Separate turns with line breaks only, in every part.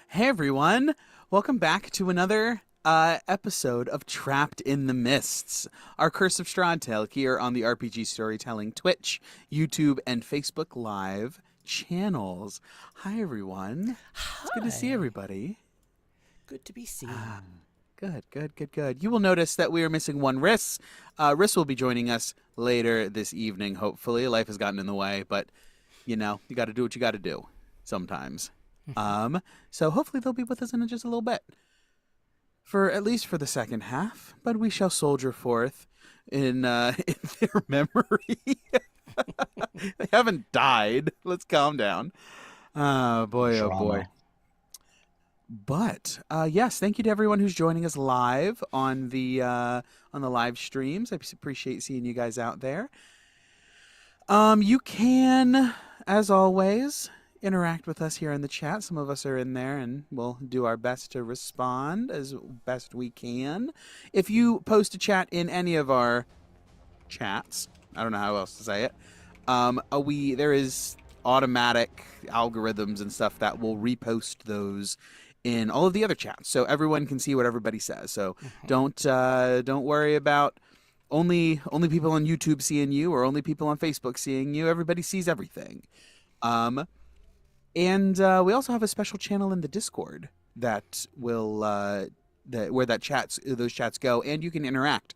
Hey everyone, welcome back to another episode of Trapped in the Mists, our Curse of Strahd here on the RPG Storytelling Twitch, YouTube, and Facebook Live channels. Hi everyone.
Hi.
It's good to see everybody.
Good to be seen.
Good. You will notice that we are missing one Riss. Riss will be joining us later this evening, hopefully. Life has gotten in the way, but, you know, you got to do what you got to do sometimes. So hopefully they'll be with us in just a little bit. For at least for the second half, but we shall soldier forth in their memory. They haven't died. Let's calm down. Oh boy. But yes, thank you to everyone who's joining us live on the live streams. I appreciate seeing you guys out there. You can, as always, interact with us here in the chat. Some of us are in there, and we'll do our best to respond as best we can. If you post a chat in any of our chats, I don't know how else to say it, there is automatic algorithms and stuff that will repost those in all of the other chats, so everyone can see what everybody says. So don't worry about only people on YouTube seeing you or only people on Facebook seeing you. Everybody sees everything. And we also have a special channel in the Discord that will that where that chats those chats go, and you can interact.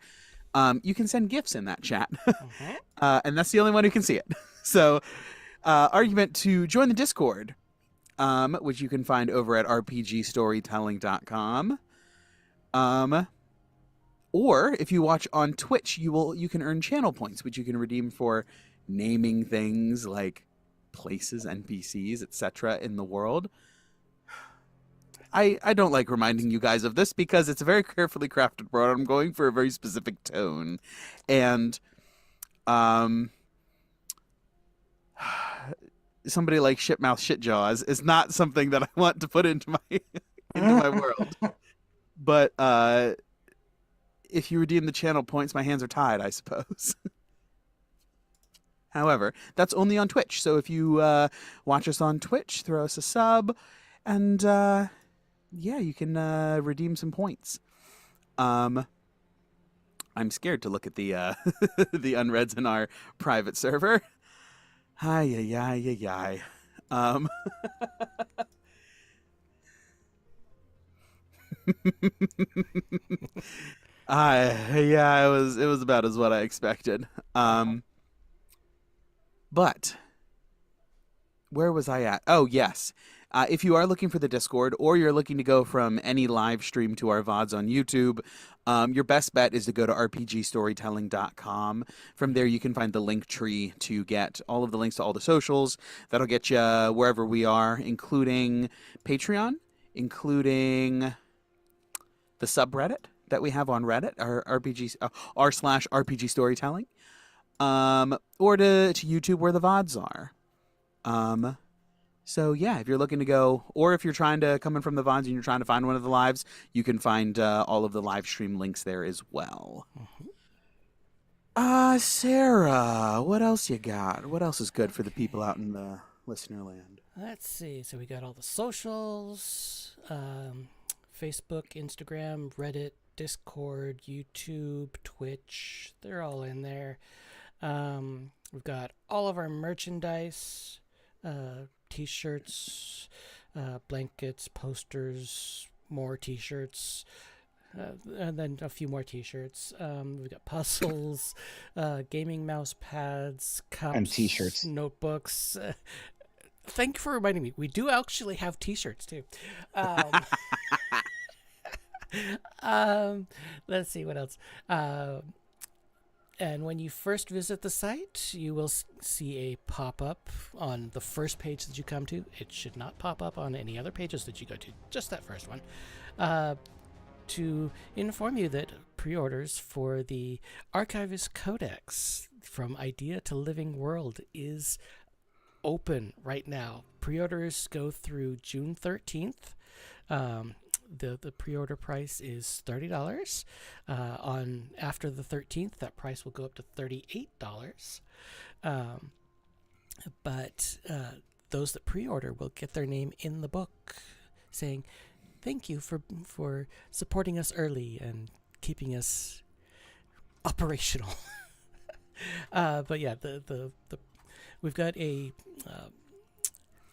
You can send gifts in that chat,
Mm-hmm.
and that's the only one who can see it. So, argument to join the Discord, which you can find over at rpgstorytelling.com. Um, or if you watch on Twitch, you can earn channel points, which you can redeem for naming things like places, NPCs, etc. in the world. I don't like reminding you guys of this because it's a very carefully crafted world. I'm going for a very specific tone, and um, somebody like Shitmouth Shitjaws is not something that I want to put into my into my world. But if you redeem the channel points, my hands are tied, I suppose. However, that's only on Twitch. So if you watch us on Twitch, throw us a sub, and yeah, you can redeem some points. I'm scared to look at the the unreads in our private server. Hi, yi, yi, yi. Um, yeah, it was about as what I expected.
Wow.
But where was I at? Oh, yes. If you are looking for the Discord or you're looking to go from any live stream to our VODs on YouTube, your best bet is to go to rpgstorytelling.com. From there, you can find the link tree to get all of the links to all the socials. That'll get you wherever we are, including Patreon, including the subreddit that we have on Reddit, our RPG, r/RPG storytelling, or to YouTube where the VODs are. Um, so yeah, if you're looking to go, or if you're trying to come in from the VODs and you're trying to find one of the lives, you can find all of the live stream links there as well.
Mm-hmm.
Sarah, what else you got? What else is good for the people out in the listener land?
Let's see. So we got all the socials, Facebook, Instagram, Reddit, Discord, YouTube, Twitch. They're all in there. We've got all of our merchandise, t-shirts, blankets, posters, more t-shirts, and then a few more t-shirts. We've got puzzles, gaming mouse pads, cups,
And t-shirts.
notebooks. Thank you for reminding me. We do actually have t-shirts too. Let's see what else. And when you first visit the site, you will see a pop-up on the first page that you come to. It should not pop up on any other pages that you go to, just that first one, to inform you that pre-orders for the Archivist Codex From Idea to Living World is open right now. Pre-orders go through June 13th. The pre-order price is $30. On after the 13th, that price will go up to $38. But those that pre-order will get their name in the book, saying thank you for supporting us early and keeping us operational. But yeah, the we've got a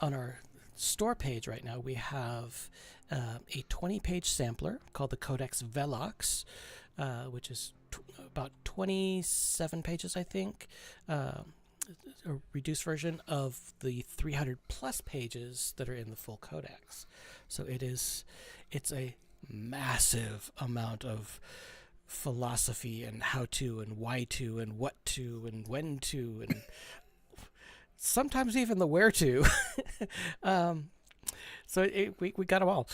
on our store page right now. We have a 20-page sampler called the Codex Velox, which is about 27 pages, I think, a reduced version of the 300 plus pages that are in the full codex. So it's a massive amount of philosophy and how to and why to and what to and when to and sometimes even the where to. So we got them all.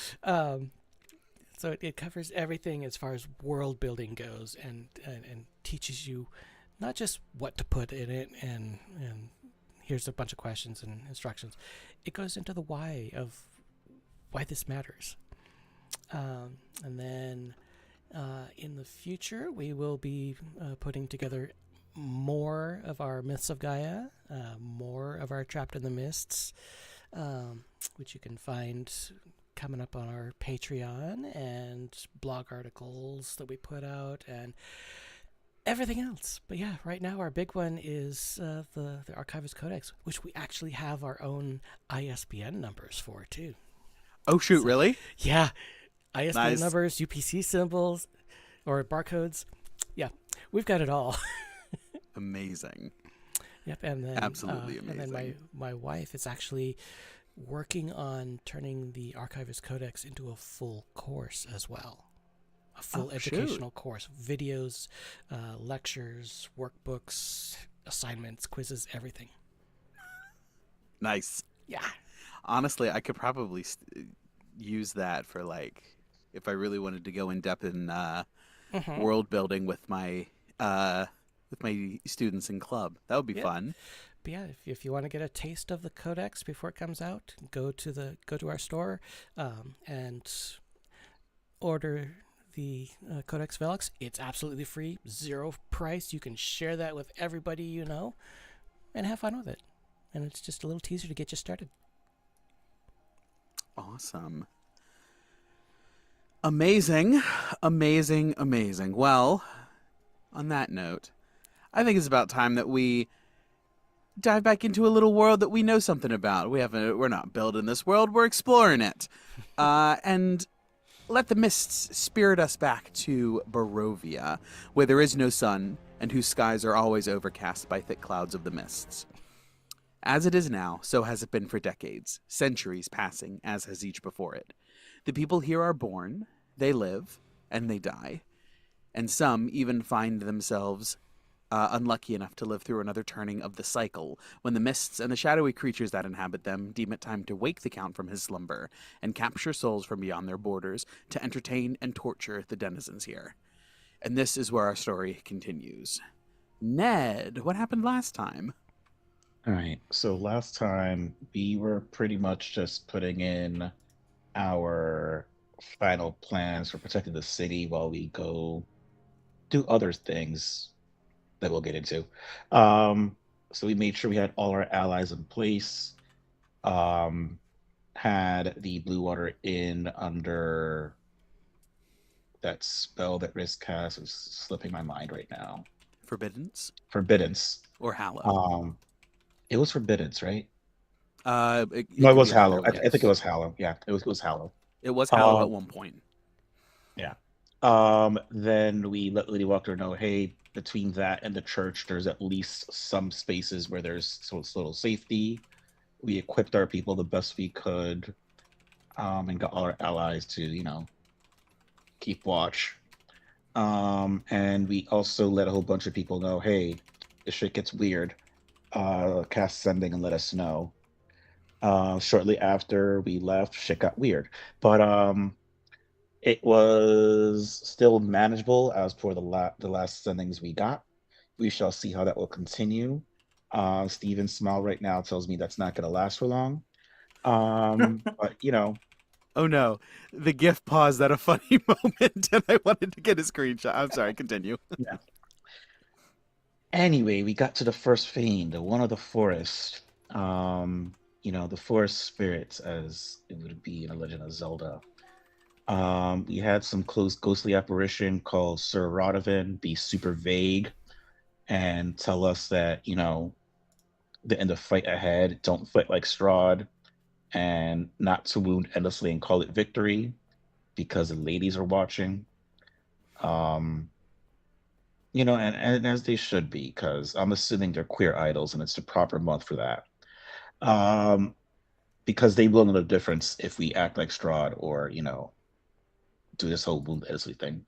So it covers everything as far as world building goes, and teaches you not just what to put in it and here's a bunch of questions and instructions. It goes into the why of why this matters. And then in the future, we will be putting together more of our Myths of Gaia, more of our Trapped in the Mists, which you can find coming up on our Patreon, and blog articles that we put out, and everything else. But yeah, right now our big one is the Archivist Codex, which we actually have our own ISBN numbers for too.
Oh shoot,
So
really?
yeah, ISBN
Nice.
numbers, UPC symbols, or barcodes. Yeah, we've got it all.
Amazing.
Yep, and then
Absolutely
my
amazing.
wife is actually working on turning the Archivist Codex into a full course as well. A
Oh
full
shoot.
educational course, videos, lectures, workbooks, assignments, quizzes, everything.
Nice.
Yeah.
Honestly, I could probably use that for like if I really wanted to go in depth in
Mm-hmm.
world building uh with my students in club. That would be
Yep.
fun.
But yeah, if you want to get a taste of the codex before it comes out, go to our store and order the Codex Velux. It's absolutely free, zero price. You can share that with everybody you know and have fun with it. And it's just a little teaser to get you started.
Awesome. Amazing. Amazing. Amazing. Well, on that note, I think it's about time that we dive back into a little world that we know something about. We're not building this world, we're exploring it. And let the mists spirit us back to Barovia, where there is no sun and whose skies are always overcast by thick clouds of the mists. As it is now, so has it been for decades, centuries passing, as has each before it. The people here are born, they live, and they die, and some even find themselves unlucky enough to live through another turning of the cycle, when the mists and the shadowy creatures that inhabit them deem it time to wake the Count from his slumber and capture souls from beyond their borders to entertain and torture the denizens here. And this is where our story continues. Ned, what happened last time?
All right. So last time we were pretty much just putting in our final plans for protecting the city while we go do other things that we'll get into. Um, so we made sure we had all our allies in place. Um, had the blue water in under that spell that Risk cast is slipping my mind right now.
Forbiddance
Forbiddance.
or Hallow?
Um, it was Forbiddance, right?
It
No, it
could be
was
either
Hallow.
or.
I think it
Yes.
was Hallow. Yeah, it was Hallow.
It was Hallow at
Um,
one point.
yeah. Then we let Lady Walker know, hey, between that and the church, there's at least some spaces where there's little safety. We equipped our people the best we could, and got all our allies to, keep watch. And we also let a whole bunch of people know, hey, if shit gets weird, cast sending and let us know. Shortly after we left, shit got weird. But it was still manageable as for the last sendings we got. We shall see how that will continue. Steven's smile right now tells me that's not going to last for long. But
Oh no, the GIF paused at a funny moment, and I wanted to get a screenshot. I'm sorry, continue.
yeah. Anyway, we got to the first fiend, the one of the forest. The forest spirits, as it would be in a Legend of Zelda. We had some close ghostly apparition called Sir Rodovin be super vague and tell us that, the end of fight ahead, don't fight like Strahd, and not to wound endlessly and call it victory because the ladies are watching. Um, and as they should be, because I'm assuming they're queer idols and it's the proper month for that. Um, because they will know the difference if we act like Strahd or, do this whole wound endlessly thing.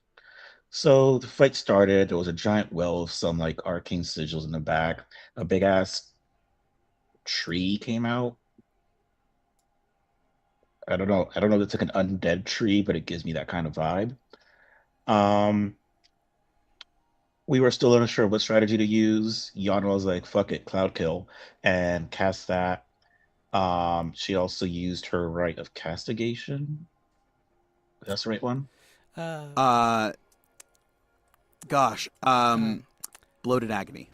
So the fight started. There was a giant well of some like arcane sigils in the back. A big ass tree came out. I don't know. I don't know if it's like an undead tree, but it gives me that kind of vibe. Um, we were still unsure what strategy to use. Yana was like, "Fuck it, cloud kill," and cast that. She also used her right of castigation. That's the right one.
Uh,
Uh, gosh,
um,
bloated agony,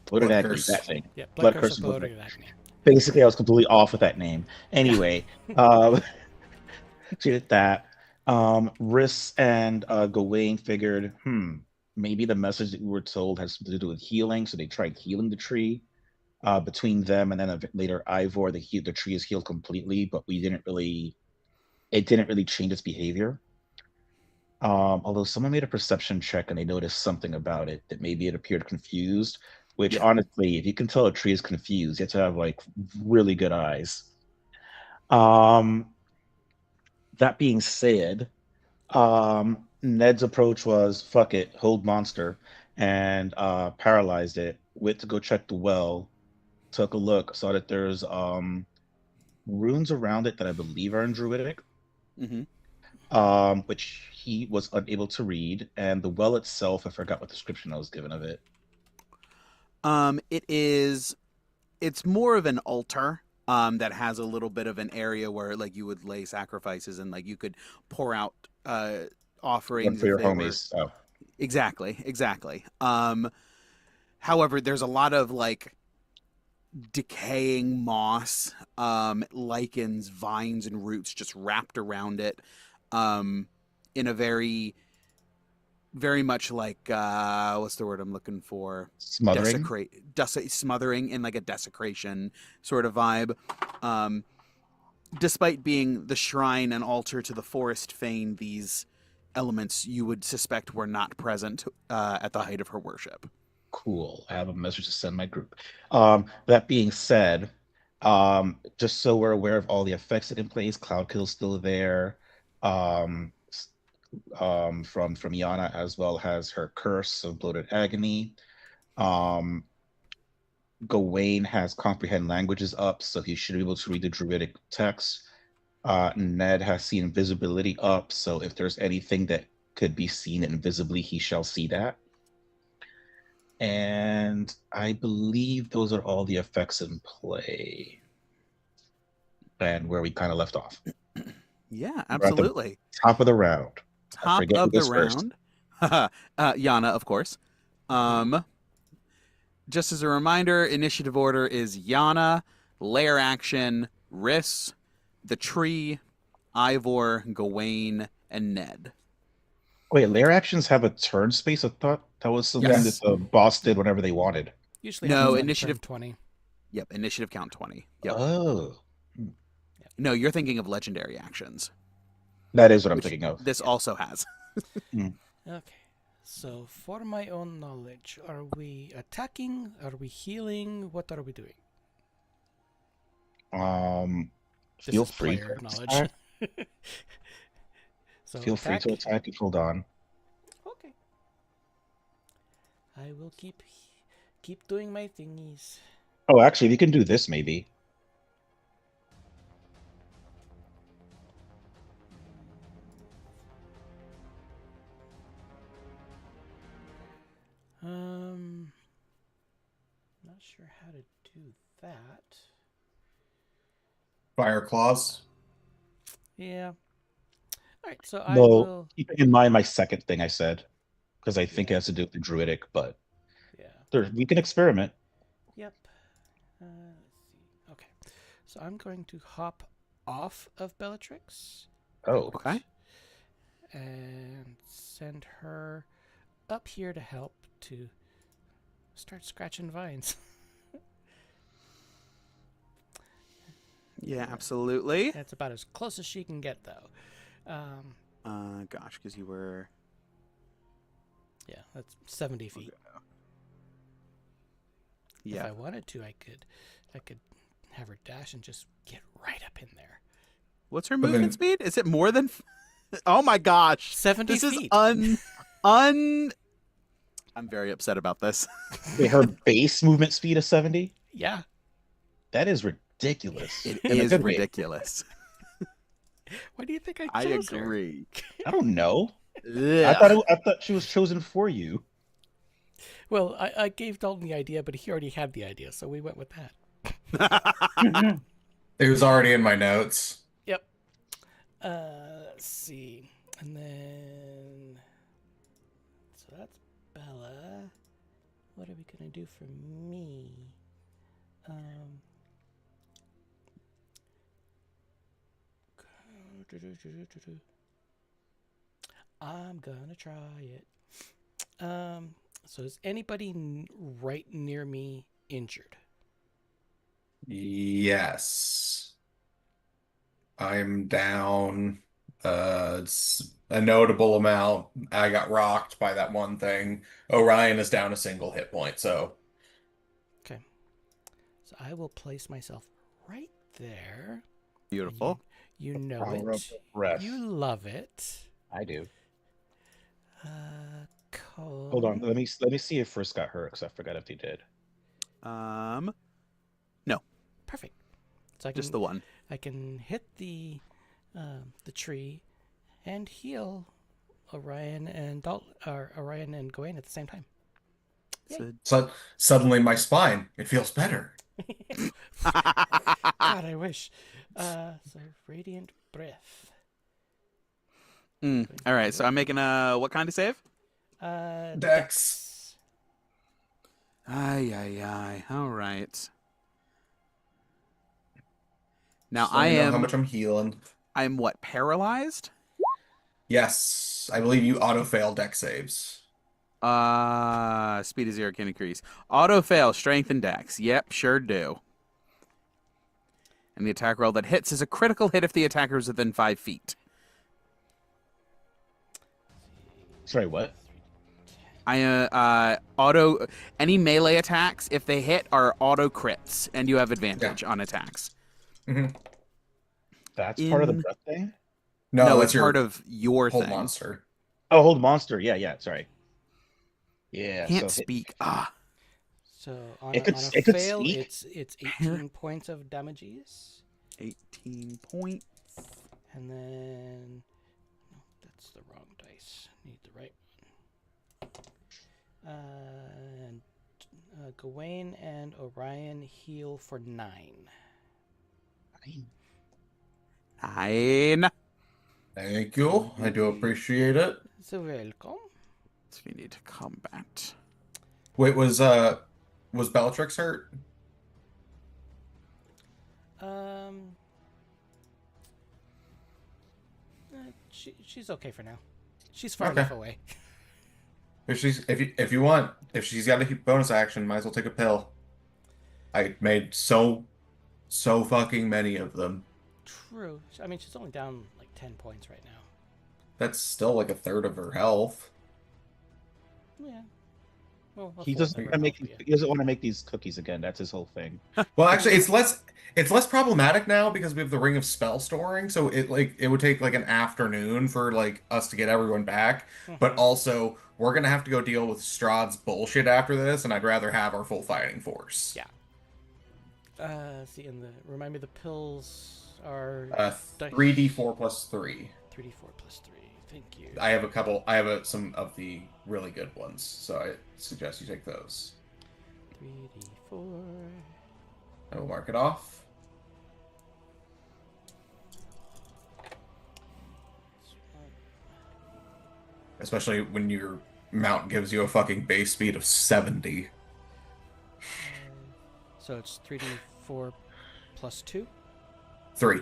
Bloated
blood
agony, that
curse.
thing.
yeah, Blood
Blood
Curse
curse
of
and bloated
Bloating
agony.
Agony.
Basically, I was completely off with that name.
Yeah.
Anyway, um, she did that. Riss and Gawain figured, maybe the message that we were told has something to do with healing, so they tried healing the tree. Between them and then later Ivor, the tree is healed completely, but it didn't really change its behavior. Although someone made a perception check and they noticed something about it that maybe it appeared confused, which
Yeah.
honestly, if you can tell a tree is confused, you have to have like really good eyes. Um, that being said, Ned's approach was fuck it, hold monster, and paralyzed it. Went to go check the well, took a look, saw that there's runes around it that I believe are in Druidic,
Mm-hmm.
which he was unable to read, and the well itself, I forgot what description I was given of it.
It is. It's more of an altar. That has a little bit of an area where like you would lay sacrifices and like you could pour out
One
offerings
for
if
your
it were
homies. Oh,
exactly. However, there's a lot of like decaying moss, lichens, vines, and roots just wrapped around it, um, in a very much like what's the word I'm looking for?
smothering.
Smothering in like a desecration sort of vibe. Um, Despite being the shrine and altar to the forest fane, these elements you would suspect were not present at the height of her worship.
Cool. I have a message to send my group. That being said, just so we're aware of all the effects that in place, Cloud Kill's still there. Um, from Yana, as well as her curse of bloated agony. Um, Gawain has comprehend languages up, so he should be able to read the Druidic text. Ned has seen invisibility up, so if there's anything that could be seen invisibly, he shall see that. And I believe those are all the effects in play and where we kind of left off.
Yeah,
We're at the
absolutely.
top of the round. I
Top
forget who
of the
goes first.
round. Yana, of course. Um, just as a reminder, initiative order is Yana, lair action, Riss, the tree, Ivor, Gawain, and Ned.
Wait, lair actions have a turn space? I thought that was something that
Yes.
Yes.
the boss did
Yeah.
whenever they wanted.
Usually
No,
happens on
initiative.
turn 20.
Yep, initiative count 20. Yep.
Oh,
Yep.
No, you're thinking of legendary actions,
that is what I'm
which
thinking of.
this
Yep.
also has.
Hmm.
Okay. So, for my own knowledge, are we attacking? Are we healing? What are we doing?
Um,
This
feel
is
free
player
to
knowledge.
attack.
So,
Feel free to
attack.
attack and hold on.
Okay. I will keep doing my thingies.
Oh, actually, we can do this maybe.
Not sure how to do that.
Fire claws.
Yeah. All right. So I
Well,
will.
keeping in mind my second thing I said, because I think it
Yeah.
has to do with the druidic, but
Yeah.
we can experiment.
Yep. Let's see. Okay. So I'm going to hop off of Bellatrix.
Oh,
Okay.
And send her up here to help to start scratching vines.
Yeah, absolutely.
That's about as close as she can get, though.
Gosh, because you were.
Yeah, that's 70 feet.
Yeah.
If I wanted to, I could have her dash and just get right up in there.
What's her
But
movement
then-
speed? Is it more than? Oh my gosh!
70
This is
feet.
un. I'm very upset about this.
wait, her base movement speed is 70?
Yeah.
That is ridiculous.
It
In a
is
good way.
ridiculous.
Why do you think I
I
chose her?
agree.
I don't know.
Ugh.
I thought she was chosen for you.
Well, I gave Dalton the idea, but he already had the idea, so we went with that.
It was already in my notes.
Yep. Let's see. And then... So that's Bella. What are we going to do for me? I'm gonna try it. So is anybody right near me injured?
Yes. I'm down. It's a notable amount. I got rocked by that one thing. Orion is down a single hit point, so
Okay. So I will place myself right there.
Beautiful.
You know
Power of
it.
the breath.
You love it.
I do.
Cole.
Hold on. Let me see if Frisk got hurt because I forgot if he did.
No,
Perfect. So
just the one.
I can hit the tree and heal Orion and Orion and Gawain at the same time.
so suddenly my spine, it feels better.
God, I wish. So radiant breath.
All right, so I'm making a what kind of save?
Dex.
Ay, ay, ay. All right. Now
Just let me know how much I'm healing.
I'm what, paralyzed?
Yes, I believe you auto fail dex saves.
Speed of 0 can increase. Auto fail, strength and dex. Yep, sure do. And the attack roll that hits is a critical hit if the attacker is within 5 feet.
Sorry, what?
Any melee attacks, if they hit, are auto crits, and you have advantage on attacks.
Mm-hmm.
That's part of the breath thing?
No,
that's
it's
your
part of your
whole
thing.
monster.
Oh, hold monster. Yeah, sorry. Yeah,
Can't
so
speak.
So on
It
a,
could-
on a
it could
fail,
speak.
it's 18 points of damages.
18 points.
And then no, that's the wrong dice. Need the right one. And Gawain and Orion heal for 9.
9.
Thank you. I do appreciate it.
So welcome.
So we need to combat.
Wait, was Bellatrix hurt?
She's okay for now. She's far
Okay.
enough away.
If you want, if she's got a bonus action, might as well take a pill. I made so fucking many of them.
True. I mean, she's only down like 10 points right now.
That's still like a third of her health.
Yeah. Well,
He doesn't want to make these cookies again. That's his whole thing.
Well, actually, it's less problematic now because we have the Ring of Spell Storing, so it would take like an afternoon for like us to get everyone back. But also, we're gonna have to go deal with Strahd's bullshit after this, and I'd rather have our full fighting force.
Yeah. See, and remind me, the pills are
3d4 plus 3.
3d4 plus 3. Thank you.
I have some of the really good ones, so I suggest you take those.
3d4.
I will mark it off. Especially when your mount gives you a fucking base speed of 70.
So it's 3d4 plus 2?
3.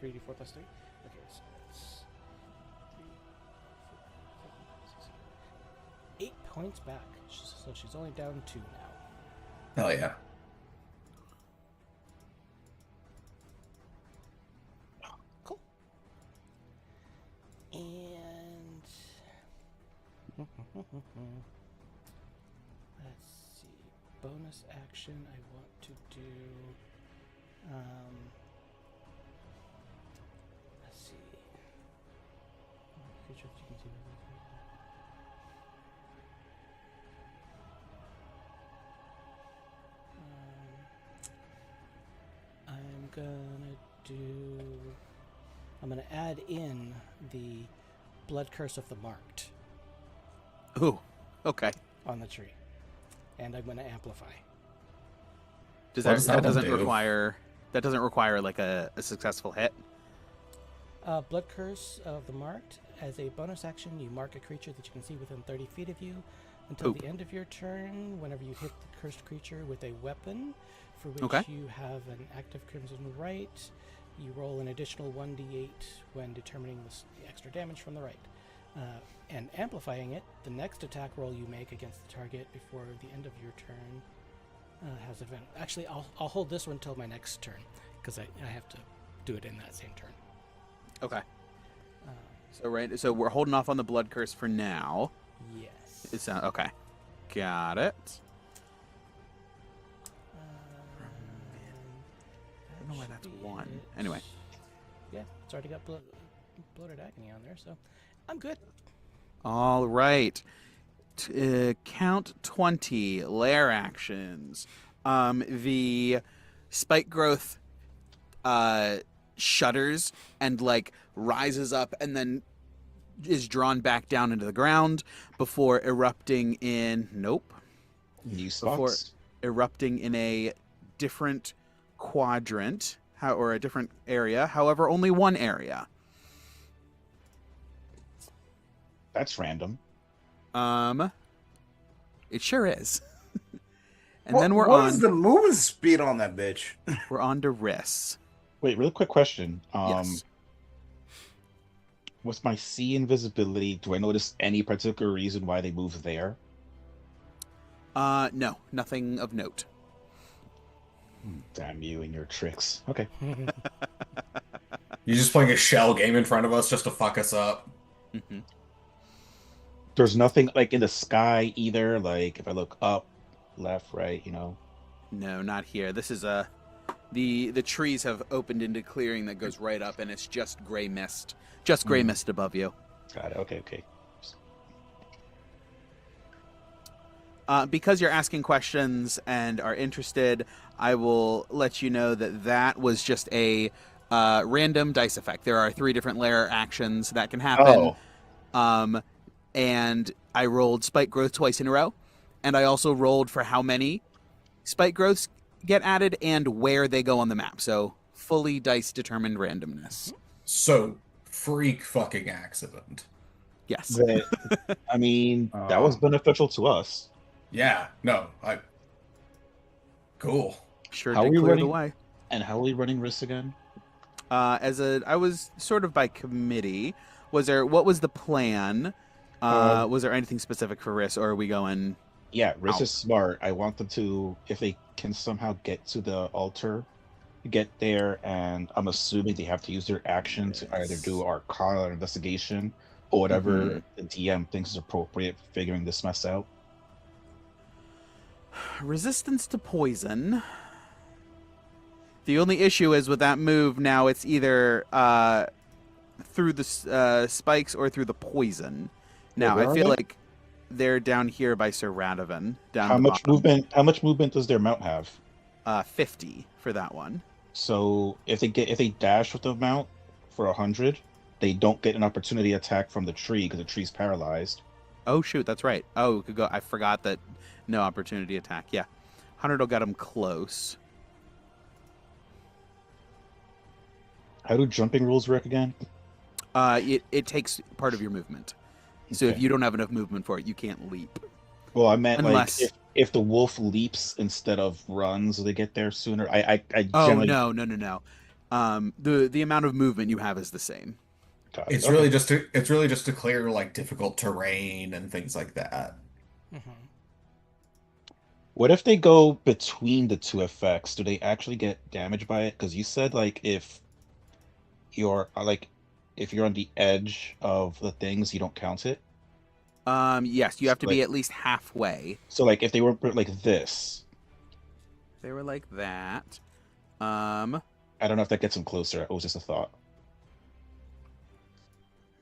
3d4 plus 3? Okay, so it's 8 points back. So she's only down 2 now.
Hell yeah.
Cool. And let's see. Bonus action I want to do. Let's see. Creature that you can see. I'm gonna add in the blood curse of the marked
Ooh, okay.
on the tree, and I'm gonna amplify.
Does
What
that,
does
that
that one
doesn't
do?
require like a successful hit?
Blood curse of the marked. As a bonus action, you mark a creature that you can see within 30 feet of you until the end of your turn. Whenever you hit the cursed creature with a weapon, for which you have an active crimson right, you roll an additional 1d8 when determining the extra damage from the right. And amplifying it, the next attack roll you make against the target before the end of your turn has advantage. Actually, I'll hold this one until my next turn because I have to do it in that same turn.
Okay. So we're holding off on the blood curse for now.
Yes.
It's okay. Got it. I don't know why that's
should be
1.
it.
Anyway.
Yeah, it's already got bloated agony on there, so I'm good.
All right. Count 20 lair actions. The spike growth shudders and like rises up and then is drawn back down into the ground before erupting in
New
before
spots.
erupting in a different quadrant or a different area. However, only one area.
That's random.
It sure is. And
What,
then we're
what
on.
is the movement speed on that bitch?
We're on to Riss.
Wait, real quick question.
Yes.
What's my sea invisibility? Do I notice any particular reason why they move there?
No, nothing of note.
Damn you and your tricks. Okay.
You're just playing a shell game in front of us just to fuck us up.
Mm-hmm.
There's nothing like in the sky either. Like if I look up, left, right,
No, not here. This is the trees have opened into clearing that goes right up, and it's just gray mist. Just gray mist above you.
Got it. Okay.
Because you're asking questions and are interested, I will let you know that was just a random dice effect. There are 3 different layer actions that can happen.
Oh.
And I rolled spike growth twice in a row, and I also rolled for how many spike growths get added and where they go on the map. So fully dice determined randomness.
So, freak fucking accident.
Yes.
That was beneficial to us.
Yeah, no, Cool.
Sure
How
did
are we
clear the
running?
way.
And how are we running risks again?
I was sort of by committee. What was the plan? Was there anything specific for Riss, or are we going?
Yeah, Riss
Out.
is smart. I want them to, if they can somehow get to the altar, get there, and I'm assuming they have to use their action to either do Arcana or investigation, or whatever the DM thinks is appropriate for figuring this mess out.
Resistance to poison. The only issue is with that move now, it's either through the spikes or through the poison. Now,
where
I
are
feel
they?
like they're down here by Sir Radovan. Down
How
the
much
bottom.
movement? How much movement does their mount have?
50 for that one.
So if they dash with the mount for 100, they don't get an opportunity attack from the tree because the tree's paralyzed.
Oh shoot, that's right. Oh, could go. I forgot that. No opportunity attack. Yeah, 100 will get them close.
How do jumping rules work again?
It takes part of your movement. So if
Okay.
you don't have enough movement for it, you can't leap.
Well, I meant
Unless-
like if the wolf leaps instead of runs, they get there sooner. I
Oh
generally
no. The amount of movement you have is the same.
got it.
It's
Okay.
really just to clear like difficult terrain and things like that.
Mm-hmm.
What if they go between the two effects? Do they actually get damaged by it? Because you said like if you're on the edge of the things, you don't count it.
Yes, you have to be
Like-
at least halfway.
So like if they were like this,
They were like that.
I don't know if that gets them closer. It was just a thought.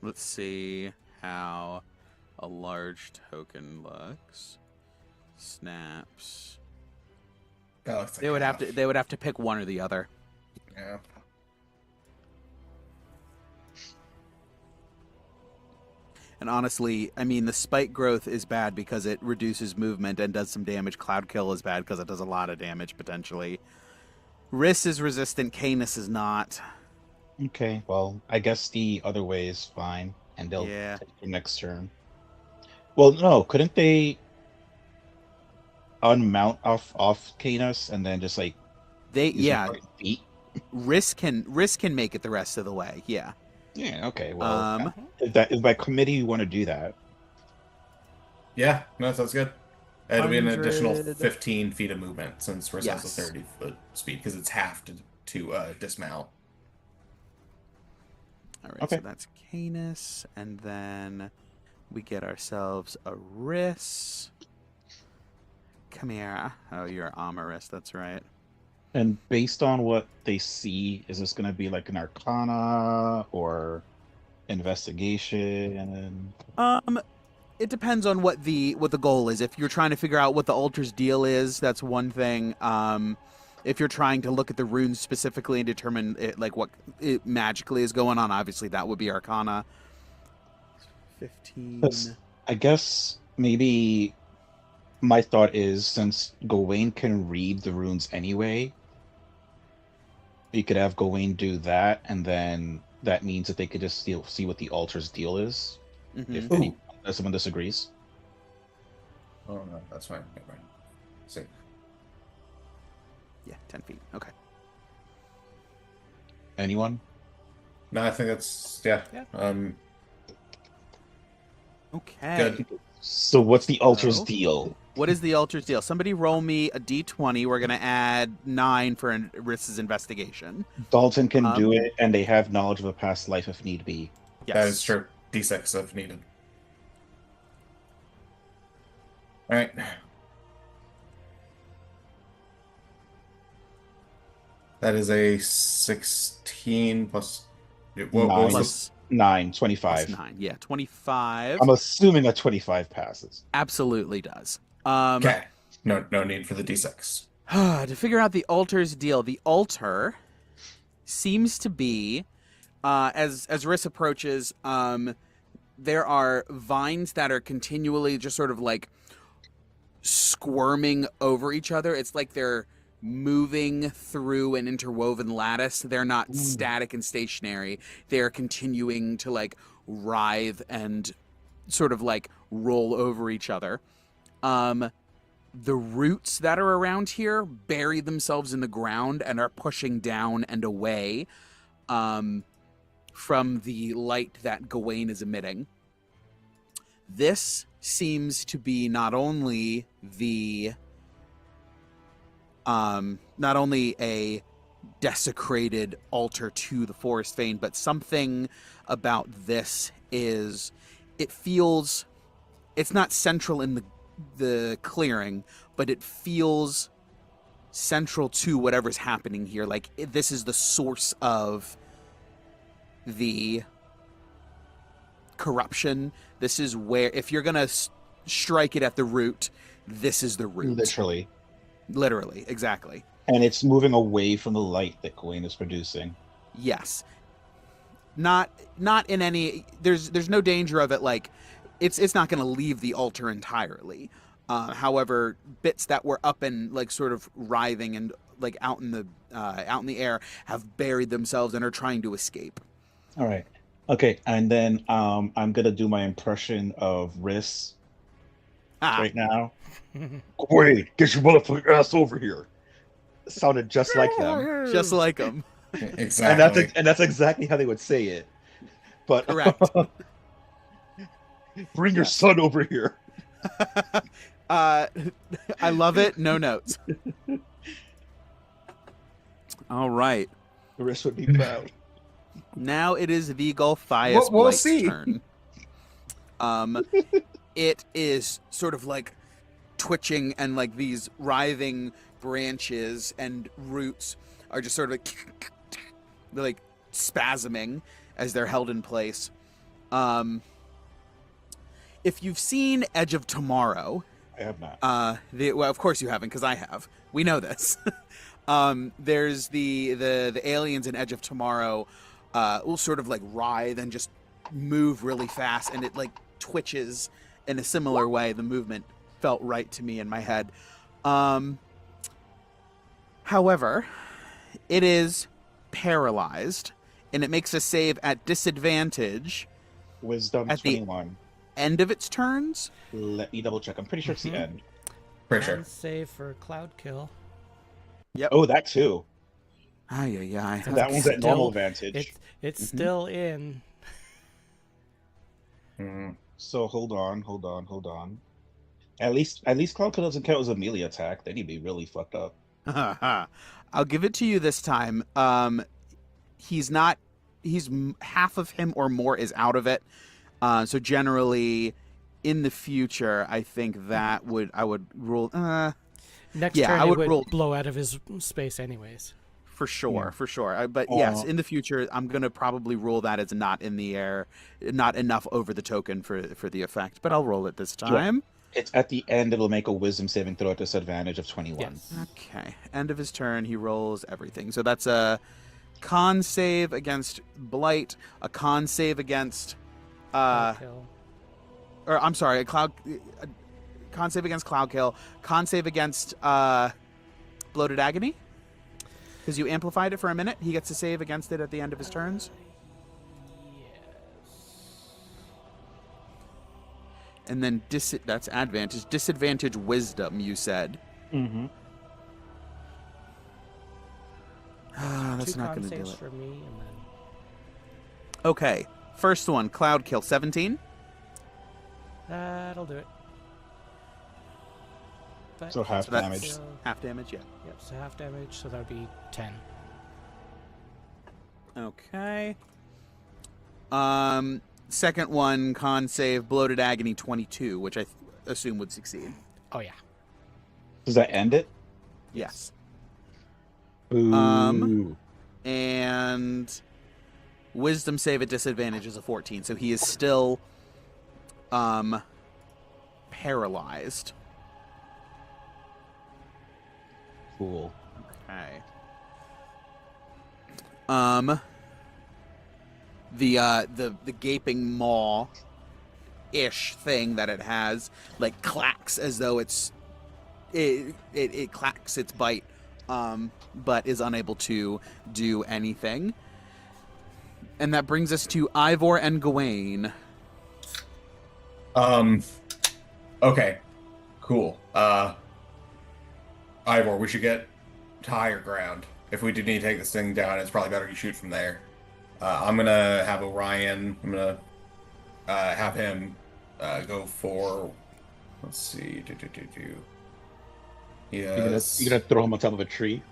Let's see how a large token looks. Snaps.
That looks like
They would have
half.
to. They would have to pick one or the other.
Yeah.
And honestly, I mean, the spike growth is bad because it reduces movement and does some damage. Cloud kill is bad because it does a lot of damage potentially. Riss is resistant. Canis is not.
Okay, well, I guess the other way is fine, and they'll
Yeah.
take the next turn. Well, no, couldn't they unmount off Canis and then just like
They
use their
yeah.
front feet?
Riss can make it the rest of the way. Yeah.
Yeah. Okay. Well,
Um,
if by committee you want to do that,
Yeah, no, that sounds good. It'll be an additional
100.
15 feet of movement since Riss has a
Yes.
30-foot speed because it's half to dismount.
All right, so
okay.
that's Canis, and then we get ourselves a Riss. Come here. Oh, you're Amaris. That's right.
And based on what they see, is this going to be like an Arcana or investigation?
Um, it depends on what the goal is. If you're trying to figure out what the altar's deal is, that's one thing. If you're trying to look at the runes specifically and determine like what it magically is going on, obviously that would be Arcana.
'Cause
15.
I guess maybe my thought is since Gawain can read the runes anyway, you could have Gawain do that, and then that means that they could just see what the altar's deal is.
Mhm.
If someone disagrees.
Oh, no, that's fine. Never mind. See.
Yeah, 10 feet. Okay.
Anyone?
No, I think that's, yeah.
Yeah.
Okay.
Good.
So what's the altar's
So-
deal?
What is the altar's deal? Somebody roll me a d20. We're going to add 9 for Riss's investigation.
Dalton can do
Um,
it, and they have knowledge of a past life if need be.
Yes.
That is true. D6 if needed. All right. That is a 16 plus. What was the
Plus,
9,
plus
25.
9. Yeah, 25.
I'm assuming a 25 passes.
Absolutely does.
Okay. No need for the D6.
To figure out the altar's deal, the altar seems to be, as Riss approaches, there are vines that are continually just sort of like squirming over each other. It's like they're moving through an interwoven lattice. They're not static and stationary. They're continuing to like writhe and sort of like roll over each other. The roots that are around here bury themselves in the ground and are pushing down and away from the light that Gawain is emitting. This seems to be not only a desecrated altar to the Forest Fane, but something about this is it's not central in the clearing, but it feels central to whatever's happening here. Like this is the source of the corruption. This is where, if you're gonna strike it at the root, this is the root. Literally, exactly.
And it's moving away from the light that Gawain is producing.
Yes. Not in any. There's no danger of it. Like it's not going to leave the altar entirely. However, bits that were up and like sort of writhing and like out in the air have buried themselves and are trying to escape.
All right. Okay, and then I'm gonna do my impression of Riss right now. Gawain, get your motherfucking ass over here. It sounded just like them.
Just like them.
Exactly.
And that's exactly how they would say it. But
Correct.
bring your son over here.
I love it. No notes. All right.
Riss would be proud.
Now it is the Golthias
We'll
Blight's
see.
turn. It is sort of like twitching, and like these writhing branches and roots are just sort of like spasming as they're held in place. If you've seen Edge of Tomorrow,
I have not.
well, of course you haven't, because I have. We know this. There's the aliens in Edge of Tomorrow will sort of like writhe and just move really fast, and it like twitches in a similar way. The movement felt right to me in my head. However, it is paralyzed, and it makes a save at disadvantage
Wisdom
at the
21.
end of its turns.
Let me double check. I'm pretty sure it's the end.
Pretty sure.
And save for cloud kill.
Oh, that too.
Ay, ay, ay.
So
That
it's
one's at normal
still-
advantage.
It's still in
Mm.
So hold on. At least Cloudkill doesn't count as a melee attack. Then he'd be really fucked up.
I'll give it to you this time. He's not. Half of him or more is out of it. So generally, in the future, I think that I would rule.
Next
Yeah,
turn,
I
it
would
would
roll
blow out of his space anyways.
for sure,
Yeah.
for sure. But yes,
Uh,
in the future, I'm gonna probably rule that as not in the air, not enough over the token for the effect. But I'll roll it this
yeah.
time.
It's at the end. It'll make a Wisdom saving throw at disadvantage of 21.
Yes.
Okay. End of his turn, he rolls everything. So that's a con save against blight, a con save against
Kill.
or I'm sorry, a con save against cloud kill, con save against bloated agony, because you amplified it for a minute. He gets to save against it at the end of his turns. And then that's advantage. Disadvantage wisdom, you said.
Mm-hmm.
That's
Two
not
con
going to do
saves
it.
for me, and then
Okay. First one, cloud kill, 17.
that'll do it. But
So half
So that's
damage.
half damage, yeah.
Yep, so half damage, so that would be 10.
Okay. Second one, con save, bloated agony, 22, which I assume would succeed.
Oh, yeah.
Does that end it?
Yes.
Ooh.
And wisdom save at disadvantage is a 14, so he is still paralyzed.
Cool.
Okay. The gaping maw ish thing that it has like clacks as though it clacks its bite, but is unable to do anything. And that brings us to Ivor and Gawain.
Okay. Cool. Ivor, we should get to higher ground. If we do need to take this thing down, it's probably better you shoot from there. I'm gonna have Orion. I'm gonna have him go for. Let's see. Yes.
You're gonna throw him on top of a tree?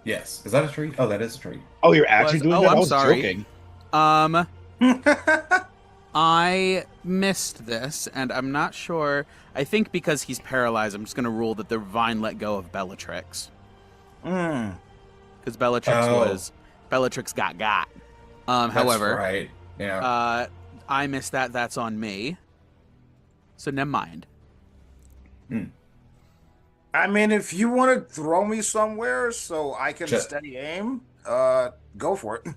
Yes. Is that a tree? Oh, that is a tree.
Oh, you're actually doing that?
I'm
I was
sorry.
joking.
I missed this, and I'm not sure. I think because he's paralyzed, I'm just going to rule that the vine let go of Bellatrix. Because Bellatrix got. However,
That's right. Yeah.
I missed that. That's on me. So never mind.
I mean, if you want to throw me somewhere so I can
Shit.
steady aim, go for it.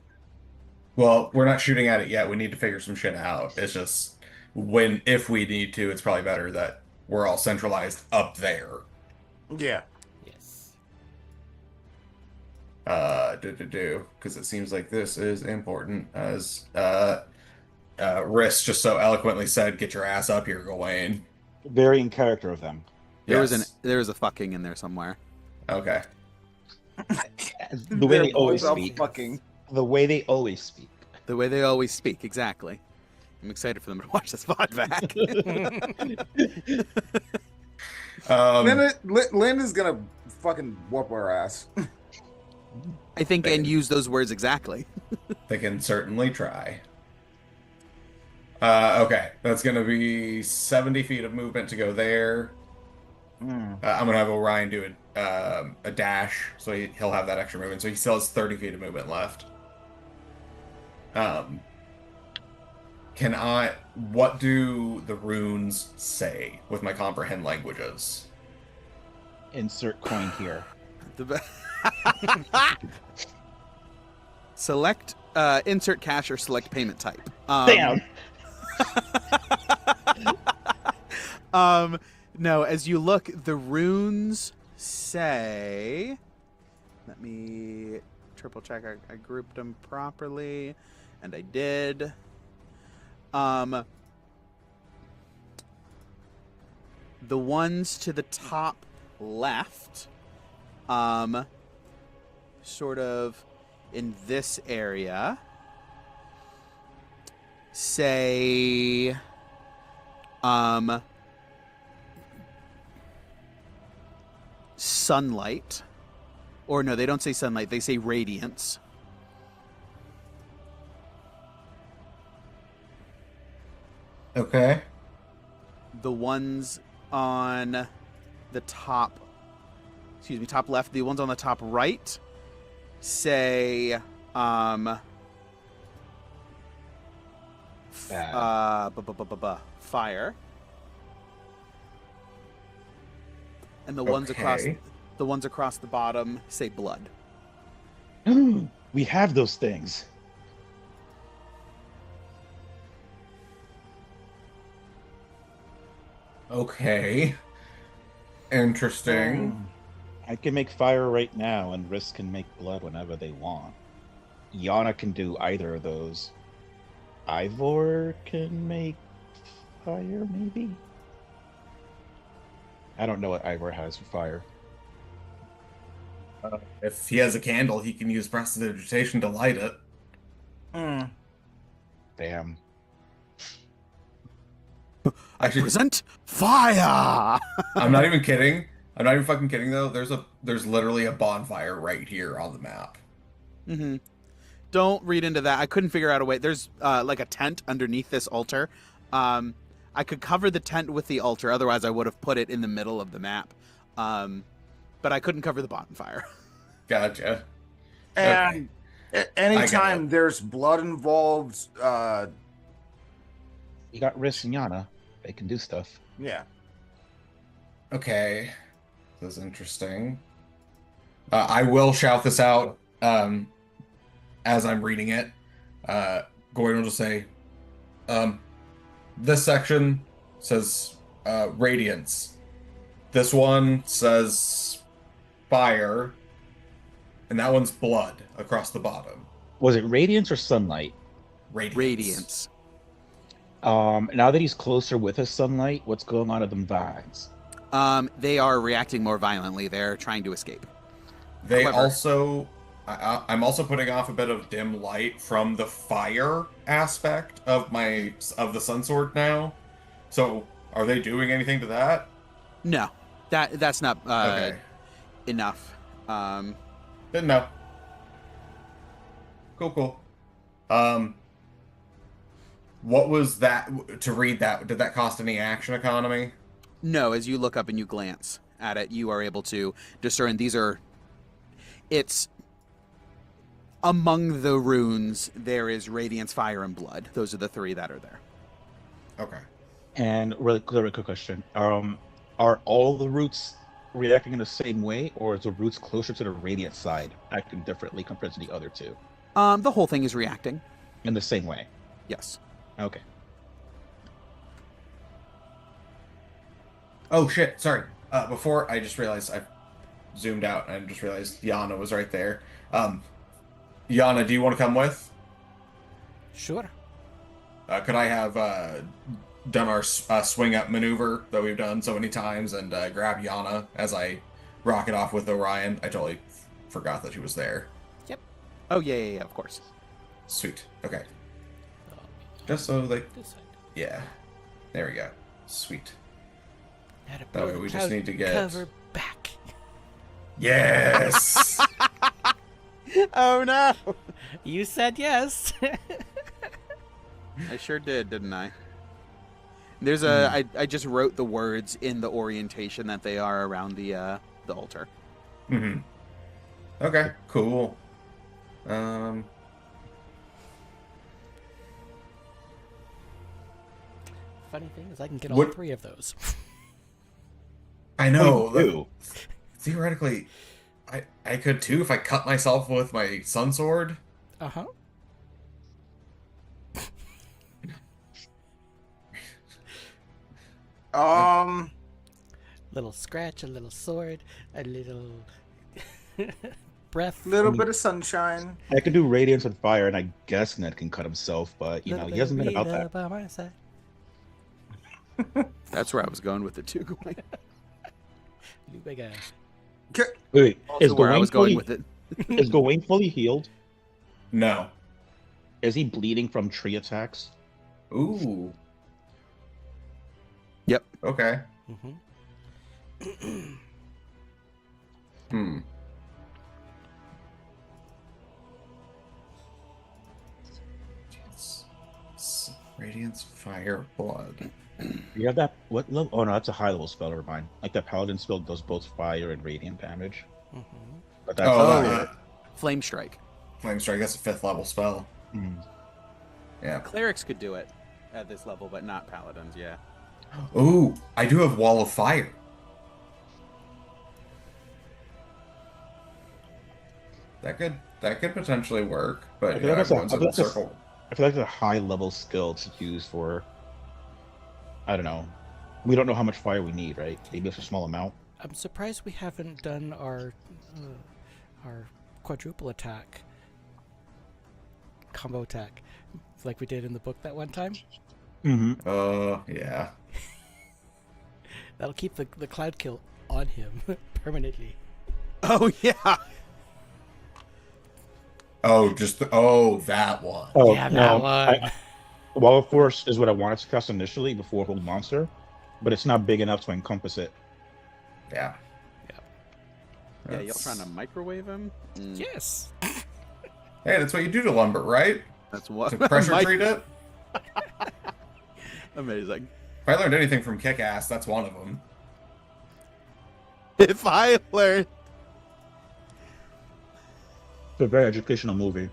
Well, we're not shooting at it yet. We need to figure some shit out. It's just if we need to, it's probably better that we're all centralized up there.
Yeah.
Yes.
Because it seems like this is important, as Riss just so eloquently said, "Get your ass up here, Gawain."
Very in character of them.
There
Yes.
was a fucking in there somewhere.
Okay.
The way
Their
they always
boys are
speak.
Fucking.
The way they always speak.
The way they always speak, exactly. I'm excited for them to watch this VOD back.
Lynn is gonna fucking whoop our ass.
I think, and use those words exactly.
They can certainly try. Okay, that's gonna be 70 feet of movement to go there. I'm gonna have Orion do a dash, so he'll have that extra movement. So he still has 30 feet of movement left. What do the runes say with my comprehend languages?
Insert coin here.
Select, insert cash or select payment type.
Damn.
No, as you look, the runes say. Let me triple check. I grouped them properly, and I did. The ones to the top left, sort of in this area, say sunlight. Or no, they don't say sunlight, they say radiance.
Okay.
The ones on the top, top left, the ones on the top right say fire. And the ones
Okay.
across the bottom say blood.
We have those things.
Okay. Interesting.
I can make fire right now, and Risk can make blood whenever they want. Yana can do either of those. Ivor can make fire, maybe? I don't know what Ivor has for fire.
If he has a candle, he can use prestidigitation to light it.
Damn.
I
Actually-
present fire.
I'm not even kidding. I'm not even fucking kidding though. There's literally a bonfire right here on the map.
Mm-hmm. Don't read into that. I couldn't figure out a way. There's like a tent underneath this altar. I could cover the tent with the altar. Otherwise, I would have put it in the middle of the map. But I couldn't cover the bonfire.
Gotcha.
And anytime
it.
there's blood involved,
You got Risk and Yana. They can do stuff.
yeah.
Okay. This is interesting. I will shout this out as I'm reading it. Gordon will just say, this section says radiance. This one says fire. And that one's blood across the bottom.
Was it radiance or sunlight?
Radiance.
Now that he's closer with his sunlight, what's going on at them vines?
They are reacting more violently. They're trying to escape.
They
However-
also... I'm also putting off a bit of dim light from the fire aspect of the sun sword now. So, are they doing anything to that?
No, that's not
Okay.
enough.
Didn't know. Cool. What was that to read that? Did that cost any action economy?
No, as you look up and you glance at it, you are able to discern it's among the runes, there is radiance, fire, and blood. Those are the three that are there.
Okay.
And really quick question. Are all the roots reacting in the same way, or is the roots closer to the radiant side acting differently compared to the other two?
The whole thing is reacting.
In the same way.
Yes.
Okay.
Oh shit! Sorry. Before I just realized I zoomed out and I just realized Yana was right there. Yana, do you want to come with?
Sure.
Could I have done our swing up maneuver that we've done so many times and grab Yana as I rocket off with Orion? I totally forgot that she was there.
Oh, yeah, of course.
Sweet. Okay.
Oh,
Just so they...
this side.
Yeah. There we go. Sweet.
Had to
That way
pull the
we just
cloud
need to get...
cover back.
Yes!
Oh, no!
You said yes.
I sure did, didn't I? There's I just wrote the words in the orientation that they are around the altar.
Mm-hmm. Okay, cool.
Funny thing is, I can get all
What-
three of those.
I know.
What do you do?
Theoretically, I could too if I cut myself with my sun sword.
Uh huh. Little scratch, a little sword, a little breath.
Little bit of sunshine.
I can do radiance and fire, and I guess Ned can cut himself, but
Little
he
bit
hasn't
of
been about
Rita
that.
by my side.
That's where I was going with it too.
You big guy.
Wait, is
Also where I
Gawain
was going
fully,
with it.
is Gawain fully healed?
No.
Is he bleeding from tree attacks?
Ooh.
Yep.
Okay.
Mm-hmm.
Hmm. Radiance, fire, blood.
You have that what level? Oh no, that's a high level spell. Never mind. Like that paladin spell does both fire and radiant damage,
Mm-hmm.
but that's
Oh,
Oh. Flame Strike.
Flame Strike. That's a 5th level spell.
Mm.
Yeah.
Clerics could do it at this level, but not paladins. Yeah.
Ooh, I do have Wall of Fire. That could potentially work,
I
but
feel like that's a,
everyone's
I
in
feel
the
like that's,
circle.
I feel like it's a high level skill to use for. I don't know. We don't know how much fire we need, right? Maybe it's a small amount.
I'm surprised we haven't done our quadruple attack combo attack like we did in the book that one time.
Mm-hmm.
Yeah.
That'll keep the cloud kill on him permanently.
Oh yeah.
Oh, that one.
Oh
Yeah,
no,
that one.
Wall of Force is what I wanted to cast initially before Hold Monster, but it's not big enough to encompass it.
Yeah.
Yeah, y'all trying to microwave him? Mm,
Yes.
Hey, that's what you do to lumber, right?
That's what.
To pressure treat it.
Amazing.
If I learned anything from Kick-Ass, that's one of them.
If I learned.
It's a very educational movie.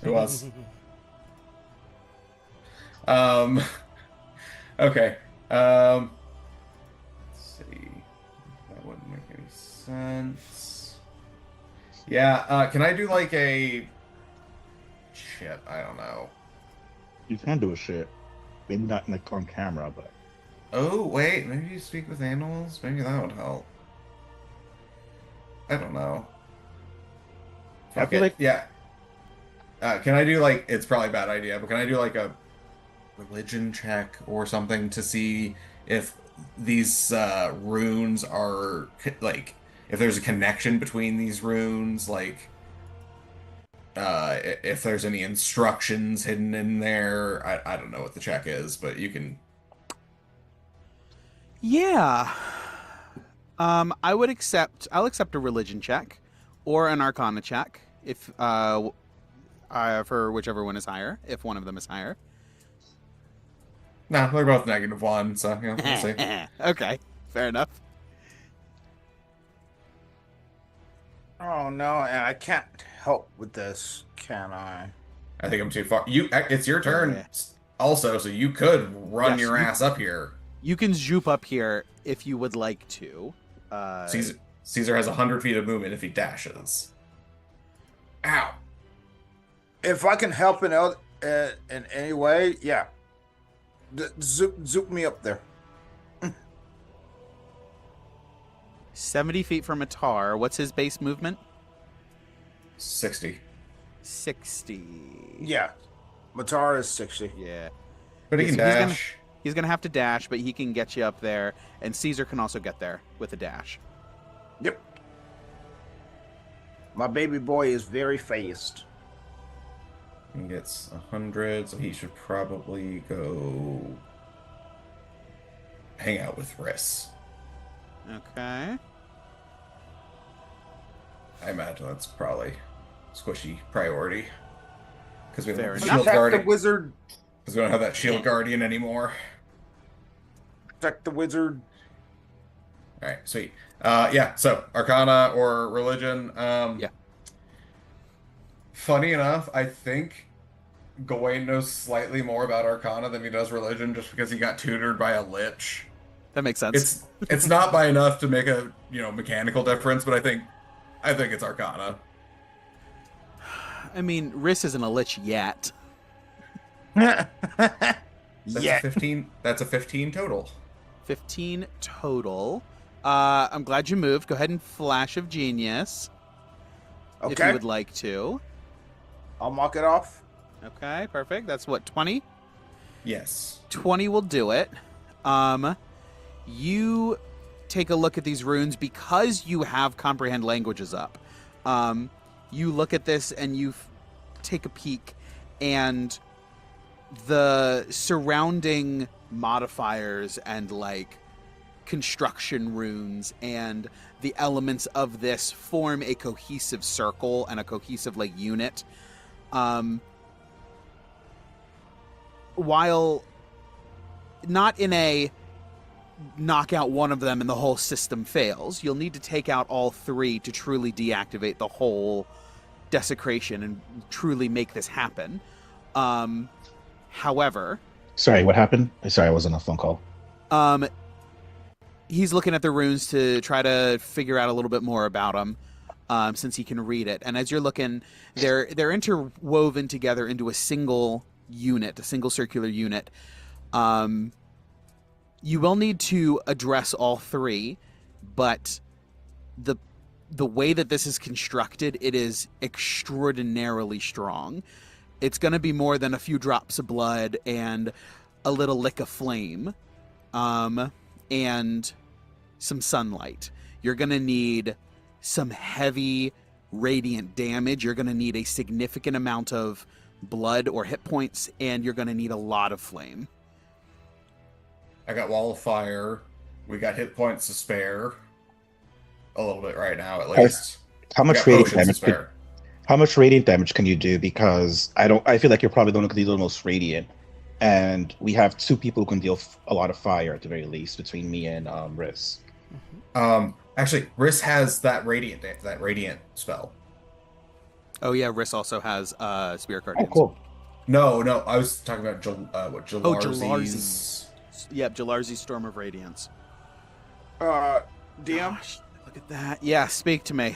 It was. Okay. Let's see. That wouldn't make any sense. Yeah, can I do like a... Shit, I don't know.
You can do a shit. Maybe not on camera, but
Oh, wait, maybe you speak with animals? Maybe that would help. I don't know.
I
Fuck
feel
it.
like-
Yeah. Can I do like... It's probably a bad idea, but can I do like a religion check or something to see if these runes are like if there's a connection between these runes, like if there's any instructions hidden in there. I don't know what the check is, but you can.
Yeah. I'll accept a religion check or an arcana check if for whichever one is higher, if one of them is higher.
Nah, they're both -1, so yeah, we'll see.
Okay, fair enough.
Oh no, and I can't help with this, can I?
I think I'm too far. It's your turn
Yeah.
also, so you could run
Yes,
your
you-
ass up here.
You can zoop up here if you would like to.
Caesar has 100 feet of movement if he dashes. Ow.
If I can help in any way, yeah. Zoop me up there.
70 feet from Atar. What's his base movement?
60.
60.
Yeah. Matar is 60.
Yeah.
But he can
He's gonna-
dash.
He's going to have to dash, but he can get you up there. And Caesar can also get there with a dash.
Yep. My baby boy is very fast.
He gets 100, so he should probably go hang out with Riss.
Okay.
I imagine that's probably squishy priority. Because we don't
Fair
have
enough.
Shield
Protect the
Guardian.
wizard.
Because we don't have that Shield Guardian anymore.
Protect the wizard.
Alright, sweet. Yeah, so Arcana or Religion.
Yeah.
Funny enough, I think Gawain knows slightly more about Arcana than he does Religion just because he got tutored by a Lich.
That makes sense.
It's not by enough to make a mechanical difference, but I think it's Arcana.
I mean, Riss isn't a lich yet.
That's
Yeah.
a 15. That's a 15 total.
15 total. I'm glad you moved. Go ahead and Flash of Genius if you
Okay.
would like to.
I'll mark it off.
Okay, perfect. That's what, 20?
Yes.
20 will do it. You take a look at these runes because you have comprehend languages up. You look at this and you take a peek, and the surrounding modifiers and like construction runes and the elements of this form a cohesive circle and a cohesive like unit. While not in a knock out one of them and the whole system fails, you'll need to take out all three to truly deactivate the whole desecration and truly make this happen. However,
Sorry, what happened? Sorry, I was on a phone call.
he's looking at the runes to try to figure out a little bit more about them, since he can read it. And as you're looking, they're interwoven together into a single unit, a single circular unit. You will need to address all three, but the way that this is constructed, it is extraordinarily strong. It's going to be more than a few drops of blood and a little lick of flame, and some sunlight. You're going to need some heavy radiant damage. You're going to need a significant amount of blood or hit points, and you're going to need a lot of flame.
I got wall of fire. We got hit points to spare. A little bit right now, at least.
How
We
much
got
radiant
potions to
damage?
spare.
How much radiant damage can you do? Because I feel like you're probably the one who can deal the most radiant, and we have two people who can deal a lot of fire at the very least between me and Riss.
Actually, Riss has that radiant spell.
Oh yeah, Riss also has Spirit
Oh,
Guardians.
cool.
No, I was talking about Jalarzi's.
Jalarzi. Yep, Jalarzi's Storm of Radiance.
DM,
Gosh, look at that. Yeah, speak to me.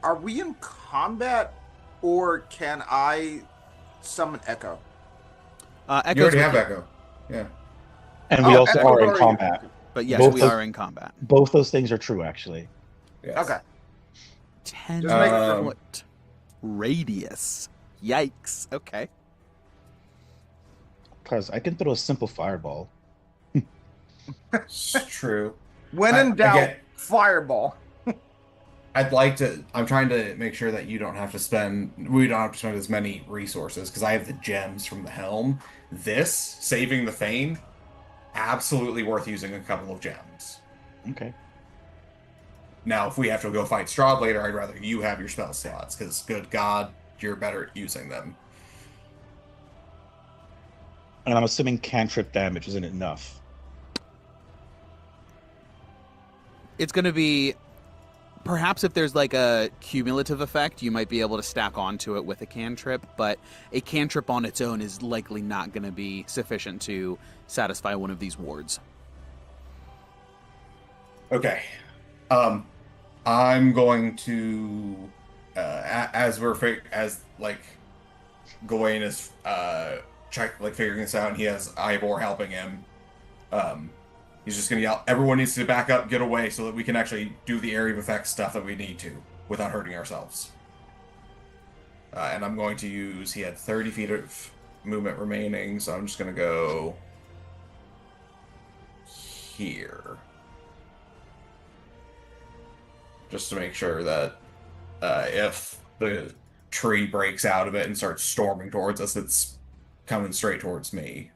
are we in combat, or can I summon Echo?
You
Echo's
already
with
have
you,
Echo. Yeah.
And we
Oh,
also
Echo
are in
already-
combat.
but yes,
Both
we
of-
are in combat.
Both those things are true, actually.
Yes.
Okay.
10
Just make-
foot radius. Yikes. Okay.
Because I can throw a simple fireball.
It's true.
When
I
in doubt,
get-
fireball.
I'm trying to make sure that we don't have to spend as many resources, because I have the gems from the helm. This, saving the Thane, absolutely worth using a couple of gems.
Okay.
Now, if we have to go fight Strahd later, I'd rather you have your spell slots, because good God, you're better at using them.
And I'm assuming cantrip damage isn't enough.
It's going to be... Perhaps if there's like a cumulative effect, you might be able to stack onto it with a cantrip, but a cantrip on its own is likely not going to be sufficient to satisfy one of these wards.
Okay. I'm going to, as Gawain is figuring this out, and he has Ivor helping him. He's just gonna yell, "Everyone needs to back up, get away, so that we can actually do the area of effect stuff that we need to without hurting ourselves." And I'm going to use. He had 30 feet of movement remaining, so I'm just gonna go here, just to make sure that if the tree breaks out of it and starts storming towards us, it's coming straight towards me.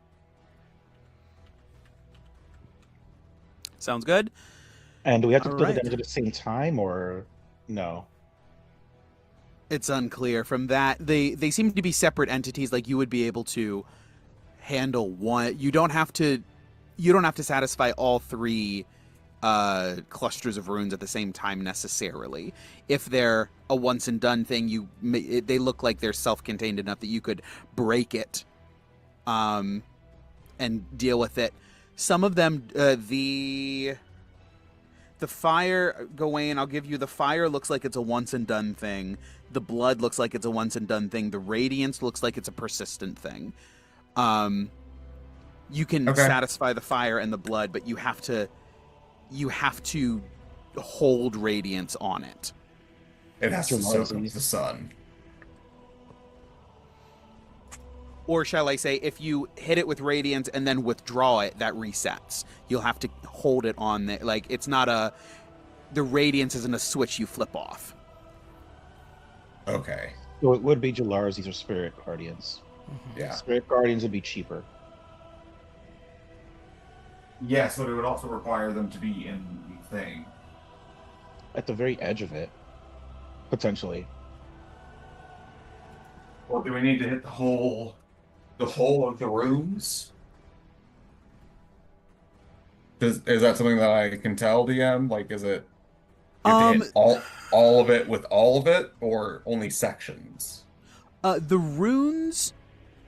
Sounds good?
And do we have to
All
do
right.
the damage at the same time, or no?
It's unclear. From that, they seem to be separate entities. Like, you would be able to handle one. You don't have to satisfy all three clusters of runes at the same time necessarily. If they're a once and done thing, they look like they're self-contained enough that you could break it and deal with it. Some of them, the fire, Gawain, I'll give you, the fire looks like it's a once and done thing. The blood looks like it's a once and done thing. The radiance looks like it's a persistent thing. You can satisfy the fire and the blood, but you have to hold radiance on it.
It has to soak up the sun.
Or shall I say, if you hit it with radiance and then withdraw it, that resets. You'll have to hold it on there. Like, it's not the radiance isn't a switch you flip off.
Okay.
So it would be Jalars. These are spirit guardians.
Yeah.
Spirit guardians would be cheaper.
Yes, but it would also require them to be in the thing.
At the very edge of it, potentially.
Well, do we need to hit the whole of the rooms? Is that something that I can tell, DM? Like, is it you have to hit all of it with all of it, or only sections?
The runes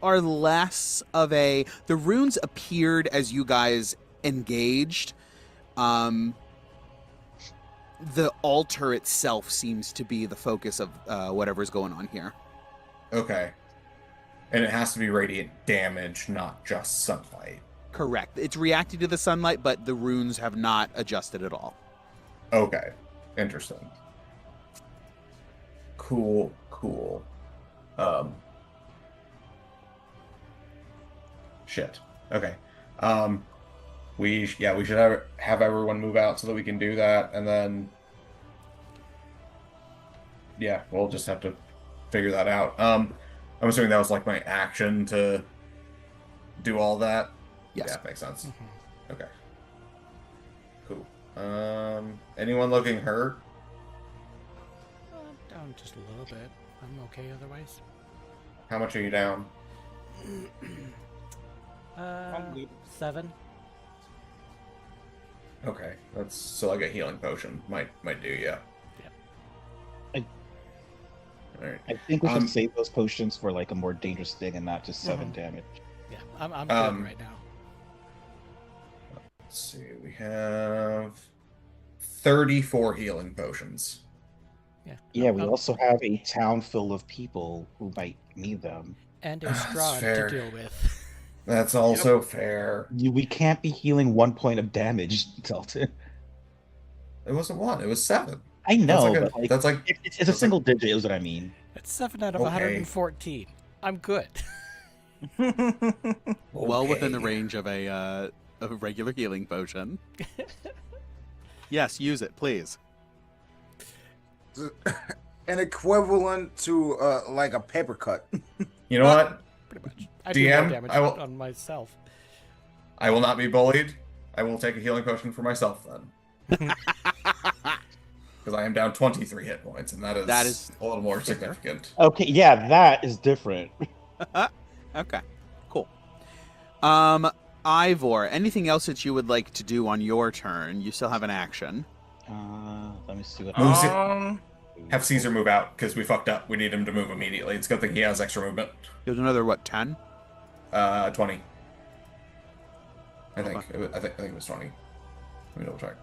are less of a. The runes appeared as you guys engaged. The altar itself seems to be the focus of whatever's going on here.
Okay. And it has to be radiant damage, not just sunlight.
Correct. It's reacting to the sunlight, but the runes have not adjusted at all.
Okay. Interesting. Cool. Shit. Okay. We should have everyone move out so that we can do that, and then yeah, we'll just have to figure that out. I'm assuming that was like my action to do all that.
Yes.
Yeah, makes sense. Okay. Cool. Anyone looking hurt?
Down just a little bit. I'm okay otherwise.
How much are you down?
7.
Okay, that's so like a healing potion might do, yeah.
Yeah.
All right.
I think we should save those potions for like a more dangerous thing and not just 7 damage.
Yeah, I'm good right now.
Let's see, we have 34 healing potions.
Yeah, we also have a town full of people who might need them.
And a Strahd
fair.
to deal with.
That's also fair.
We can't be healing 1 point of damage, Dalton.
It wasn't 1, it was 7.
I know,
That's like
it's a single digit, is what I mean.
That's 7 out of
Okay.
114. I'm good.
Well within the range of a regular healing potion. Yes, use it, please.
An equivalent to like a paper cut.
You know what?
Pretty much. I do more
DM,
damage
I will-
on myself.
I will not be bullied. I will take a healing potion for myself then. Because I am down 23 hit points, and that is a little more significant.
Okay, yeah, that is different.
Okay, cool. Ivor, anything else that you would like to do on your turn? You still have an action.
Let me see what.
Moves it. Have Caesar move out, because we fucked up. We need him to move immediately. It's a good thing he has extra movement.
There's another, what, 10?
20. I think.
Okay.
I think it was 20. Let me double check.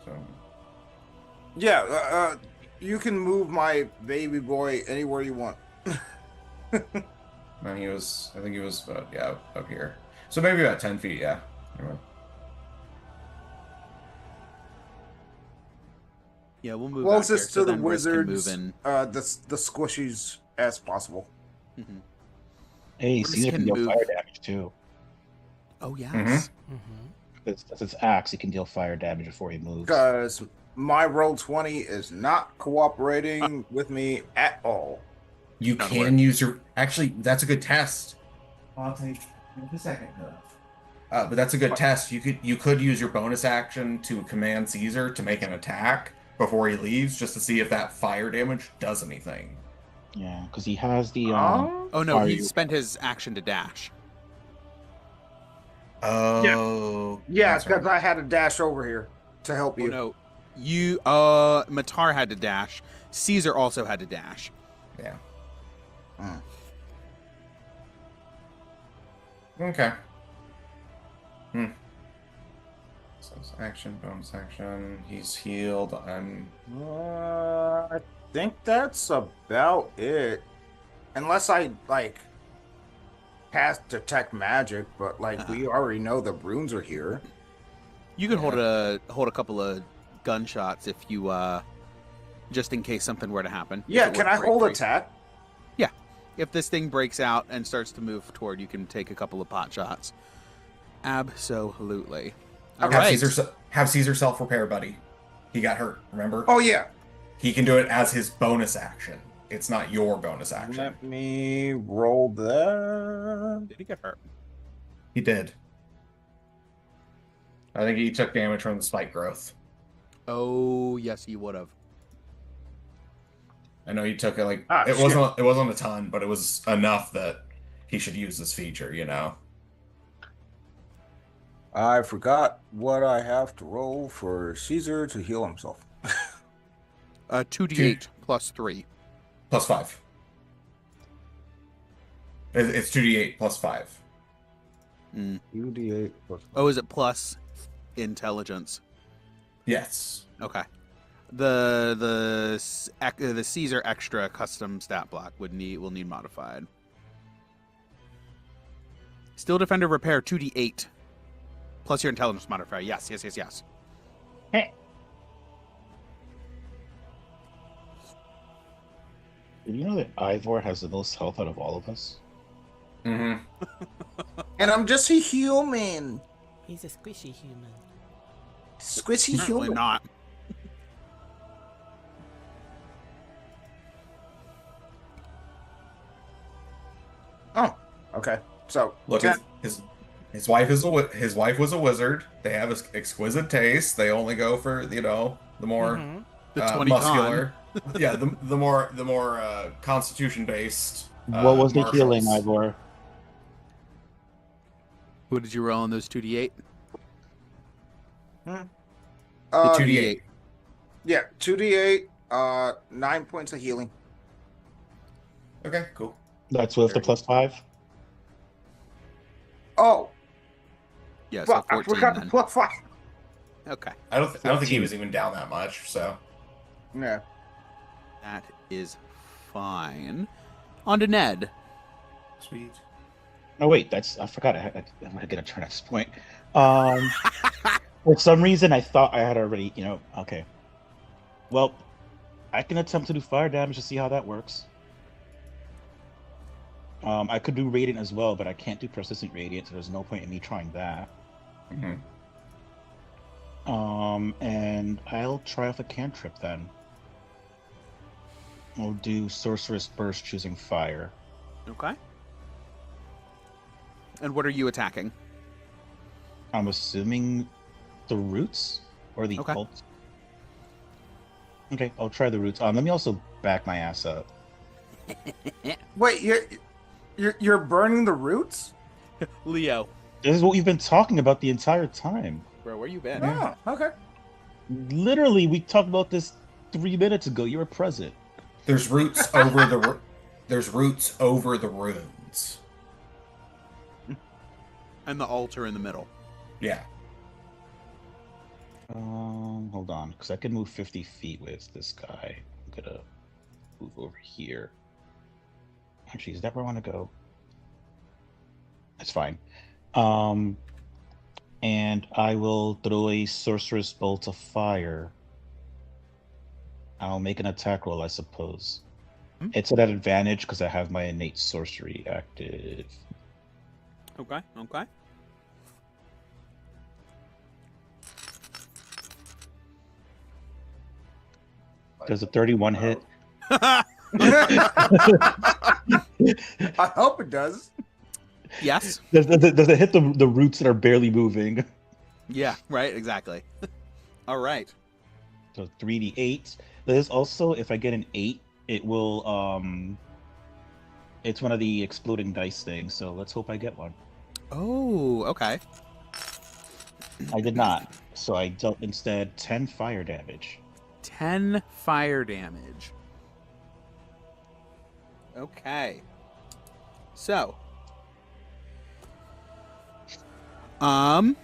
So.
Yeah, you can move my baby boy anywhere you want.
No, I think he was up here. So maybe about 10 feet, yeah. Anyway.
Yeah, we'll move
Closest
back here,
to the
then Riz can move
wizards,
in.
the squishies as possible.
Mhm.
Hey,
Riz
Caesar
can
can deal
move.
fire damage too.
Oh, yes.
Mm-hmm.
That's his axe. He can deal fire damage before he moves.
Because my roll 20 is not cooperating with me at all.
You
Not
can
work.
use your. Actually, that's a good test. I'll take a second. But that's a good test. You could use your bonus action to command Caesar to make an attack before he leaves, just to see if that fire damage does anything.
Yeah, because he has the.
Oh, no, he
Fire.
spent his action to dash.
Oh.
Yeah,
that's
because
right.
I had to dash over here to help
Oh,
you.
no. Matar had to dash. Caesar also had to dash.
Yeah.
Mm.
Okay. So it's action, bonus action. He's healed.
I think that's about it. Unless I, like, cast Detect Magic, but, like, we already know the runes are here.
You can hold a couple of gunshots if you just in case something were to happen. If
Yeah,
it
can
were
I
to break
hold
free.
attack?
Yeah. If this thing breaks out and starts to move toward, you can take a couple of pot shots. Absolutely. All
have
right.
Caesar self repair, buddy. He got hurt. Remember?
Oh, yeah.
He can do it as his bonus action. it's not your bonus action.
Let me roll that.
Did he get hurt?
He did. I think he took damage from the spike growth.
Oh, yes, he would have.
I know he took it like
Ah,
it
shit.
wasn't a ton, but it was enough that he should use this feature, you know.
I forgot what I have to roll for Caesar to heal himself.
2d8 plus 3.
Plus 5. It's 2d8 plus 5.
2d8 plus
Oh, is it plus intelligence?
Yes.
Okay. The Caesar extra custom stat block will need modified. Steel Defender Repair 2d8 plus your intelligence modifier. Yes.
Hey. Did you know that Ivor has the most health out of all of us?
Mm-hmm.
And I'm just a human.
He's a squishy human.
Squishy
Certainly
human.
not.
Oh, okay. So
Look,
10.
his wife was a wizard. They have exquisite taste. They only go for the more
Mhm.
The 20 con.
muscular. Yeah, the more constitution based.
What was the healing,
marshals.
Ivor?
What did you roll on those 2d8?
The
Uh,
2d8.
yeah, 2d8, 9 points of healing.
Okay, cool.
That's with the plus 5?
Oh,
Yeah, so
fuck, I
14
forgot
then.
the plus 5.
Okay.
I don't think he
14.
was even down that much. So
Yeah.
That is fine. On to Ned.
sweet.
Oh wait, I forgot. I'm gonna get a turn at this point. For some reason, I thought I had already. Okay. Well, I can attempt to do fire damage to see how that works. I could do radiant as well, but I can't do persistent radiant, so there's no point in me trying that.
Mm-hmm.
And I'll try off a cantrip then. I'll do sorceress burst, choosing fire.
Okay. And what are you attacking?
I'm assuming the roots or the
Okay.
cult. Okay, I'll try the roots. Let me also back my ass up.
Wait, you're burning the roots?
Leo.
This is what we've been talking about the entire time.
Bro, where you been?
Oh, okay.
Literally, we talked about this 3 minutes ago. You were present.
There's roots over there's roots over the runes.
And the altar in the middle.
Yeah.
Hold on, because I can move 50 feet with this guy. I'm gonna move over here. Actually, is that where I want to go? That's fine. And I will throw a sorceress bolt of fire. I'll make an attack roll, I suppose.
Hmm.
It's at an advantage because I have my innate sorcery active.
Okay.
Does a 31 hit?
I hope it does.
Yes.
Does it hit the roots that are barely moving?
Yeah, right, exactly. All right.
So 3d8. There's also, if I get an 8, it will, it's one of the exploding dice things, so let's hope I get one.
Oh, okay.
I did not, so I dealt instead 10 fire damage.
10 fire damage. Okay. So. The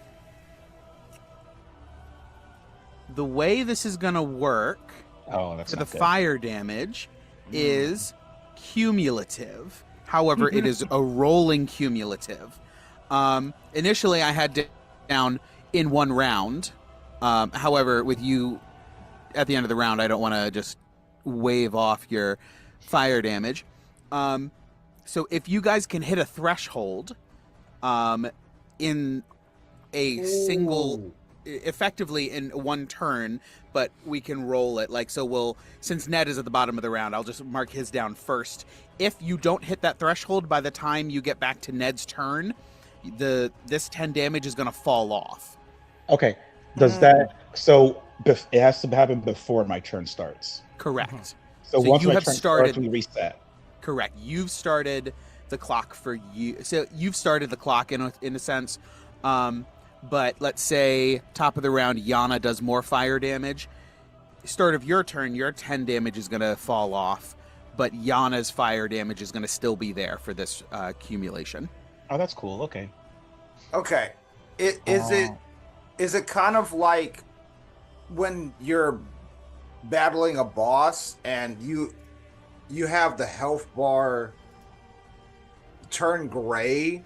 way this is gonna work
Oh, that's
for the
not good.
fire damage is cumulative. However, it is a rolling cumulative. Initially, I had down in one round. However, with you at the end of the round, I don't want to just wave off your fire damage. So if you guys can hit a threshold in a single effectively in one turn, but we can roll it. Like, so we'll, since Ned is at the bottom of the round, I'll just mark his down first. If you don't hit that threshold by the time you get back to Ned's turn, this 10 damage is going to fall off.
Okay. Does that it has to happen before my turn starts?
Correct.
So once
you
my
have
turn
started.
starts, we reset.
Correct. You've started the clock for you. So you've started the clock in a sense. But let's say top of the round, Yana does more fire damage. Start of your turn, your 10 damage is going to fall off, but Yana's fire damage is going to still be there for this accumulation.
Oh, that's cool. Okay.
Okay. Is it kind of like when you're battling a boss and you have the health bar turn gray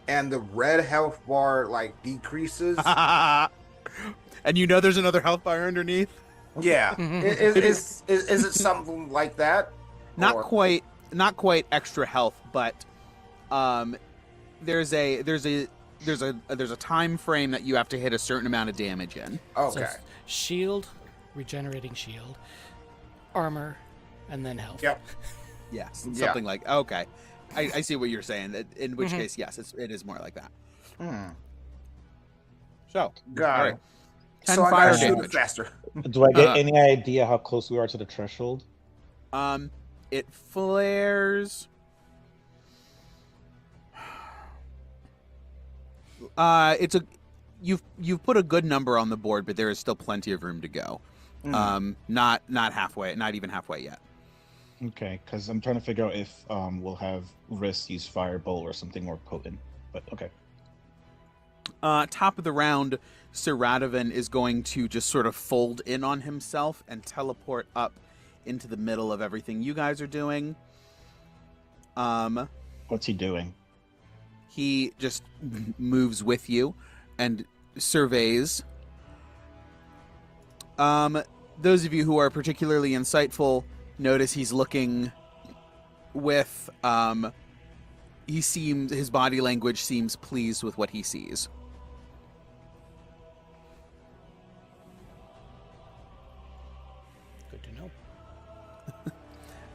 and the red health bar like decreases?
And you know there's another health bar underneath?
Yeah. Is it something like that?
Not
Or-
quite extra health, but there's a time frame that you have to hit a certain amount of damage in.
Okay.
So shield, regenerating shield, armor, and then health.
Yep.
Yes,
Yeah.
something like, okay. I see what you're saying. In which case, yes, it is more like that. So,
Got
all
it.
right. 10
So I
fire
gotta shoot
damage.
faster.
Do I get any idea how close we are to the threshold?
It flares. You've put a good number on the board, but there is still plenty of room to go. Not halfway, not even halfway yet.
Okay, because I'm trying to figure out if we'll have Riss use Firebolt or something more potent. But okay.
Top of the round, Sir Radovan is going to just sort of fold in on himself and teleport up into the middle of everything you guys are doing.
What's he doing?
He just moves with you and surveys. Those of you who are particularly insightful notice he's looking with his body language seems pleased with what he sees.
Good to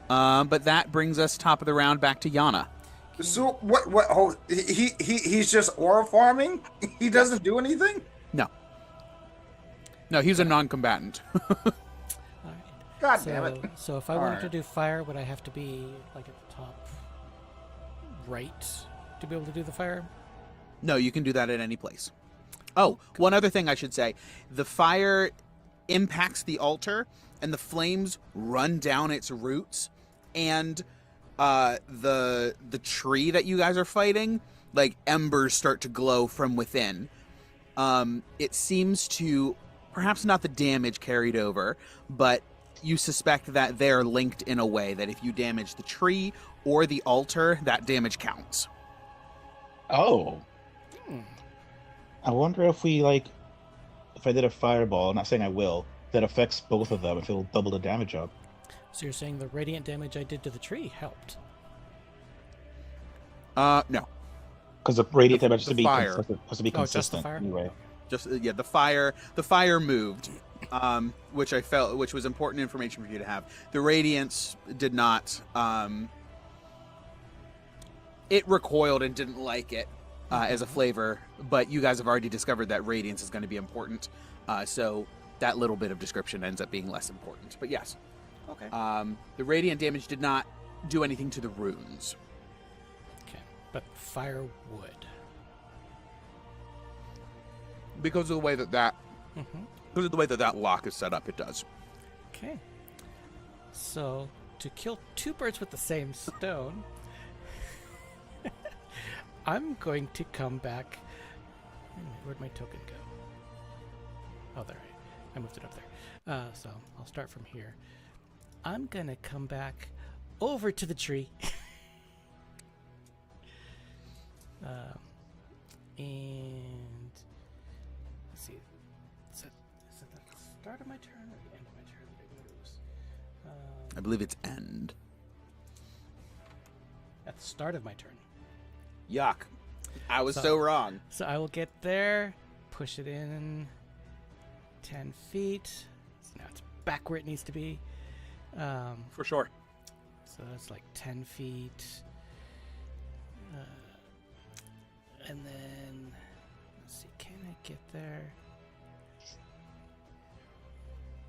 know.
But that brings us top of the round back to Yana.
So what hold he's just aura farming? He doesn't do anything?
No, he's a non-combatant.
All right.
God
So,
damn it.
so if I wanted to
Alright.
do fire, would I have to be like at the top right to be able to do the fire?
No, you can do that at any place. Oh, one other thing I should say. The fire impacts the altar, and the flames run down its roots, and the tree that you guys are fighting, like embers start to glow from within. It seems to, perhaps not the damage carried over, but you suspect that they're linked in a way that if you damage the tree or the altar, that damage counts.
Oh. I wonder if if I did a fireball, I'm not saying I will, that affects both of them, if it'll double the damage up.
So you're saying the radiant damage I did to the tree helped?
No.
Because the radiant damage has
the
to be
fire.
consistent.
Oh, just the fire?
Anyway.
Just the fire moved, which I felt, which was important information for you to have. The radiance did not. It recoiled and didn't like it as a flavor, but you guys have already discovered that radiance is going to be important, so that little bit of description ends up being less important. But yes,
Okay.
the radiant damage did not do anything to the runes.
Okay. But fire would.
Because of the way that
Mm-hmm.
because of the way that lock is set up, it does.
Okay. So, to kill two birds with the same stone, I'm going to come back. Where'd my token go? Oh, there. I moved it up there. So, I'll start from here. I'm going to come back over to the tree. And let's see. Is it the start of my turn or the end of my turn that it moves?
I believe it's end.
At the start of my turn.
Yuck! I was
So-
so wrong.
So I will get there, push it in, 10 feet. So now it's back where it needs to be.
For sure.
So that's like 10 feet. And then, let's see, can I get there?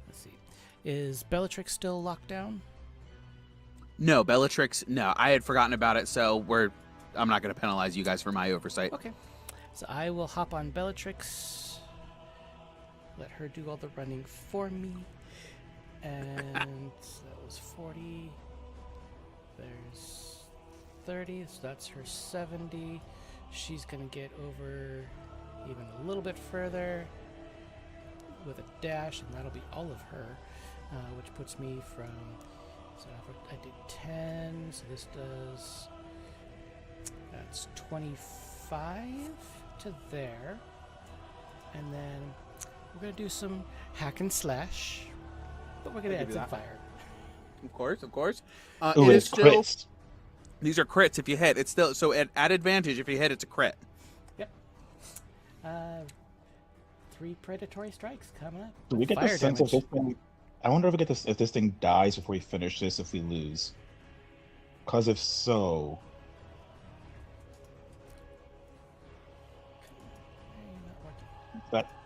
Let's see. Is Bellatrix still locked down?
No, Bellatrix. No, I had forgotten about it, so I'm not going to penalize you guys for my oversight.
Okay. So I will hop on Bellatrix. Let her do all the running for me. And so that was 40. There's 30, so that's her 70. She's going to get over even a little bit further with a dash, and that'll be all of her, which puts me from... So I did 10, so this does... That's 25 to there. And then we're going to do some hack and slash, but we're going to add some fire.
Of course, of course.
Ooh,
It is
it's
still...
crits.
These are crits if you hit. It's still... So at advantage, if you hit, it's a crit.
Yep. 3 predatory strikes coming up.
Do we get
Fire
the sense of
damage.
this thing? I wonder if we get this if this thing dies before we finish this. If we lose, because if so,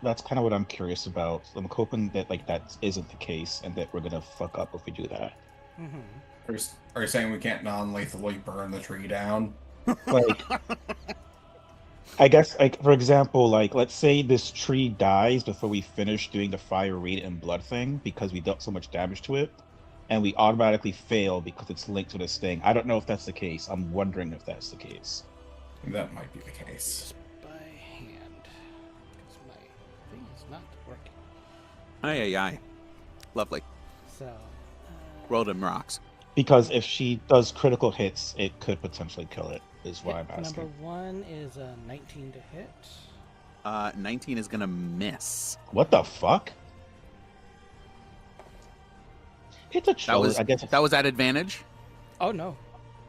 that's kind of what I'm curious about. I'm hoping that that isn't the case, and that we're gonna fuck up if we do that.
Mm-hmm.
Are you saying we can't non-lethally burn the tree down?
Like, I guess, like for example, like let's say this tree dies before we finish doing the fire, radiant, and blood thing because we dealt so much damage to it, and we automatically fail because it's linked to this thing. I don't know if that's the case. I'm wondering if that's the case.
That might be the case.
By hand, because my thing is not working.
Aye, aye, aye. Lovely.
So,
Rolled him rocks.
Because if she does critical hits, it could potentially kill it, is why I'm
hit
asking.
number 1 is a 19 to hit.
19 is going to miss.
What the fuck? It's a choice. I guess
That was at advantage?
Oh no,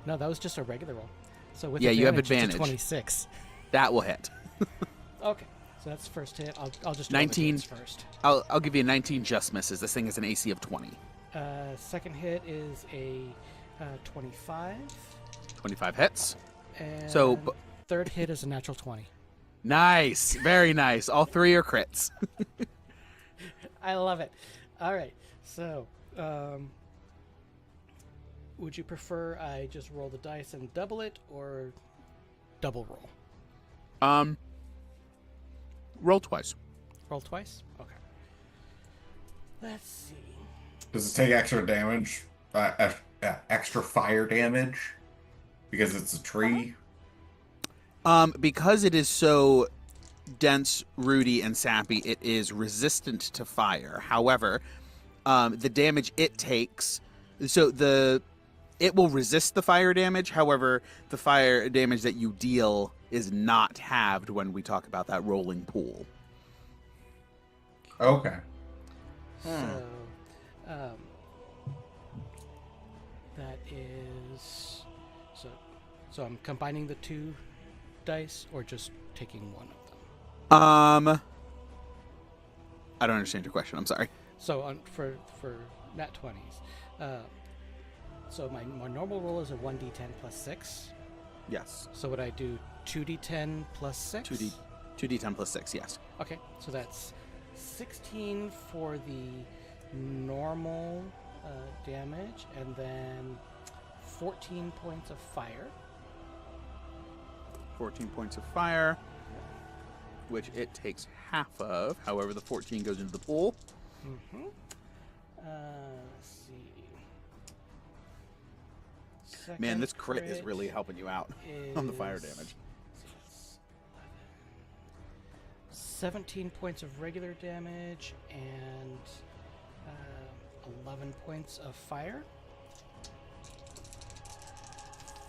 that was just a regular roll. So with
Yeah, you have
it's a
advantage.
26.
That will hit.
Okay, so that's first hit. I'll just do
19
the hits first.
I'll give you a 19 just misses. This thing is an AC of 20.
Second hit is a 25.
25 hits.
And
So,
third hit is a natural 20.
Nice. Very nice. All 3 are crits.
I love it. All right, so would you prefer I just roll the dice and double it, or double roll?
Roll twice.
Roll twice? Okay. Let's see.
Does it take extra damage? Extra fire damage? Because it's a tree?
Because it is so dense, rooty, and sappy, it is resistant to fire. However, the damage it takes... So it will resist the fire damage. However, the fire damage that you deal is not halved when we talk about that rolling pool.
Okay.
So, that is so I'm combining the 2 dice, or just taking one of them.
I don't understand your question. I'm sorry.
So for nat 20s, so my normal roll is a 1d10 plus 6.
Yes.
So would I do 2d10 plus 6?
2d10 plus 6. Yes.
Okay, so that's 16 for the normal damage, and then 14 points of fire.
14 points of fire, which it takes half of. However, the 14 goes into the pool.
Mm-hmm. Let's see.
Man, this crit
Second
is really helping you out on the fire damage.
17 points of regular damage and 11 points of fire.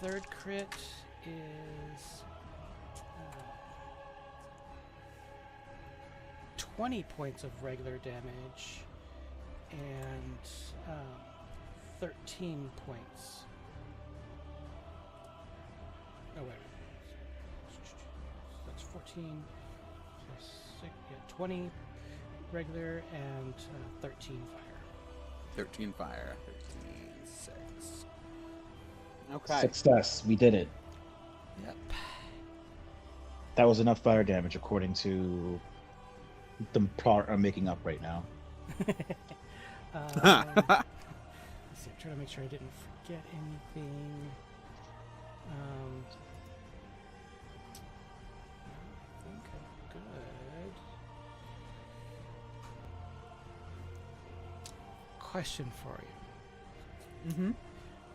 Third crit is 20 points of regular damage and 13 points. Oh, wait. That's 14 plus 6. Yeah, 20 regular, and 13 fire.
13 fire. 13, 6. Okay.
Success. We did it.
Yep.
That was enough fire damage according to the part I'm making up right now.
Let's see, I'm trying to make sure I didn't forget anything. I think I'm good. Question for you.
Mm-hmm.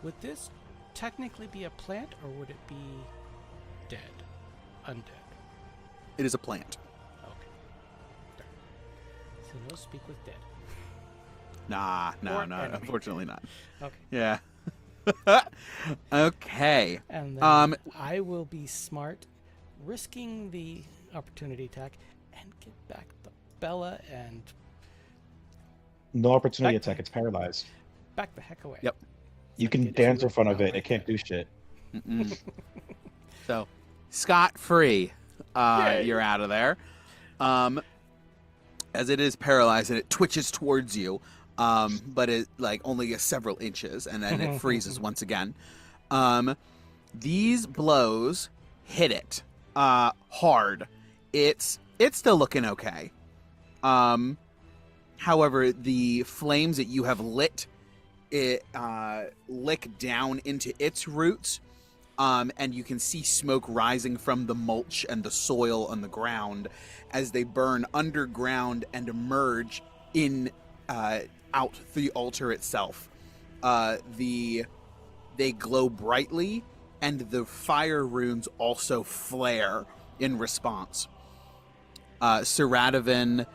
Would this technically be a plant, or would it be dead? Undead?
It is a plant.
Okay. So no speak with dead.
Nah, no,
Or
no,
enemy.
unfortunately not.
Okay.
Yeah. Okay.
And then I will be smart, risking the opportunity attack, and get back the Bella and
No opportunity
Back-
attack. It's paralyzed.
back the heck away.
Yep.
You
So
can
get
dance
you
in front of
out
it.
right
It can't
there.
do shit.
Mm-mm. So, scot-free.
Yay.
You're out of there. As it is paralyzed and it twitches towards you, but it like only gets several inches, and then it freezes once again. These blows hit it hard. It's still looking okay. However, the flames that you have lit it lick down into its roots, and you can see smoke rising from the mulch and the soil on the ground as they burn underground and emerge in out the altar itself. They glow brightly, and the fire runes also flare in response. Sir Radovan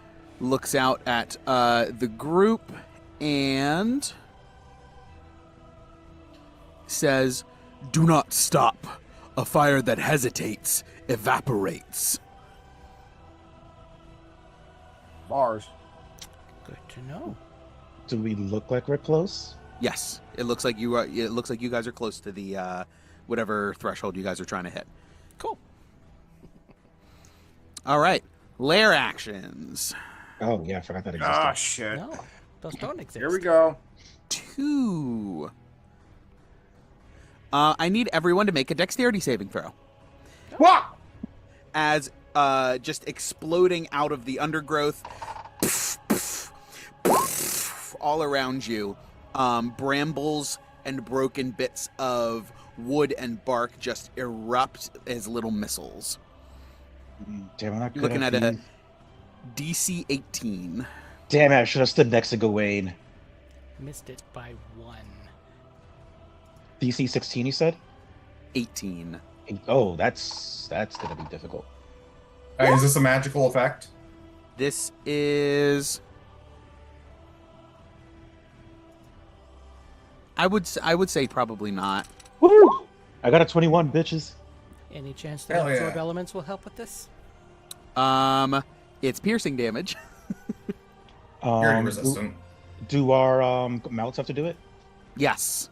looks out at the group and says, "Do not stop. A fire that hesitates evaporates."
Bars.
Good to know.
Do we look like we're close?
Yes, it looks like you are. It looks like you guys are close to the whatever threshold you guys are trying to hit.
Cool.
All right, lair actions.
Oh yeah, I forgot that existed.
Ah, shit.
No, those don't exist.
Here we go.
2. I need everyone to make a dexterity saving throw.
What?
As just exploding out of the undergrowth, all around you, brambles and broken bits of wood and bark just erupt as little missiles.
Damn, I'm not
You're
good
looking
at
at a
these.
DC 18.
Damn it! I should have stood next to Gawain.
Missed it by 1.
DC 16, you said?
18.
Oh, that's gonna be difficult.
Is this a magical effect?
This is. I would say probably not.
Woo! I got a 21, bitches.
Any chance that
Hell yeah.
absorb elements will help with this?
It's piercing damage.
You're resistant.
Do our mounts have to do it?
Yes.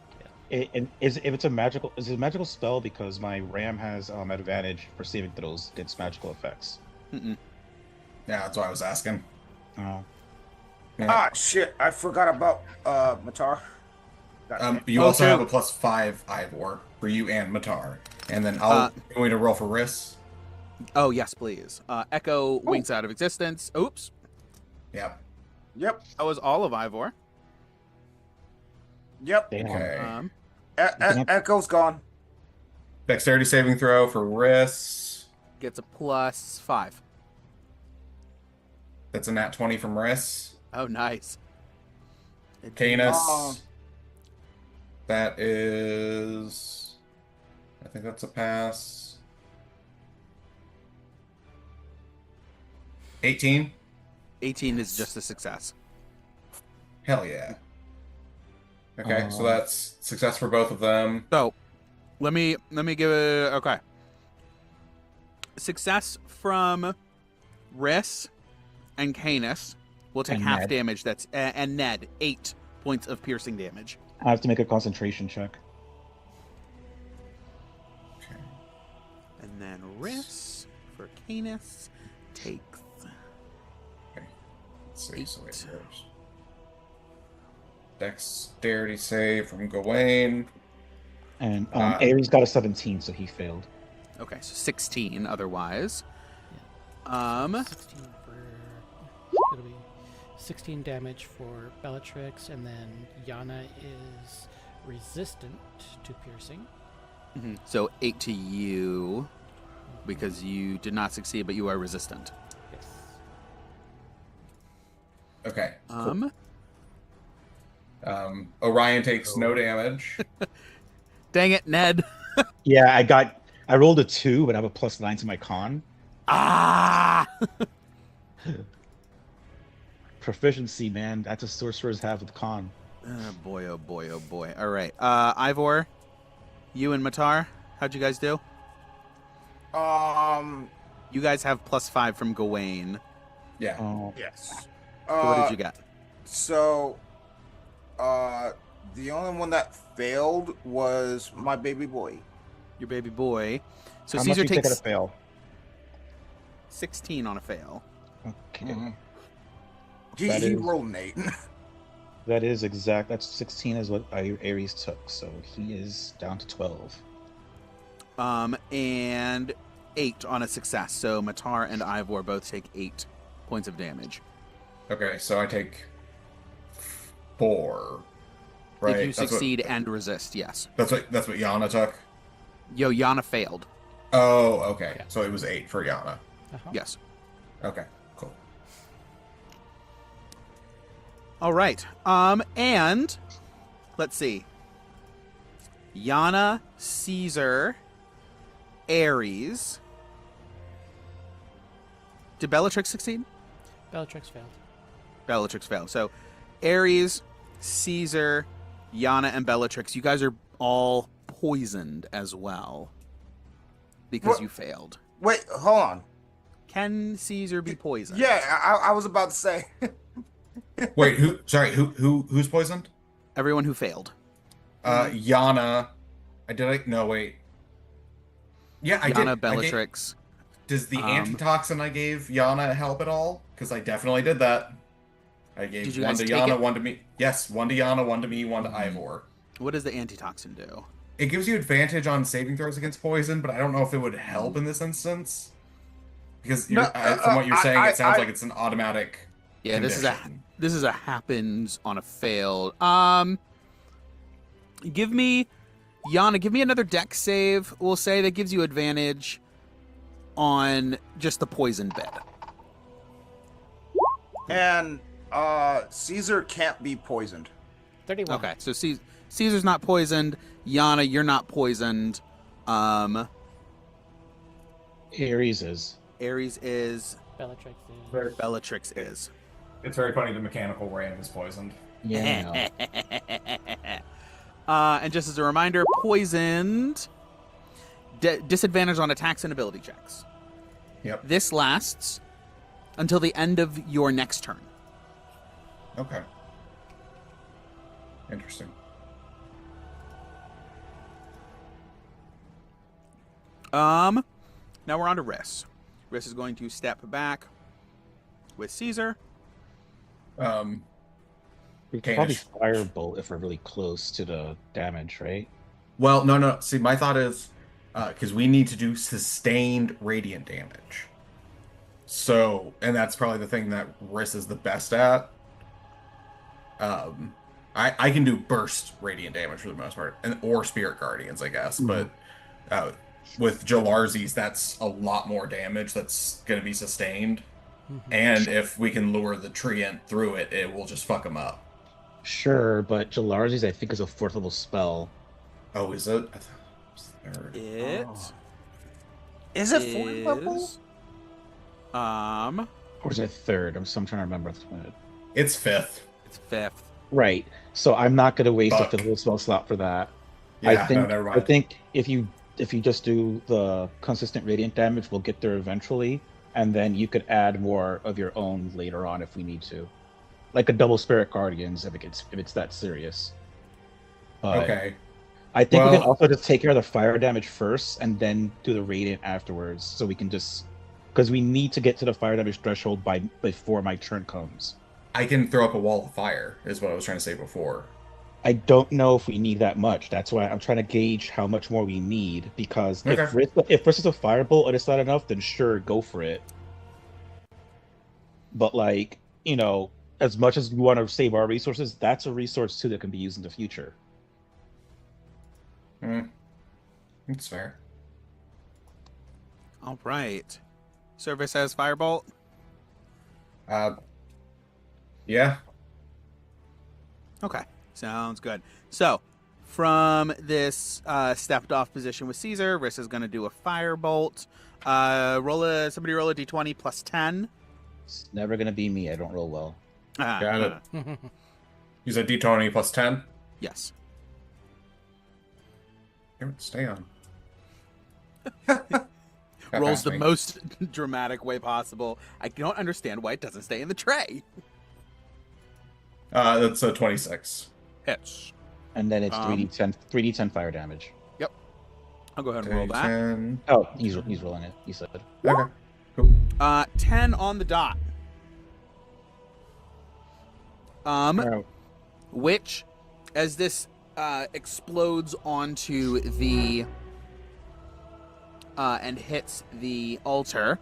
And is it a magical spell because my ram has advantage for saving throws against magical effects?
Mm-mm.
Yeah, that's why I was asking.
Oh.
Yeah.
Ah, shit. I forgot about Matar.
You
Oh,
also
true.
have a +5 Ivor for you and Matar. And then I'm going to roll for Riss.
Oh yes, please. Echo winks out of existence. Oops.
Yep.
Yep.
That was all of Ivor.
Yep.
Damn.
Okay.
Echo's gone.
Dexterity saving throw for Riss.
Gets a +5.
That's a nat 20 from Riss.
Oh, nice.
Canis.
Oh.
That is. I think that's a pass. 18.
18 is just a success.
Hell yeah. Okay, so that's success for both of them.
So, let me give it. Okay. Success from Riss and Canis will take
And
half
Ned.
damage. That's and Ned 8 points of piercing damage.
I have to make a concentration check.
Okay.
And then Riss for Canis takes
Let's see. So wait,
8.
there's dexterity save from Gawain.
And
Uh,
Ares got a 17, so he failed.
Okay, so 16 otherwise.
16 for it'll be 16 damage for Bellatrix, and then Yana is resistant to piercing.
So 8 to you because you did not succeed, but you are resistant.
Yes.
Okay.
Orion
takes no damage.
Dang it, Ned.
Yeah, I rolled a 2, but I have a +9 to my con.
Ah!
Proficiency, man. That's what sorcerers have with con.
Oh boy, oh boy, oh boy. All right. Ivor, you and Matar, how'd you guys do? You guys have +5 from Gawain.
Yeah.
Oh,
Yes.
So what did you get?
So, the only one that failed was my baby boy.
Your baby boy. So
how much
Caesar
do you take
takes
at a fail?
16 on a fail.
Okay.
Mhm.
That
He
is-
rolled an 8.
That is exact. That's 16 is what Ares took, so he is down to 12.
And 8 on a success. So Matar and Ivor both take 8 points of damage.
Okay, so I take 4. Right.
If you succeed and resist, yes.
That's what Yana took.
Yo, Yana failed.
Oh, okay.
Yeah.
So it was 8 for Yana.
Yes.
Okay, cool.
All right. And let's see. Yana, Caesar, Ares. Did Bellatrix succeed?
Bellatrix failed.
Bellatrix failed. So Ares, Caesar, Yana, and Bellatrix, you guys are all poisoned as well because
What?
you failed.
Wait, hold on.
Can Caesar be poisoned?
Yeah, I was about to say.
Wait, who's poisoned?
Everyone who failed.
Yana. No, wait. Yeah, I
Yana,
did.
Bellatrix.
Does the
Um,
antitoxin I gave Yana help at all? Because I definitely did that. I
Did
gave
you
one
guys
to
take
Yana,
it?
one to me. Yes, one to Yana, one to me, one to Ivor.
What does the antitoxin do?
It gives you advantage on saving throws against poison, but I don't know if it would help in this instance. Because
No,
from what you're saying, it sounds
I-
like it's an automatic.
Yeah,
condition.
this is a happens on a failed. Give me Yana, give me another dex save. We'll say that gives you advantage on just the poison bed.
And Caesar can't be poisoned.
31.
Okay, so Caesar's not poisoned. Yana, you're not poisoned.
Ares is.
Ares is.
Bellatrix is.
Bellatrix is.
It's very funny the mechanical ram is poisoned.
Yeah.
And just as a reminder, poisoned. Disadvantage on attacks and ability checks.
Yep.
This lasts until the end of your next turn.
Okay. Interesting.
Now we're on to Riss. Riss is going to step back with Caesar.
We could probably
Danish.
firebolt if we're really close to the damage, right?
Well, no. See, my thought is because we need to do sustained radiant damage. So, and that's probably the thing that Riss is the best at. I can do burst radiant damage for the most part, or spirit guardians, I guess.
Mhm.
But with Jalarzi's, that's a lot more damage that's going to be sustained. And if we can lure the treant through it, it will just fuck him up.
Sure, but Jalarzi's I think is a 4th level spell.
Oh, is it? I thought it was third.
It
Is it 4th level?
is.
Or is it 3rd? I'm trying to remember off the top of my head.
It's fifth.
It's 5th.
Right. So I'm not going to waste
Fuck.
a 5th level spell slot for that.
Yeah,
I think,
no, never mind.
I think if you just do the consistent radiant damage, we'll get there eventually, and then you could add more of your own later on if we need to, like a double spirit guardians if it's that serious. But
Okay.
I think we can
Well-
also just take care of the fire damage first and then do the radiant afterwards, so we can just because we need to get to the fire damage threshold before my turn comes.
I can throw up a wall of fire, is what I was trying to say before.
I don't know if we need that much. That's why I'm trying to gauge how much more we need. Because
Okay.
if Risk is a firebolt and it's not enough, then sure, go for it. But like, as much as we want to save our resources, that's a resource too that can be used in the future.
That's fair.
All right. Service has firebolt.
Yeah.
Okay, sounds good. So, from this stepped off position with Caesar, Riss is going to do a firebolt. Somebody roll a d20 plus 10.
It's never gonna be me. I don't roll well.
Got it. Use a d20 plus 10.
Yes.
Damn it, stay on.
Rolls the most dramatic way possible. I don't understand why it doesn't stay in the tray.
That's a 26.
Hits.
And then it's 3d10 fire damage.
Yep. I'll go ahead and roll that.
10.
Oh, he's rolling it. He said.
Okay. Cool.
10 on the dot. Which, as this explodes onto the and hits the altar.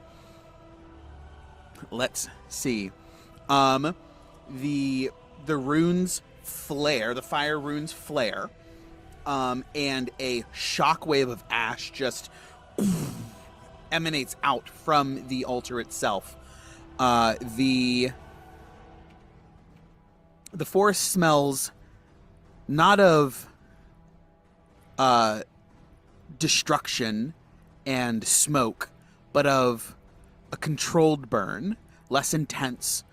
Let's see. The runes flare, the fire runes flare, and a shockwave of ash just emanates out from the altar itself. The forest smells not of destruction and smoke, but of a controlled burn, less intense,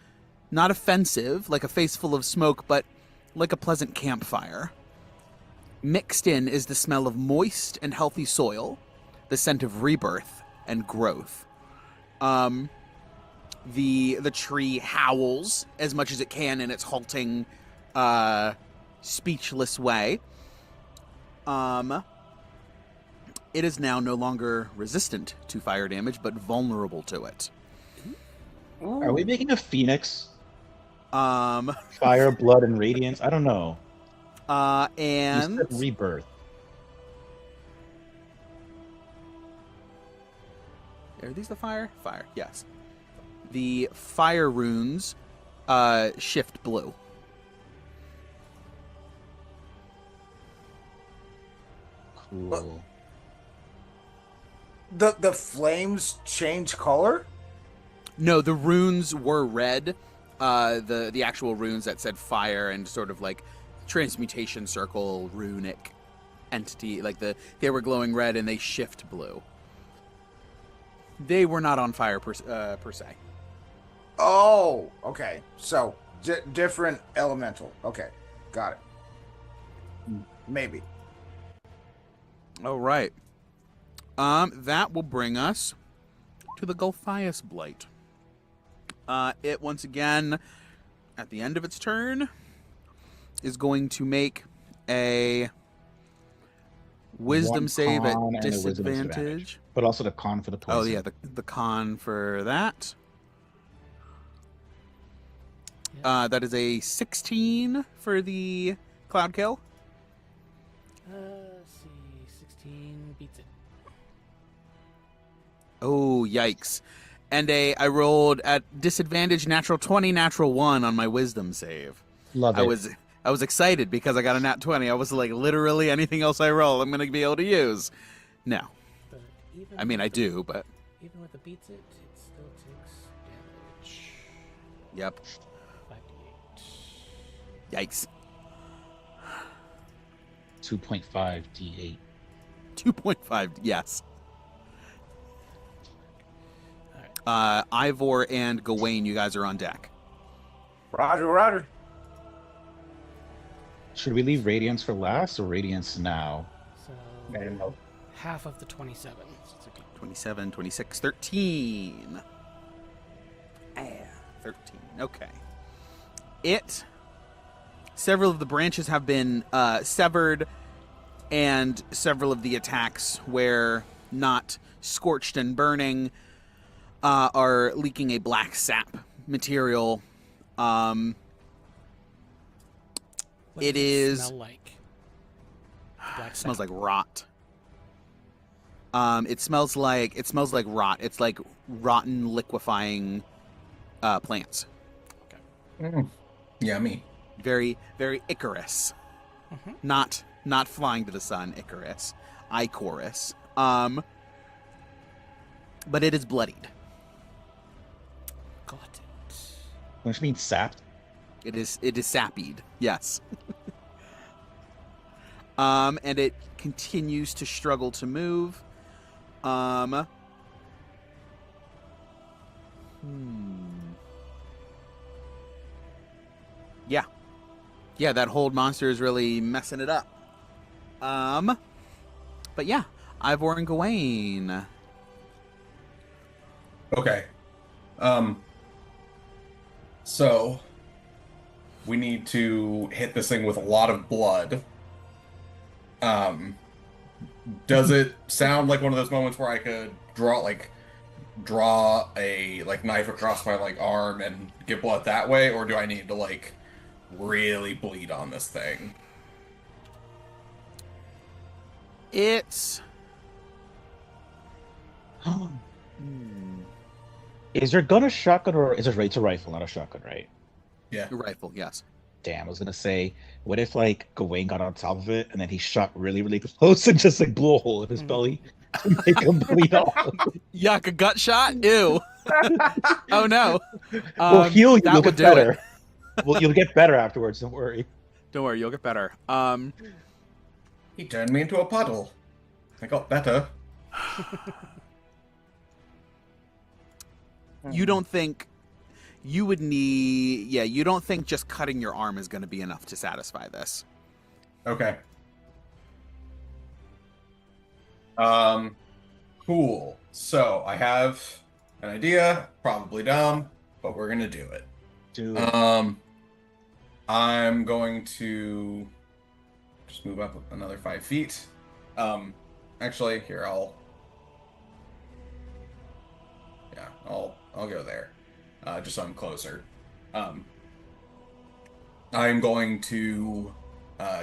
not offensive, like a face full of smoke, but like a pleasant campfire. Mixed in is the smell of moist and healthy soil, the scent of rebirth and growth. The tree howls as much as it can in its halting, speechless way. It is now no longer resistant to fire damage, but vulnerable to it.
Are we making a phoenix?
Um,
Fire, blood, and radiance? I don't know.
and
You said rebirth.
are these the fire? Fire, yes. The fire runes shift blue.
Cool.
The flames change color?
No, the runes were red. The actual runes that said fire and sort of like transmutation circle runic entity, like they were glowing red and they shift blue. They were not on fire per se.
Oh, okay. So different elemental. Okay, got it. Maybe.
All right. That will bring us to the Gulfias Blight. It once again, at the end of its turn, is going to make a wisdom
One
save
con
at
and a wisdom
disadvantage.
But also the con for the poison.
Oh yeah, the con for that. That is a 16 for the cloud kill.
Let's see, 16 beats it.
Oh, yikes. And I rolled at disadvantage natural 20, natural 1 on my wisdom save.
Love it.
I was excited because I got a nat 20. I was like, literally anything else I roll, I'm going to be able to use. No.
But even
I mean, I do, but...
Even with the beats it still takes damage.
Yep.
5d8.
Yikes.
2.5 d8.
2.5, yes. Ivor and Gawain, you guys are on deck.
Roger, roger.
Should we leave radiance for last or radiance now?
So
I don't know.
half of the 27. So it's okay.
27, 26, 13. 13. Okay. Several of the branches have been severed, and several of the attacks, where not scorched and burning, are leaking a black sap material
What
It
does
is.
smell like? Black
It smells
sap.
like rot. It smells like rot. It's like rotten, liquefying plants.
Mm. Yummy.
Very, very Icarus.
Mm-hmm.
Not flying to the sun, Icarus. Icorus. But it is bloodied.
Got it.
Which means sapped.
It is sappied. Yes. And it continues to struggle to move. Yeah. Yeah, that hold monster is really messing it up. But yeah, Ivor and Gawain.
Okay. So we need to hit this thing with a lot of blood. Does it sound like one of those moments where I could draw a knife across my arm and get blood that way, or do I need to really bleed on this thing?
It's
Is your gun a shotgun or is it right to rifle, not a shotgun, right?
Yeah.
your rifle, yes.
Damn, I was gonna say, what if Gawain got on top of it and then he shot really, really close and just blew a hole in his belly to make him bleed off?
Yuck, a gut shot? Ew. Oh no.
We'll heal you.
That
You'll
would
get
do
better.
it.
Well, you'll get better afterwards. Don't worry.
Don't worry, you'll get better.
He turned me into a puddle. I got better.
You don't think you would need... Yeah, you don't think just cutting your arm is going to be enough to satisfy this.
Okay. Cool. So I have an idea, probably dumb, but we're gonna do it.
Dude.
I'm going to just move up another 5 feet. Actually, here I'll go there, just so I'm closer. I'm going to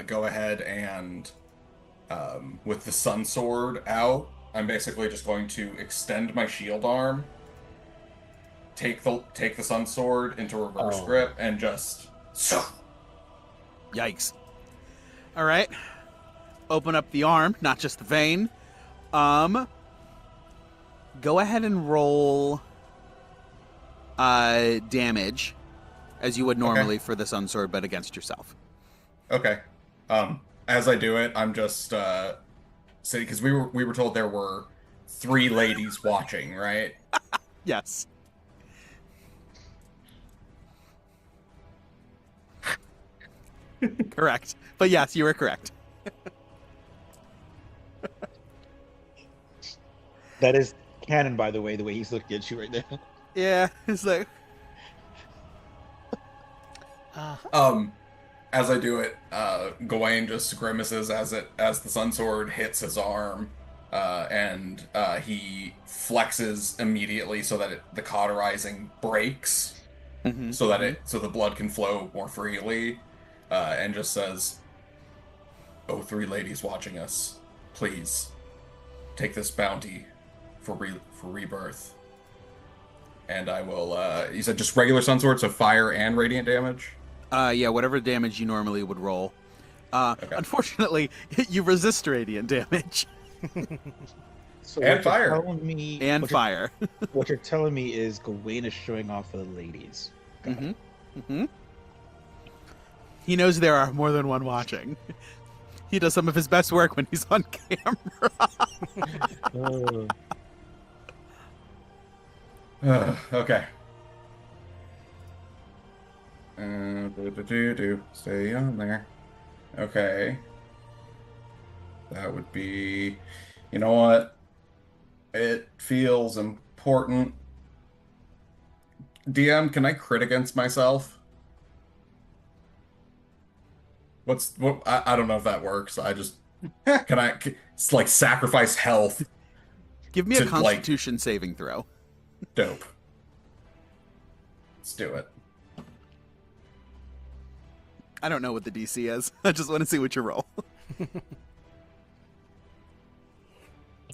go ahead and with the sun sword out, I'm basically just going to extend my shield arm, take the sun sword into reverse grip, and just
Yikes. All right. Open up the arm, not just the vein. Go ahead and roll damage as you would normally for the sun sword, but against yourself.
Okay. As I do it, I'm just saying, because we were told there were 3 ladies watching, right?
Yes. Correct. But yes, you were correct.
That is canon, by the way he's looking at you right now.
Yeah, it's like...
As I do it, Gawain just grimaces as the sun sword hits his arm, and he flexes immediately so that the cauterizing breaks, so the blood can flow more freely, and just says, "Oh, 3 ladies watching us, please take this bounty for rebirth." And I will. You said just regular sun sword, so fire and radiant damage.
Yeah, whatever damage you normally would roll.
Okay.
Unfortunately, you resist radiant damage.
So
And
what
fire.
You're telling me,
And fire.
What you're telling me is Gawain is showing off for the ladies.
He knows there are more than one watching. He does some of his best work when he's on camera.
Okay. Stay on there. Okay. That would be... You know what? It feels important. DM, can I crit against myself? I don't know if that works. I just... Can I sacrifice health?
Give me a
To,
Constitution saving throw.
Dope. Let's do it.
I don't know what the DC is. I just want to see what you roll.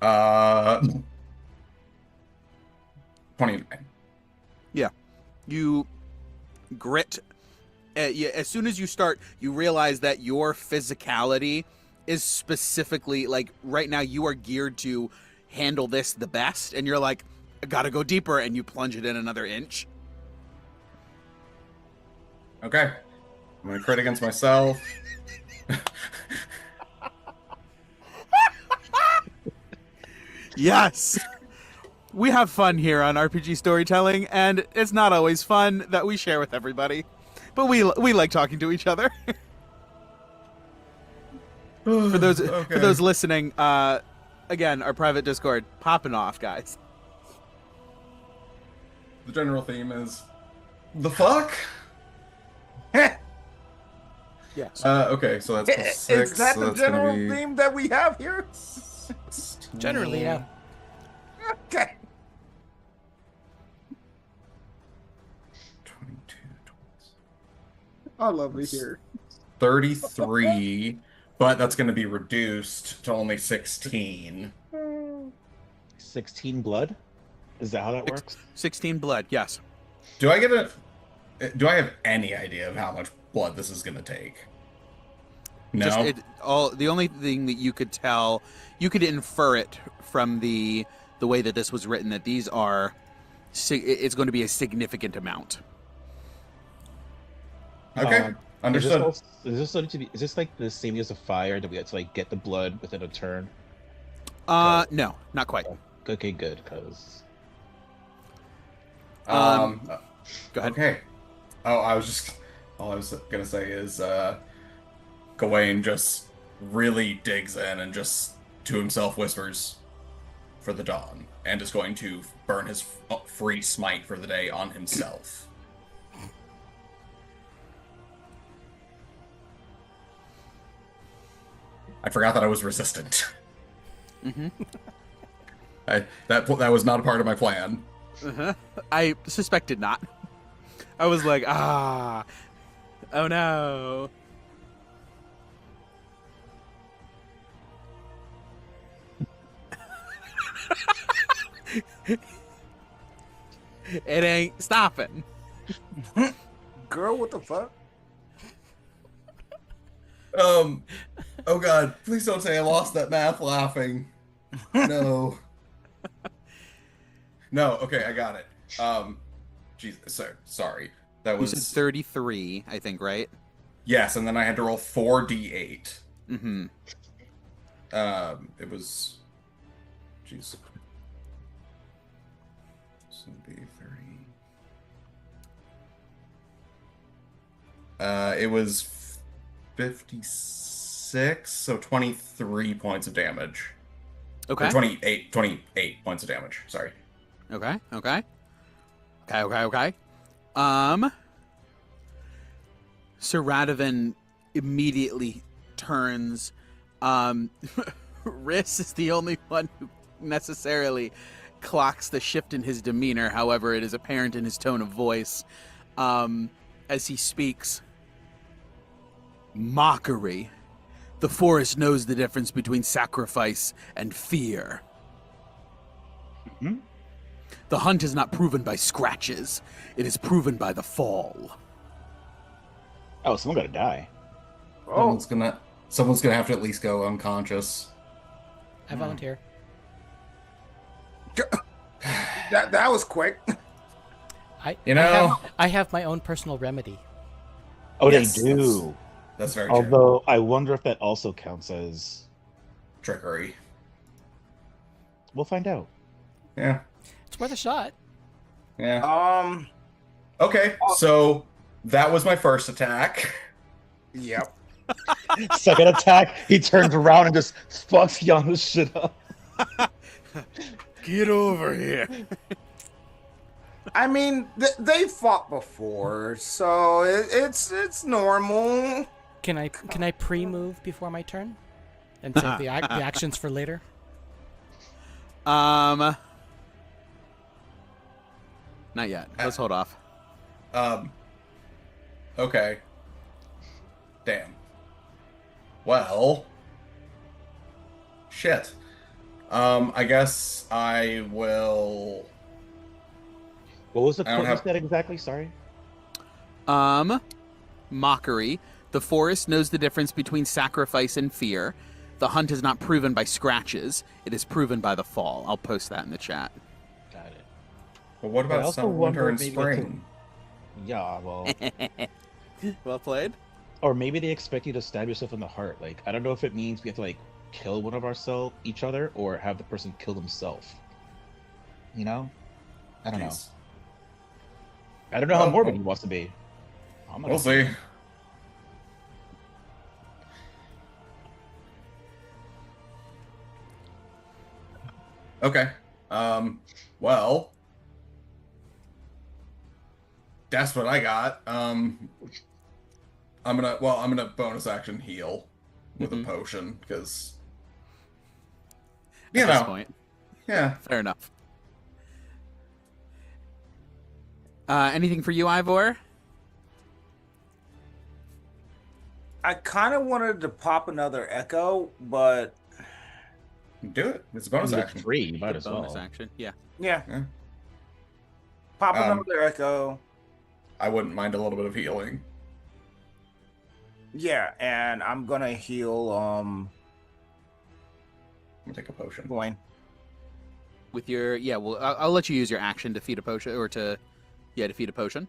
29.
Yeah. You grit. As soon as you start, you realize that your physicality is specifically, like, right now you are geared to handle this the best. And you're like, I gotta go deeper. And you plunge it in another inch.
Okay. I'm going to crit against myself.
Yes. We have fun here on RPG storytelling, and it's not always fun that we share with everybody. But we like talking to each other. For those listening, again, our private Discord popping off, guys.
The general theme is the fuck?
Yes.
Okay, so that's plus 6.
Is that
so
the
that's gonna
general
be
theme that we have here?
16.
Generally, yeah.
Okay.
22,
I love it here.
33, but that's going to be reduced to only 16.
16 blood? Is that how that works?
16 blood, yes.
Do I have any idea of how much blood this is going to take? No.
The only thing that you could tell, you could infer it from the way that this was written, that these are, it's going to be a significant amount.
Okay, understood.
Is this like the same as a fire that we had to like get the blood within a turn?
No, not quite.
Okay, good, because
Go ahead.
Okay. All I was gonna say is Gawain just really digs in and just to himself whispers for the dawn, and is going to burn his free smite for the day on himself. I forgot that I was resistant.
Mm-hmm.
That was not a part of my plan.
Uh-huh. I suspected not. I was like, oh no. It ain't stopping.
Girl, what the fuck?
Oh god, please don't say I lost that math laughing. No. No, okay, I got it. Jesus, sorry. That
You
was
said 33, I think, right?
Yes, and then I had to roll 4d8.
Mm-hmm.
It was jeez. So d3. It was 56, so 23 points of damage.
Okay.
Or 28 points of damage, sorry.
Okay. Sir Radovan immediately turns. Riss is the only one who necessarily clocks the shift in his demeanor. However, it is apparent in his tone of voice as he speaks. Mockery. The forest knows the difference between sacrifice and fear.
Mm-hmm.
The hunt is not proven by scratches. It is proven by the fall.
Oh, someone gotta die.
Oh,
Someone's gonna have to at least go unconscious.
I volunteer.
that was quick.
I have my own personal remedy.
Oh,
Yes,
they do.
That's very true.
Although I wonder if that also counts as.
Trickery.
We'll find out.
Yeah.
It's worth a shot.
Yeah. Okay, so that was my first attack.
Yep.
Second attack, he turns around and just fucks Yana's shit up.
Get over here.
I mean, they fought before, so it's normal.
Can I pre-move before my turn, and save the actions for later?
Not yet. Let's hold off.
Okay. Damn. Well, shit. I guess I will.
What was the
I don't
quote you
have.
said exactly? Sorry.
Mockery. The forest knows the difference between sacrifice and fear. The hunt is not proven by scratches. It is proven by the fall. I'll post that in the chat.
Got it.
But what
But I
about
also
summer, winter,
wonder
and
maybe it's
spring?
yeah, well,
Well played.
or maybe they expect you to stab yourself in the heart. Like, I don't know if it means we have to like kill one of ourselves, each other, or have the person kill themselves. You know? I don't know.
Jeez.
I don't know how morbid
Well,
he wants to be. I'm not
we'll
gonna say
see.
no.
Okay. Well, that's what I got. I'm gonna bonus action heal with a
Mhm.
potion because
At this point,
yeah.
fair enough. Anything for you, Ivor?
I kind of wanted to pop another echo, but
Do it. It's a
I
bonus
mean, it's
action.
free. You might as
Bonus
well.
action. Yeah.
yeah,
Yeah.
pop
Um,
another echo.
I wouldn't mind a little bit of healing.
Yeah, and I'm gonna heal.
I'm gonna take a potion.
Going.
With your well, I'll let you use your action to feed a potion or to feed a potion.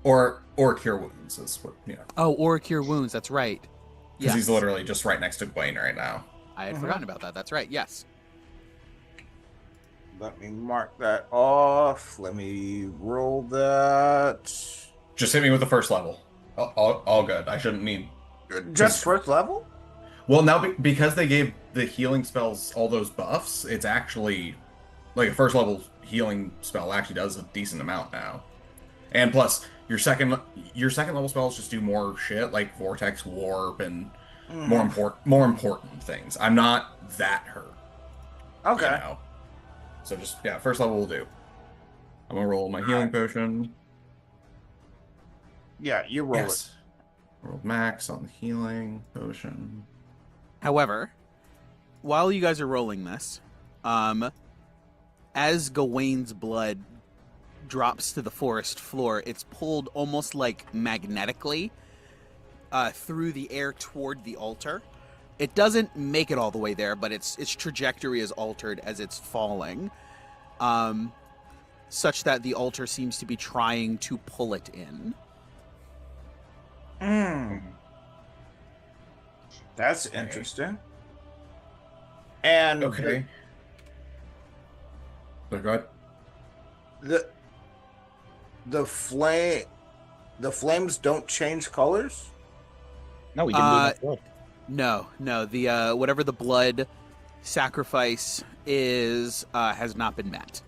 Or cure wounds is what
Oh, or cure wounds. That's right.
because
Yes.
he's literally just right next to Gwaine right now.
I had forgotten about that. That's right. Yes.
Let me mark that off. Let me roll that.
Just hit me with the first level. All good. I shouldn't need.
Just first level?
Well, now because they gave the healing spells all those buffs, it's actually like a first level healing spell actually does a decent amount now. And plus, your second level spells just do more shit like vortex warp and more important things. I'm not that hurt.
Okay.
You know? So just first level will do. I'm gonna roll my healing potion.
Yeah, you roll it.
Rolled max on the healing potion.
However, while you guys are rolling this, as Gawaine's blood drops to the forest floor, it's pulled almost like magnetically through the air toward the altar. It doesn't make it all the way there, but its trajectory is altered as it's falling, such that the altar seems to be trying to pull it in.
That's interesting. And
Okay. So go ahead.
the flames don't change colors?
No, we didn't do that.
No. The whatever the blood sacrifice is has not been met.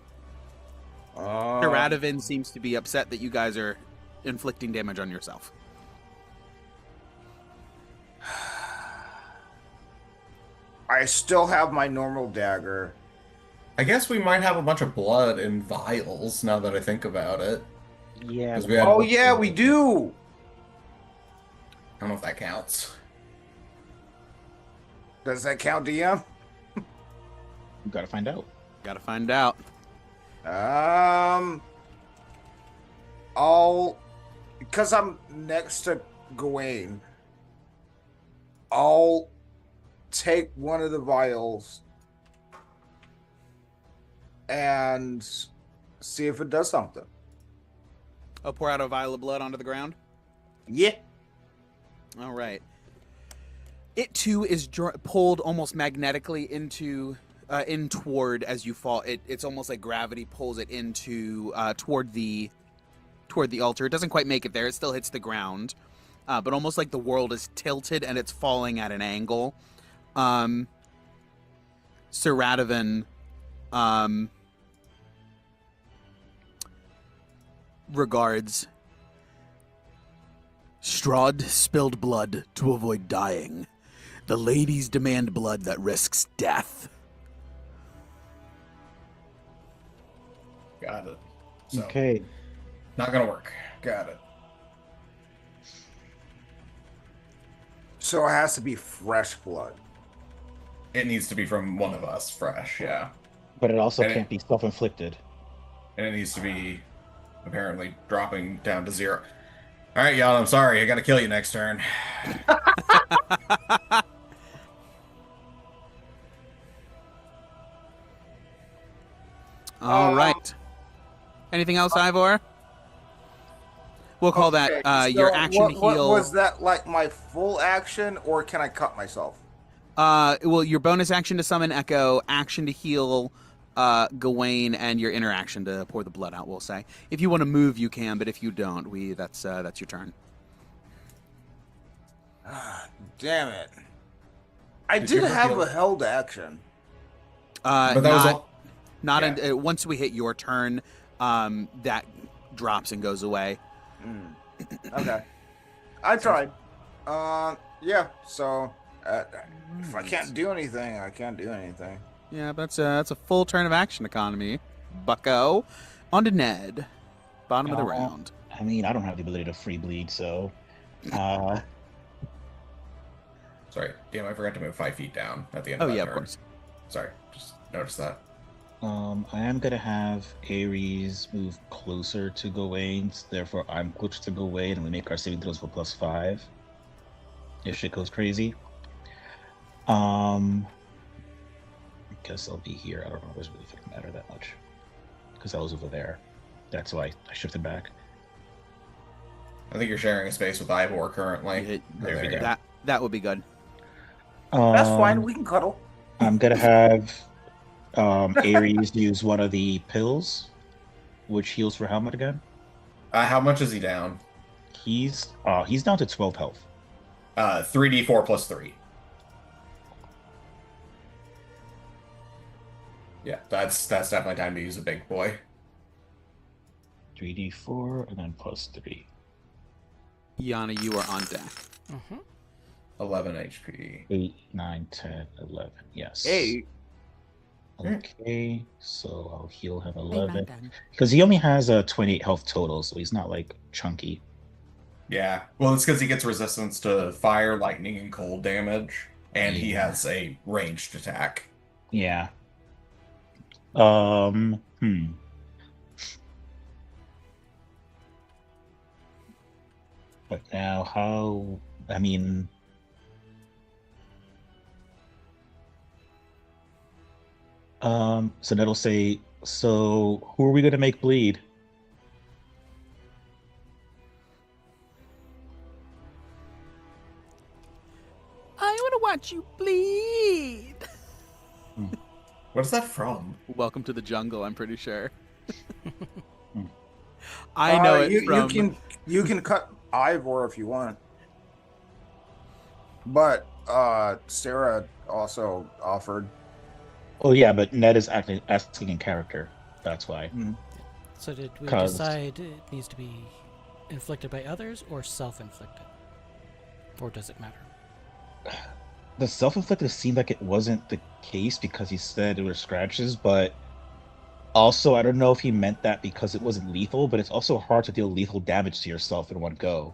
Radovan seems to be upset that you guys are inflicting damage on yourself.
I still have my normal dagger.
I guess we might have a bunch of blood in vials now that I think about it.
Yeah.
'Cause we had-
Oh yeah, we do.
I don't know if that counts.
Does that count, DM?
You gotta find out.
Gotta find out.
Because I'm next to Gawain, I'll take one of the vials and see if it does something.
I'll pour out a vial of blood onto the ground.
Yeah.
All right. It too is pulled almost magnetically into in toward as you fall. It's almost like gravity pulls it into toward the altar. It doesn't quite make it there. It still hits the ground, but almost like the world is tilted and it's falling at an angle. Sir Radovan regards. Strahd spilled blood to avoid dying. The ladies demand blood that risks death.
Got it. So,
Okay.
not gonna work. Got it.
So it has to be fresh blood.
It needs to be from one of us, fresh, yeah.
But it also
And it,
can't be self-inflicted.
and it needs to be apparently dropping down to 0. All right, y'all. I'm sorry. I gotta kill you next turn.
All right. Anything else, Ivor? We'll call
Okay,
that your
so
action to
what
heal.
was that, like my full action, or can I cut myself?
Well, your bonus action to summon Echo, action to heal Gawain, and your interaction to pour the blood out. We'll say if you want to move, you can, but if you don't, that's your turn.
Damn it! I
Did
did
you ever
have
feel-
a held action.
But that was all.
Not
Yeah.
once we hit your turn, that drops and goes away.
Okay, I tried. Yeah. So if I can't do anything, I can't do anything.
Yeah, but that's a full turn of action economy. Bucko, on to Ned. Bottom of the round.
I mean, I don't have the ability to free bleed, so
Sorry. Damn, I forgot to move 5 feet down at the end
Oh
of that
yeah,
turn.
of course.
Sorry. Just noticed that.
I am gonna have Ares move closer to Gawain, therefore I'm closer to Gawain, and we make our saving throws for +5. If shit goes crazy. I guess I'll be here. I don't know if it really fucking matter that much. Because I was over there. That's why I shifted back.
I think you're sharing a space with Ivor currently. There you go.
That would be good.
That's fine. We can cuddle.
I'm gonna have Ares use one of the pills, which heals for how much again?
How much is he down?
He's down to 12 health.
3d4 plus 3. Yeah, that's definitely time to use a big boy.
3d4 and then +3.
Yana, you are on deck.
Mm-hmm.
11 HP.
8, 9, 10, 11. Yes.
Hey,
Okay, so I'll heal him 11. Because he only has a 28 health total, so he's not like chunky.
Yeah. Well, it's because he gets resistance to fire, lightning, and cold damage, and he
Yeah.
has a ranged attack.
Yeah. But now how, I mean, so that'll say, so who are we gonna make bleed?
I want to watch you bleed.
What is that from?
Welcome to the jungle. I'm pretty sure. I know it from.
You can cut Ivor if you want, but Sarah also offered.
Oh yeah, but Ned is actually asking in character. That's why.
So did we
'Cause-
decide it needs to be inflicted by others or self-inflicted? Or does it matter?
The self-inflicted seemed like it wasn't the case because he said it were scratches, but also I don't know if he meant that because it wasn't lethal, but it's also hard to deal lethal damage to yourself in one go.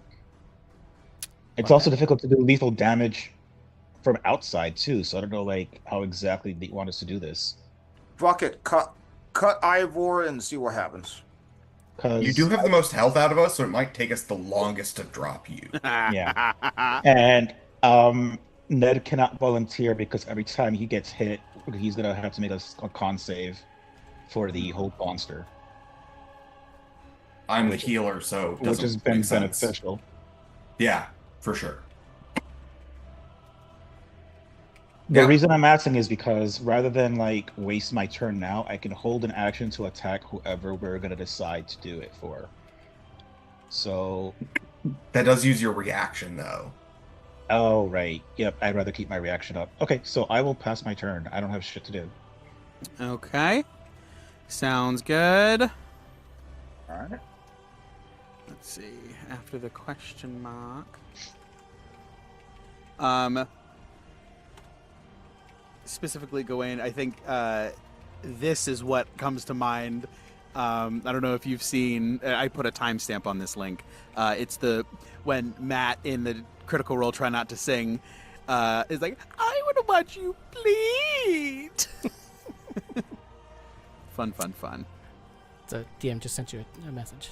It's also difficult to do lethal damage from outside too, so I don't know like how exactly they want us to do this.
Fuck it, cut Ivor and see what happens.
You do have the most health out of us, so it might take us the longest to drop you.
Yeah. And Ned cannot volunteer because every time he gets hit, he's gonna have to make a con save for the whole monster,
I'm the healer, so it
which
doesn't
has been
make sense.
beneficial.
Yeah, for sure.
The
Yeah.
reason I'm asking is because rather than like waste my turn now, I can hold an action to attack whoever we're gonna decide to do it for. So,
That does use your reaction, though.
oh right, yep. I'd rather keep my reaction up. Okay, so I will pass my turn. I don't have shit to do.
Okay. Sounds good.
All right.
Let's see. After the question mark. Specifically, Gawain, I think this is what comes to mind I don't know if you've seen. I put a timestamp on this link. It's when Matt in the Critical Role Try Not to Sing is like, I want to watch you bleed. Fun.
The DM just sent you a message.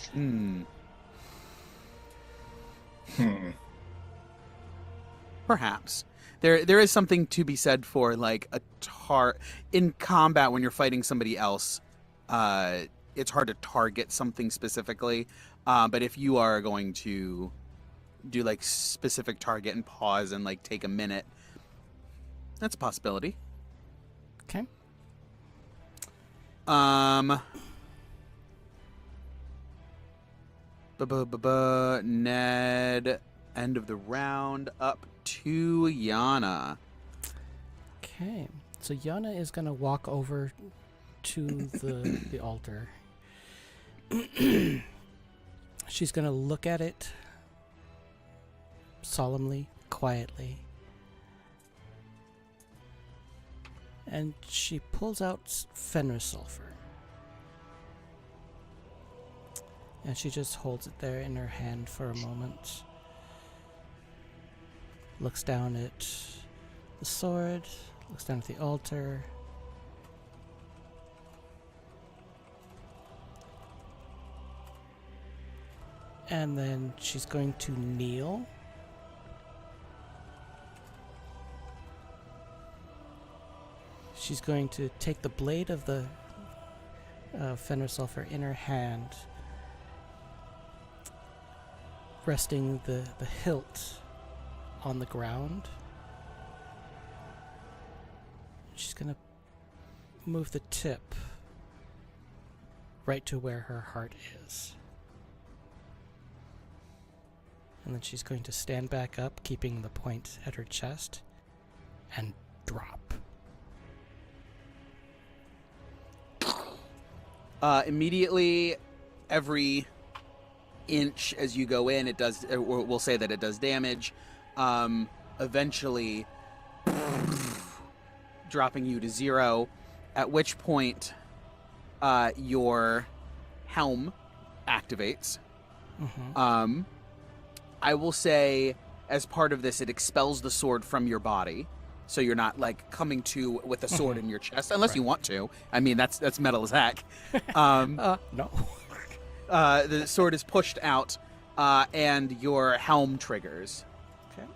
Perhaps. There is something to be said for like in combat when you're fighting somebody else. It's hard to target something specifically, but if you are going to do like specific target and pause and like take a minute, that's a possibility.
Okay.
Ned, end of the round, up to Yana.
Okay. So Yana is going to walk over to the altar. She's going to look at it solemnly, quietly. And she pulls out Fenris sulfur. And she just holds it there in her hand for a moment. Looks down at the sword, looks down at the altar. And then she's going to kneel. She's going to take the blade of the Fenris sulfur in her hand, resting the hilt on the ground. She's going to move the tip right to where her heart is. And then she's going to stand back up, keeping the point at her chest, and drop.
Immediately, every inch as you go in, it does. We'll say that it does damage. Eventually, dropping you to 0. At which point, your helm activates.
Mm-hmm.
I will say, as part of this, it expels the sword from your body. So you're not like coming to with a sword in your chest, unless you want to. I mean, that's metal as heck.
No.
The sword is pushed out, and your helm triggers.
Okay.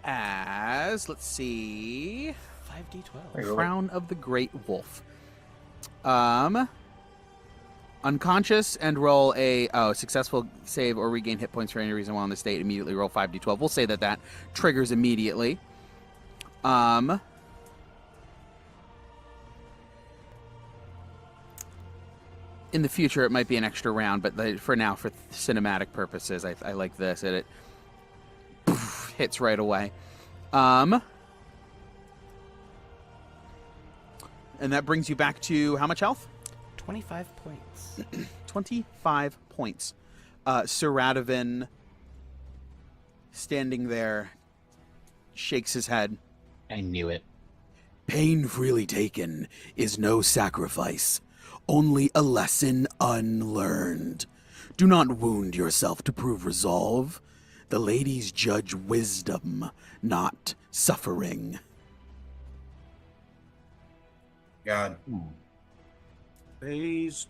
As let's see,
5d12.
Crown of the Great Wolf. Unconscious and roll a successful save or regain hit points for any reason while in the state. Immediately roll 5d12. We'll say that triggers immediately. In the future, it might be an extra round, but for now, for cinematic purposes, I like this. It hits right away. And that brings you back to how much health?
25 points.
25 points. Sir Radovan, standing there, shakes his head.
I knew it.
Pain freely taken is no sacrifice, only a lesson unlearned. Do not wound yourself to prove resolve. The ladies judge wisdom, not suffering.
God.
Phase.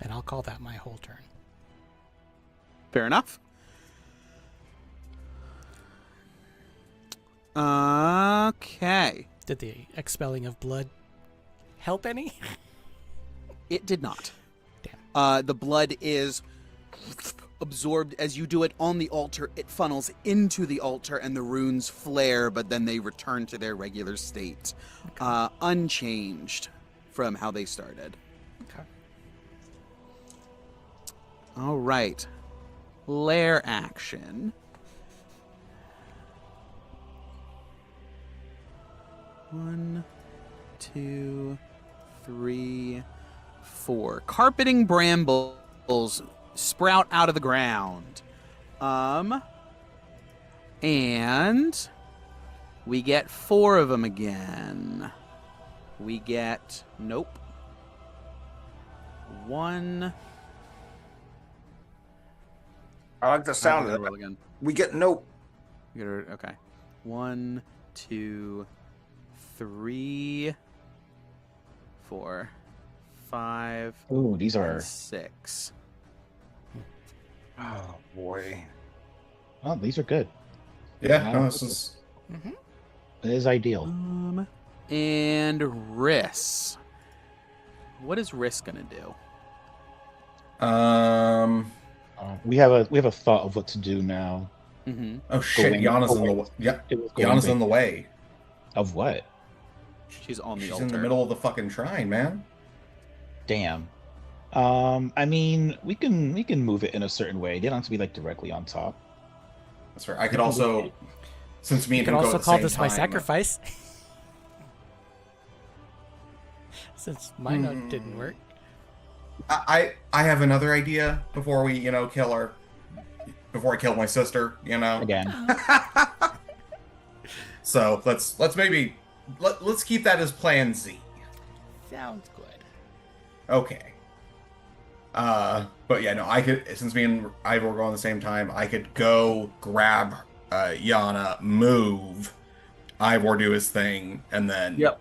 And I'll call that my whole turn.
Fair enough. Okay.
Did the expelling of blood help any?
It did not.
Damn.
The blood is absorbed as you do it on the altar. It funnels into the altar and the runes flare, but then they return to their regular state.
Okay.
Unchanged from how they started.
Okay.
All right. Lair action. 1, 2, 3, 4. Carpeting brambles sprout out of the ground. And we get 4 of them again. We get... Nope. 1.
I like the
I'm
sound
gonna
of
roll
that.
again.
We get nope.
Okay. 1, 2, 3, 4, 5,
Ooh, these
and
are.
6.
Oh boy.
Oh, these are good.
Yeah,
Wow.
no, this is.
Mm-hmm.
It is ideal.
And Riss. What is Riss gonna do?
We have a thought of what to do now.
Mm-hmm.
Oh shit,
Going,
Yana's in the
going,
way. Yeah,
it was going
Yana's in the
big.
way.
Of what?
She's on the
She's
altar.
in the middle of the fucking shrine, man.
Damn. I mean, we can move it in a certain way. They don't have to be like directly on top.
That's fair. I
We
could
can
also,
move
since me
You
and
can
him go
also
at the
call
same
this my
time,
sacrifice. Since my note didn't work.
I have another idea before we before I kill my sister.
again.
So let's maybe let's keep that as Plan Z.
Sounds good.
Okay. But yeah, no, I could, since me and Ivor go on the same time, I could go grab Yana, move, Ivor do his thing, and then
Yep.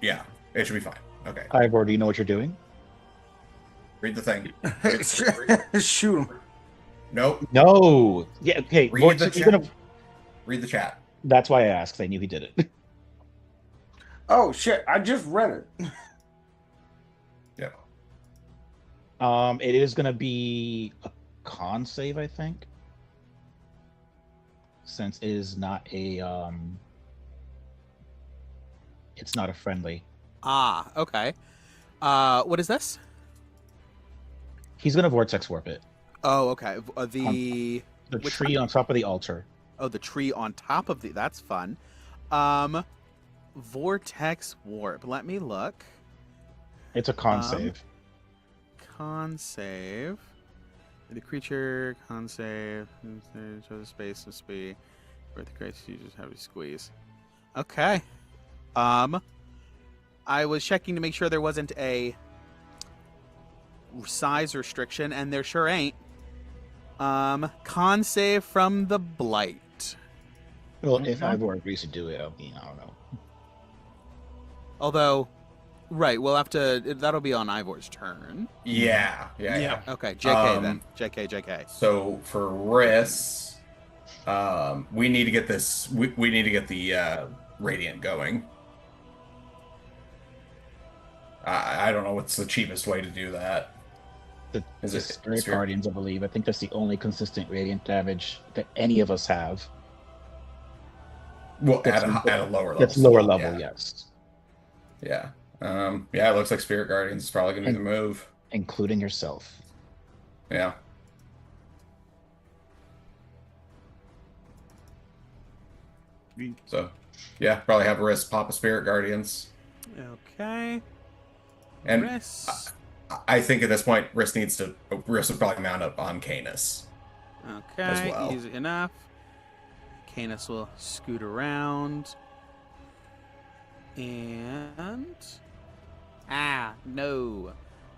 yeah, it should be fine. Okay,
Ivor, do you know what you're doing?
read the thing.
Shoot him.
Nope,
No. Yeah. Okay.
read
Vortex,
the
you're
chat.
gonna-
Read the chat.
That's why I asked. I knew he did it.
Oh shit! I just read it.
Yeah.
It is gonna be a con save, I think, since it is not a it's not a friendly.
Ah, okay. What is this?
He's gonna vortex warp it.
Oh, okay. The
The
Which
tree on top of the altar.
the tree on top of the. That's fun. Vortex warp. Let me look.
It's a con save.
Con save. The creature con save. Show the space to speed. Where the grace you just have to squeeze. Okay. I was checking to make sure there wasn't a size restriction, and there sure ain't. Con save from the blight.
Well, if Ivor agrees to do it, I mean, I don't know.
Although, right, we'll have to. That'll be on Ivor's turn.
Yeah.
Okay, JK then.
Um,
JK.
So for Riss, we need to get this. We need to get the radiant going. I don't know what's the cheapest way to do that. Is
The
it
Spirit
Spirit-
Guardians, I believe. I think that's the only consistent radiant damage that any of us have.
Well,
That's
at a lower level.
That's lower
still,
level,
yeah.
yes.
Yeah. Yeah, it looks like Spirit Guardians is probably gonna be the move.
Including yourself.
Yeah. So, yeah, probably have Riss pop a Spirit Guardians.
Okay.
And
Riss.
I think at this point, Riss will probably mount up on Canis.
Okay,
as well.
easy enough. Canis will scoot around. And... no.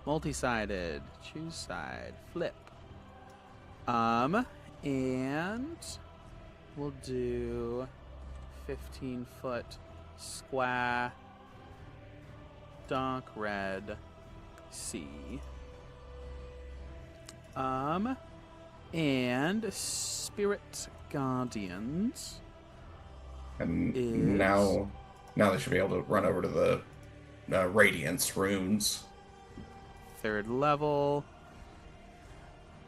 Multi-sided. Choose side. Flip. And... we'll do... 15-foot square. Dark red. C. And Spirit Guardians.
And
Is-
now they should be able to run over to the Radiance runes.
3rd level.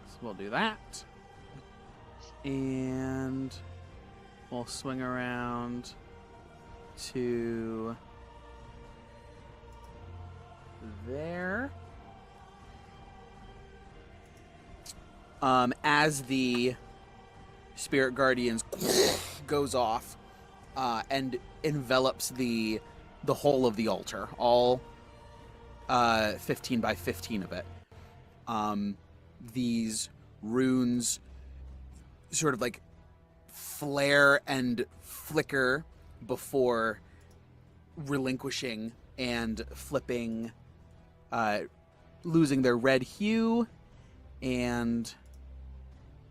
So we'll do that. And we'll swing around to there. As the Spirit Guardians goes off and envelops the whole of the altar, all 15 by 15 of it. These runes sort of like flare and flicker before relinquishing and flipping losing their red hue and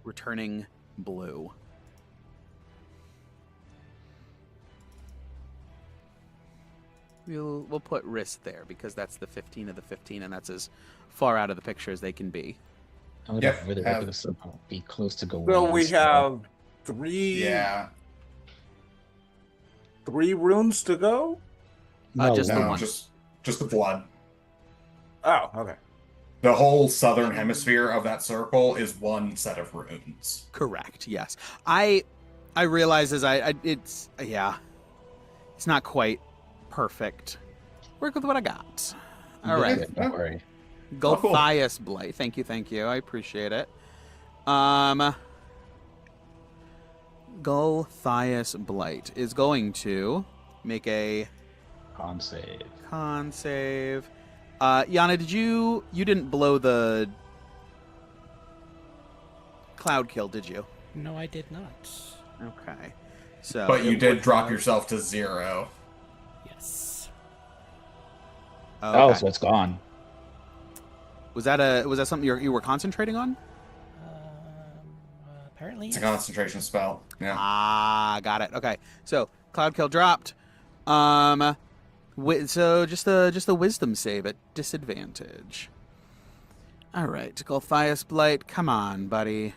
returning blue. We'll put wrist there because that's the 15 of the 15, and that's as far out of the picture as they can be.
I would
Yep,
really
have-
like to somehow be close to go.
So we have three
Yeah.
runes to go?
Just the
No,
one.
just the blood.
Oh, okay.
The whole southern hemisphere of that circle is one set of runes.
Correct. Yes. I realize as it's not quite perfect. Work with what I got. All right.
Good, don't worry.
Gulthias Blight. Thank you. I appreciate it. Gulthias Blight is going to make a
Con save.
con save. Yana, you didn't blow the cloud kill, did you?
No, I did not.
Okay. So
But you
it
did
would
drop
have-
yourself to 0.
Yes.
Oh,
Okay.
so it's gone.
Was that something you were concentrating on?
Apparently,
It's a
yes.
concentration spell. Yeah.
Ah, got it. Okay. So cloud kill dropped. So just a wisdom save at disadvantage. All right, Gulthias Blight, come on, buddy.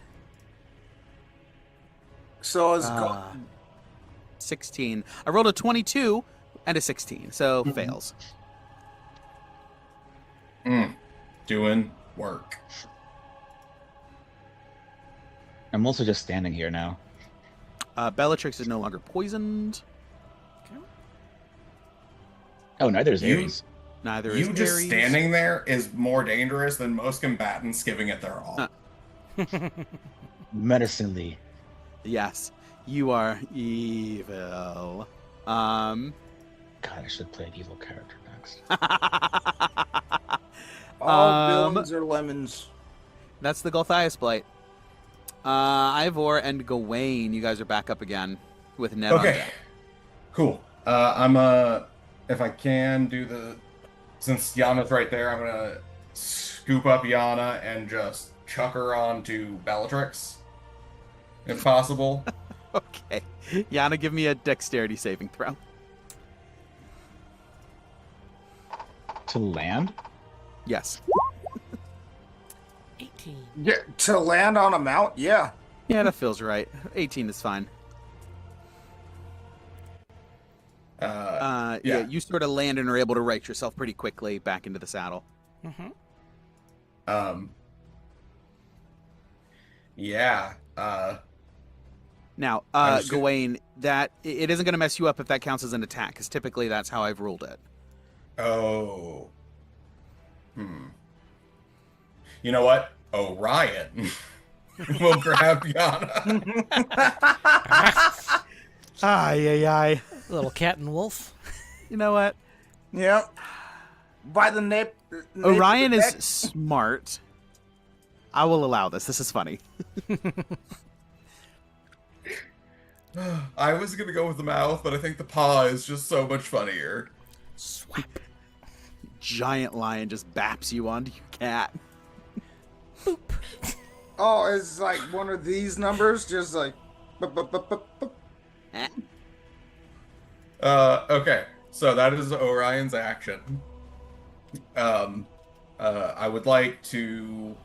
So is
16. I rolled a 22 and a 16, so fails.
Doing work.
I'm also just standing here now.
Bellatrix is no longer poisoned.
Oh, neither is
You-
Ares.
Neither is
You just
Ares.
standing there is more dangerous than most combatants giving it their all.
Menacingly.
Yes, you are evil.
God, I should play an evil character next.
all villains are lemons.
That's the Gulthias Blight. Ivor and Gawain, you guys are back up again with Ned on
Okay.
deck.
Cool. If I can do since Yana's right there, I'm gonna scoop up Yana and just chuck her onto Bellatrix, if possible.
Okay. Yana, give me a dexterity saving throw.
To land?
Yes.
18.
Yeah, to land on a mount? Yeah.
Yeah, that feels right. 18 is fine.
Yeah.
Yeah, you sort of land and are able to right yourself pretty quickly back into the saddle.
Mm-hmm.
Yeah.
Now,
I'm just gonna-
Gawain, that it isn't going to mess you up if that counts as an attack, because typically that's how I've ruled it.
Oh. You know what? Orion will grab Yana.
Aye.
Little cat and wolf.
You know what?
Yep. By the nape.
Orion is smart. I will allow this. This is funny.
I was gonna go with the mouth, but I think the paw is just so much funnier.
Swap.
Giant lion just baps you onto your cat.
Oh, it's like one of these numbers, just like.
Okay, so that is Orion's action. I would like to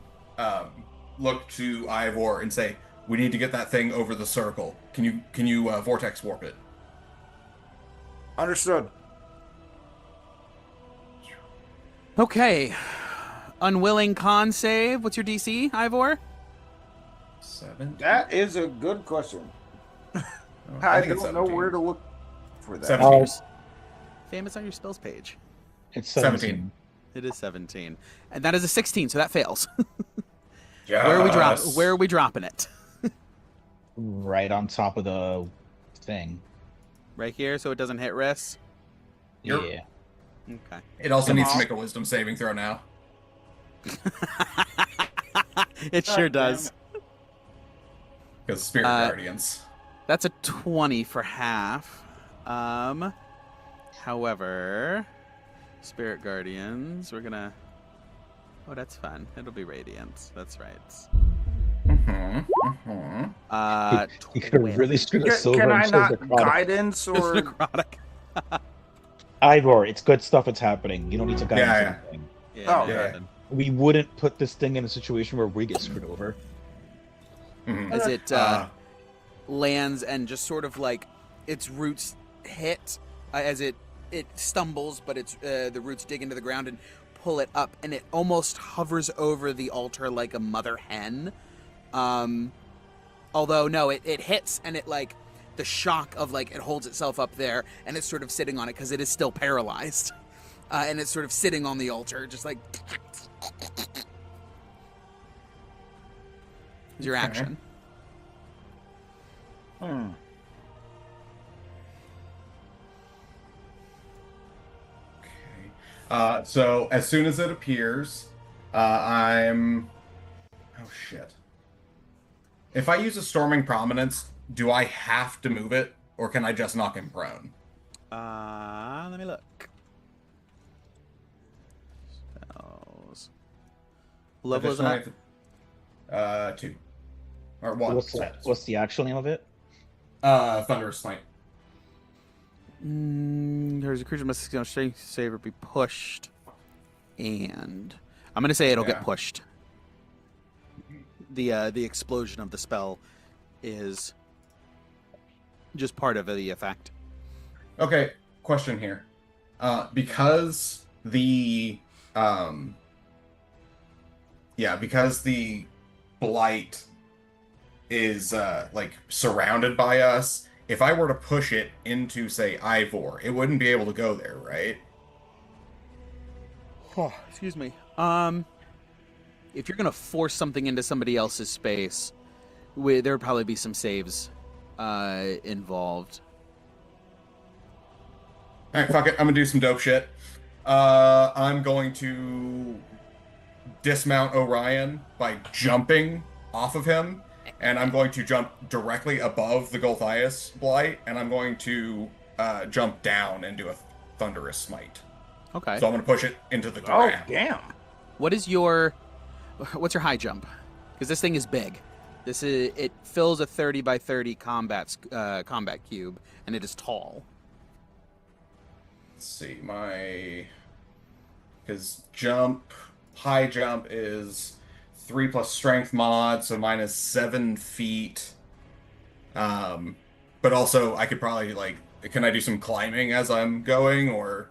look to Ivor and say, "We need to get that thing over the circle. Can you vortex warp it?"
Understood.
Okay. Unwilling con save. What's your DC, Ivor?
7.
That is a good question.
I
I
think it's
don't know
17.
where to look for that.
17.
Famous on your spells page.
It's
17.
It is 17. And that is a 16, so that fails.
Yes.
Where are we dropping it?
Right on top of the thing.
Right here, so it doesn't hit wrists?
Yep.
Yeah.
Okay.
It also
Come
needs to
on.
make a wisdom saving throw now.
It sure
God damn
does.
it.
Because Spirit Guardians.
That's a 20 for half. However, Spirit Guardians, we're gonna Oh, that's fun. It'll be radiant. That's right.
He could have
12.
really screwed us
Can
over and
I
chose
not
necrotic.
guidance
It's
or
necrotic.
Ivor, it's good stuff. It's happening. You don't need to guide
Yeah,
anything.
Yeah,
Oh,
no,
yeah.
nothing.
We wouldn't put this thing in a situation where we get screwed over.
Mhm.
As it lands and just sort of like its roots hit as it stumbles, but it's the roots dig into the ground and pull it up, and it almost hovers over the altar like a mother hen. Although no, it hits, and it like the shock of like it holds itself up there, and it's sort of sitting on it because it is still paralyzed, and it's sort of sitting on the altar, just like. Is your
Okay.
action?
Okay. So as soon as it appears, I'm. Oh shit! If I use a storming prominence, do I have to move it, or can I just knock him prone?
Let me look. Spells. What level is it at?
Additionally, 2 or 1.
What's the actual name of it?
Thunderous Smite.
There's a creature must strength save or be pushed, and I'm gonna say it'll
Yeah.
get pushed. The explosion of the spell is just part of the effect.
Okay, question here. Because the because the blight is like surrounded by us, if I were to push it into, say, Ivor, it wouldn't be able to go there, right?
Oh, excuse me. If you're gonna force something into somebody else's space, there would probably be some saves involved.
Alright, fuck it. I'm gonna do some dope shit. I'm going to dismount Orion by jumping off of him, and I'm going to jump directly above the Golthias Blight, and I'm going to jump down and do a Thunderous Smite.
Okay.
So I'm going to push it into the
Oh,
ground.
damn.
What's your high jump? Because this thing is big. It fills a 30 by 30 combat cube, and it is tall.
Let's see, because high jump is 3 plus strength mod, so mine is 7 feet. But also I could probably can I do some climbing as I'm going, or?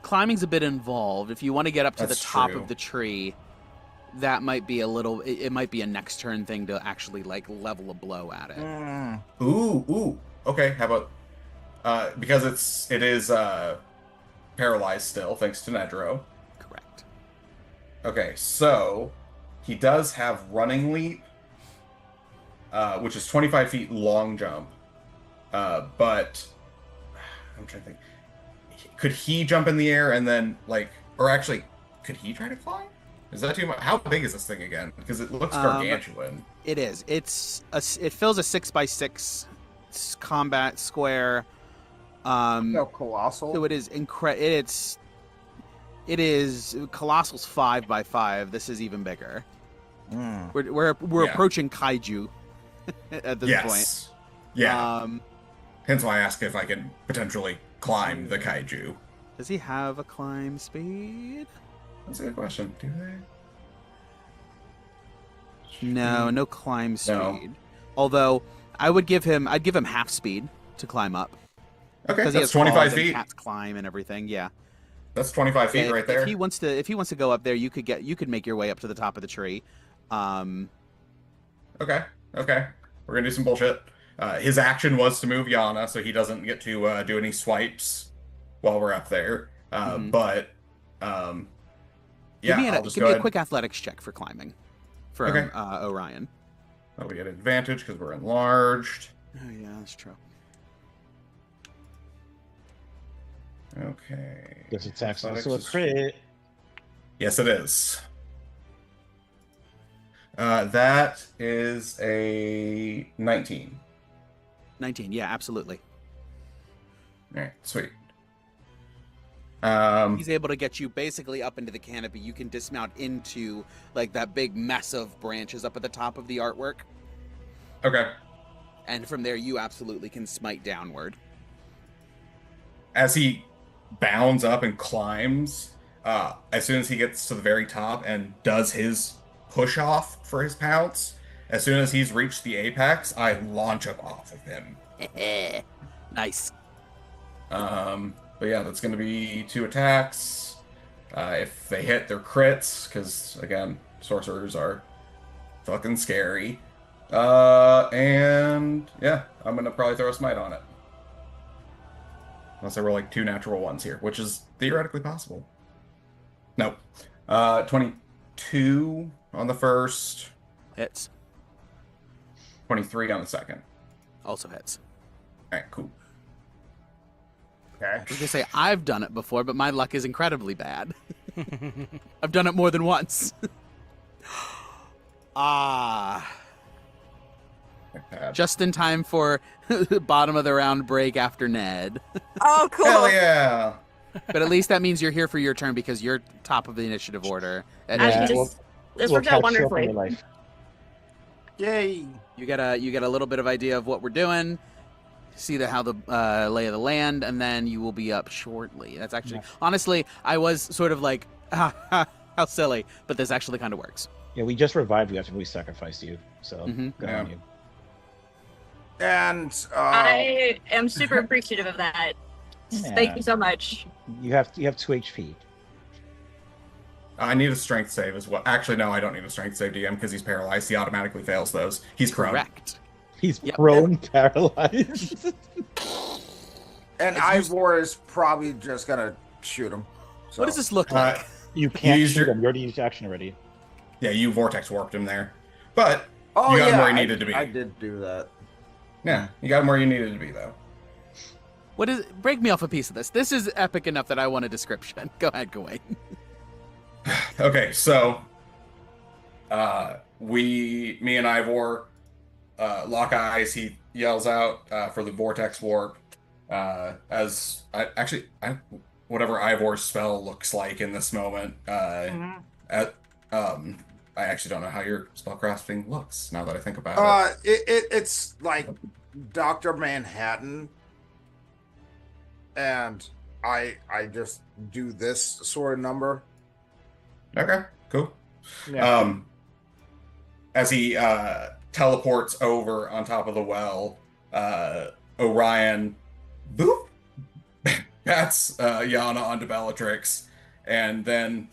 Climbing's a bit involved. If you want to get up to the
That's
top
true.
of the tree, that might be it might be a next turn thing to actually like level a blow at it.
Ooh. Okay, how about because it is paralyzed still, thanks to Nedro.
Correct.
Okay, so he does have running leap, which is 25 feet long jump. But I'm trying to think. Could he jump in the air and then or actually, could he try to climb? Is that too much? How big is this thing again? Because it looks gargantuan.
It is. It fills a 6 by 6 combat square.
No, colossal.
So it is It is Colossal's 5 by 5. This is even bigger. We're
Yeah.
approaching kaiju at this point.
Yeah. Hence why I asked if I can potentially climb the kaiju.
Does he have a climb speed?
That's a good question. Do they?
No climb speed.
No.
Although I'd give him half speed to climb up.
Okay,
Because he
that's
has
25
claws and
feet.
cats climb and everything. Yeah.
That's 25 feet right there.
If he wants to go up there, you could make your way up to the top of the tree.
Okay. We're gonna do some bullshit. His action was to move Yana, so he doesn't get to do any swipes while we're up there. But yeah, I'll just
give
go
me a
ahead.
quick athletics check for climbing from
Okay.
Orion.
Oh, we get advantage because we're enlarged.
Oh yeah, that's true.
Okay.
Guess it's actually
Athletics
also a
is-
crit.
Yes, it is. That is a 19.
19. Yeah, absolutely.
All right, sweet. Um,
He's able to get you basically up into the canopy. You can dismount into like that big mess of branches up at the top of the artwork,
okay.
and from there you absolutely can smite downward.
As he bounds up and climbs, as soon as he gets to the very top and does his push off for his pounce, as soon as he's reached the apex, I launch up off of him.
Nice.
But yeah, that's going to be 2 attacks. If they hit, they're crits, because again, sorcerers are fucking scary. And yeah, I'm going to probably throw a smite on it. Unless I roll like 2 natural ones here, which is theoretically possible. Nope. 22 on the first,
Hits.
23 on the second.
Also hits.
All right, cool.
Okay.
I was gonna say I've done it before, but my luck is incredibly bad. I've done it more than once.
Bad.
Just in time for bottom of the round break after Ned.
Oh, cool.
Hell yeah!
But at least that means you're here for your turn because you're top of the initiative order. And
Yeah,
Ned,
this worked out
catch you up on
wonderfully.
your life.
Yay.
you get a little bit of idea of what we're doing. See how the lay of the land, and then you will be up shortly. That's actually honestly, I was sort of like, how silly, but this actually kind of works.
Yeah, we just revived you after we sacrificed you, so
Mhm.
good
Yeah.
on you.
And
I am super appreciative of that. Thank you so much.
You have 2 HP.
I need a strength save as well. Actually, no, I don't need a strength save, DM, because he's paralyzed. He automatically fails those. He's prone.
Correct.
He's
Yep.
prone, paralyzed.
and Ivor is probably just gonna shoot him. So.
What does this look like?
You can't
Use
shoot
your-
him. You already used action already.
Yeah, you vortex warped him there. But
Oh
you got
yeah,
him where he needed to be.
I did do that.
Yeah, you got him where you needed to be, though.
What is? Break me off a piece of this. This is epic enough that I want a description. Go ahead, Gawain.
Okay, so me and Ivor lock eyes. He yells out for the vortex warp. As whatever Ivor's spell looks like in this moment. I actually don't know how your spellcrafting looks now that I think about it.
It's like Dr. Manhattan, and I just do this sort of number.
Okay, cool.
Yeah.
As he teleports over on top of the well, Orion boop bats Yana onto Bellatrix, and then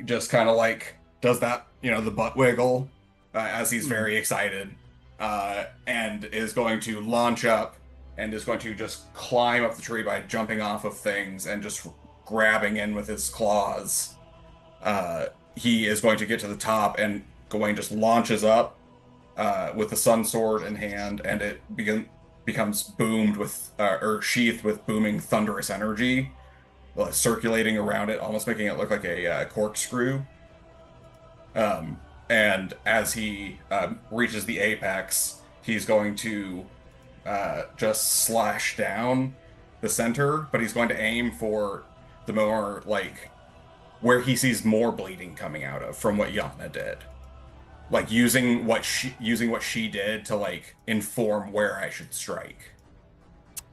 just kind of like does that, the butt wiggle as he's very excited, and is going to launch up and is going to just climb up the tree by jumping off of things and just grabbing in with his claws. He is going to get to the top, and Gawain just launches up with the sun sword in hand, and it becomes boomed with, or sheathed with booming thunderous energy, circulating around it, almost making it look like a corkscrew. And as he reaches the apex, he's going to just slash down the center, but he's going to aim for the more, where he sees more bleeding coming out of from what Yana did. Using what she did to, inform where I should strike.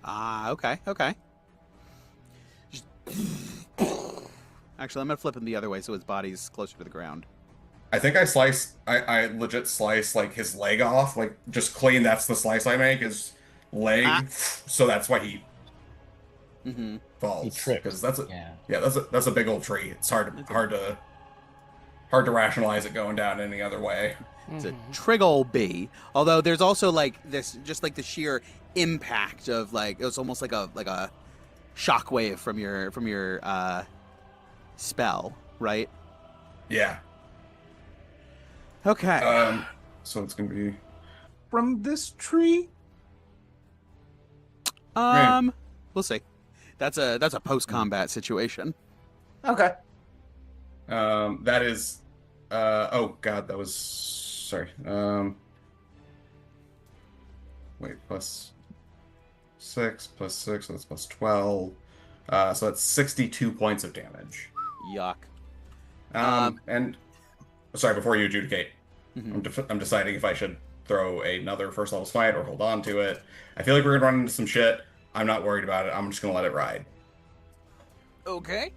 Okay. Just- Actually, I'm gonna flip him the other way so his body's closer to the ground.
I think I legit slice, his leg off, just clean, that's the slice I make, his leg, so that's why he
Mm-hmm.
falls.
He trips.
Because that's
Yeah.
that's a big old tree. It's hard to rationalize it going down any other way.
It's a Triggle B. Although there's also this, just the sheer impact of it's almost like a shockwave from your spell, right?
Yeah.
Okay.
So it's gonna be
From this tree?
We'll see. That's a post-combat situation.
Okay.
that is oh god, that was sorry. Wait, +6, so that's +12. So that's 62 points of damage.
Yuck. Um,
And sorry, before you adjudicate,
mhm.
I'm deciding if I should throw another first level smite or hold on to it. I feel like we're gonna run into some shit. I'm not worried about it. I'm just gonna let it ride.
Okay.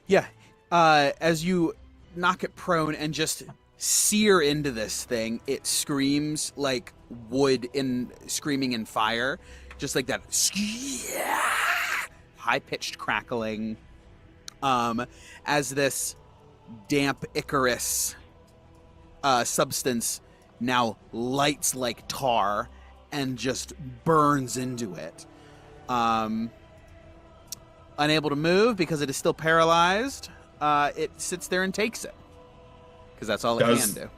Yeah. As you knock it prone and just sear into this thing, it screams like wood in screaming in fire, just like that high-pitched crackling. As this damp Icarus substance now lights like tar and just burns into it. Unable to move because it is still paralyzed, it sits there and takes it. Because that's all it can
Does
do.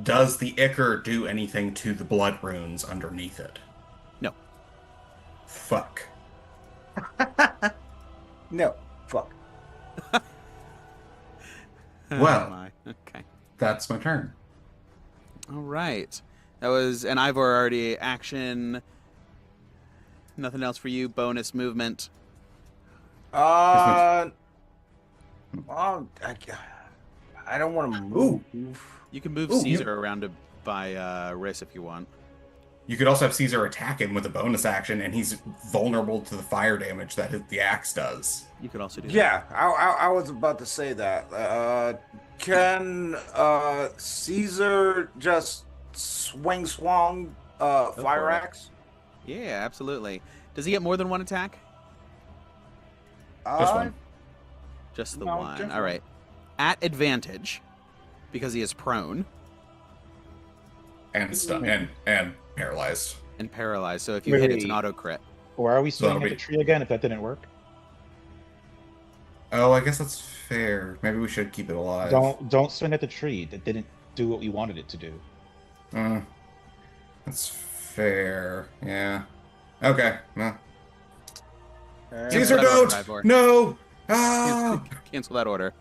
does the Ichor do anything to the blood runes underneath it?
No.
Fuck.
No, fuck.
Well.
My. Okay.
That's my turn.
All right. That was an Ivor already action. Nothing else for you. Bonus movement.
Well, I don't want to move.
You can move
Ooh,
Caesar around to by Riss if you want.
You could also have Caesar attack him with a bonus action, and he's vulnerable to the fire damage that the axe does.
You could also do that.
Yeah, I was about to say that. Can Caesar just swing swung fire
for it.
axe?
Yeah, absolutely. Does he get more than one attack?
Just one.
Just the
No,
one.
just
All right. At advantage, because he is prone
And stunned and paralyzed.
and paralyzed. So if you hit, it's an auto crit.
Or are we
So that'll
swinging at
be-
the tree again if that didn't work?
Oh, I guess that's fair. Maybe we should keep it alive.
Don't swing at the tree. That didn't do what we wanted it to do.
That's fair. Yeah. Okay. No.
And-
Caesar,
that order,
don't!
Ivor.
No! Ah!
Cancel that order.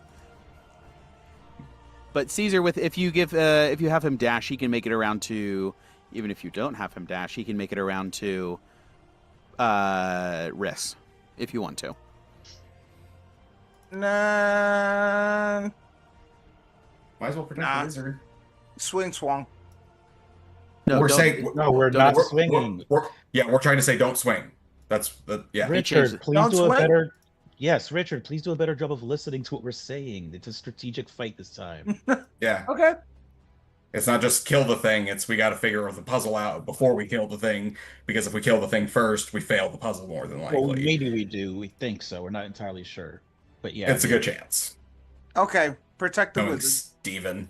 But Caesar, with if you have him dash, he can make it around to. Even if you don't have him dash, he can make it around to Riss, if you want to.
Nah,
Might as well protect
Nah.
the wizard.
swing swung.
No,
we're
don't-
saying
No, we're
Don't-
not
we're-
swinging.
we're trying to say don't swing. That's yeah.
Rich- changed
Richard,
it.
please
Don't
do a
swing?
better. Yes, Richard, please do a better job of listening to what we're saying. It's a strategic fight this time.
Yeah.
Okay.
It's not just kill the thing, it's we gotta figure the puzzle out before we kill the thing, because if we kill the thing first, we fail the puzzle more than likely.
Well, maybe we do. We think so. We're not entirely sure. But yeah,
It's a good chance.
Okay. Protect the
Knowing
wizard.
Steven.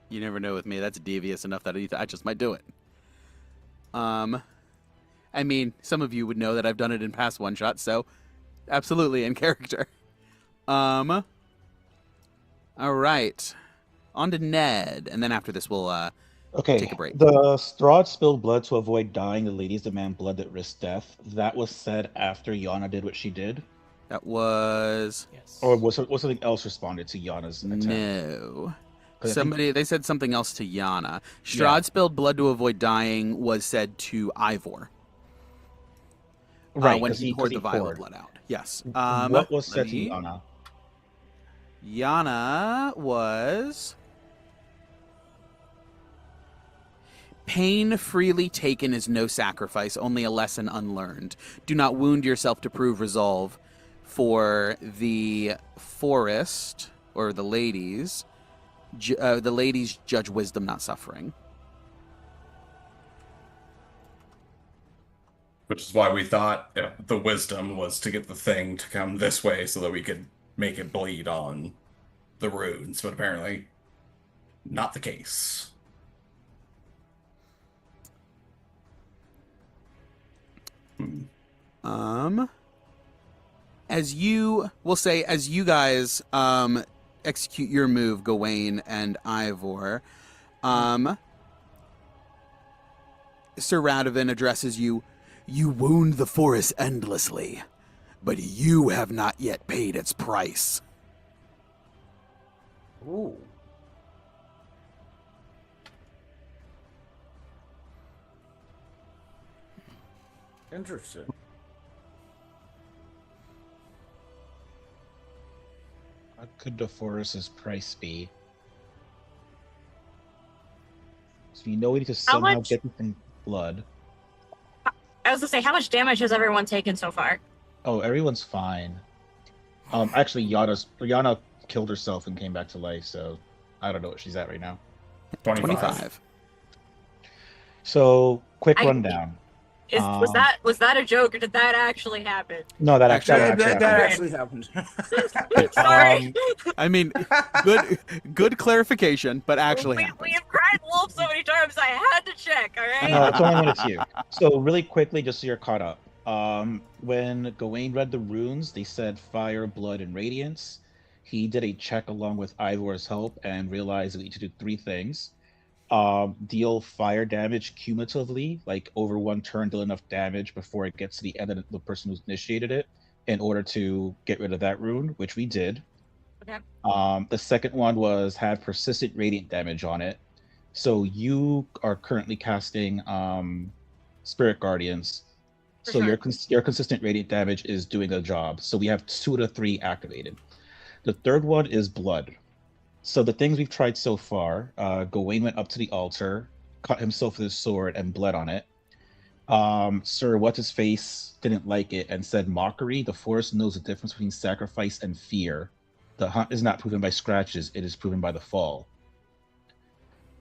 You never know with me. That's devious enough that I just might do it. I mean, some of you would know that I've done it in past one shots, so absolutely in character. All right. On to Ned, and then after this we'll
Okay.
take a break.
The Strahd spilled blood to avoid dying. The ladies demand blood that risks death. That was said after Yana did what she did.
That was
Yes.
Or was something else responded to Yana's attack?
no.
'Cause I think-
They said something else to Yana. Strahd spilled blood to avoid dying was said to Ivor.
Right,
when
'cause
he poured the vial of
poured.
blood out. Yes.
What was
let
said to
me-
Yana?
Yana was pain freely taken is no sacrifice, only a lesson unlearned. Do not wound yourself to prove resolve. For the forest or the ladies judge wisdom, not suffering.
Which is why we thought the wisdom was to get the thing to come this way so that we could make it bleed on the runes, but apparently not the case.
As you guys execute your move, Gawain and Ivor, Sir Radovan addresses you. You wound the forest endlessly, but you have not yet paid its price.
Ooh. Interesting.
What could the forest's price be? So you know we need to
How
somehow
much?
get some blood.
I was gonna say, how much damage has everyone taken so far?
Oh, everyone's fine. Actually, Yana killed herself and came back to life, so I don't know what she's at right now.
25.
So, quick
I-
rundown.
Was that a joke or did that actually happen?
No, that
Actually,
actually
that
happened.
actually happened.
Sorry.
I mean, good clarification, but actually
we
happened.
have cried wolf so many times I had to check, alright?
No, it's only when it's you. So really quickly, just so you're caught up. When Gawain read the runes, they said fire, blood, and radiance. He did a check along with Ivor's help and realized that we need to do 3 things. Deal fire damage cumulatively, like over 1 turn, deal enough damage before it gets to the end of the person who's initiated it, in order to get rid of that rune, which we did.
Okay.
The second one was have persistent radiant damage on it. So you are currently casting Spirit Guardians.
For
So
sure.
your consistent radiant damage is doing a job. So we have 2 of the 3 activated. The third one is blood. So the things we've tried so far, Gawain went up to the altar, cut himself with his sword, and bled on it. Sir What's-His-Face didn't like it and said, mockery, the forest knows the difference between sacrifice and fear. The hunt is not proven by scratches, it is proven by the fall.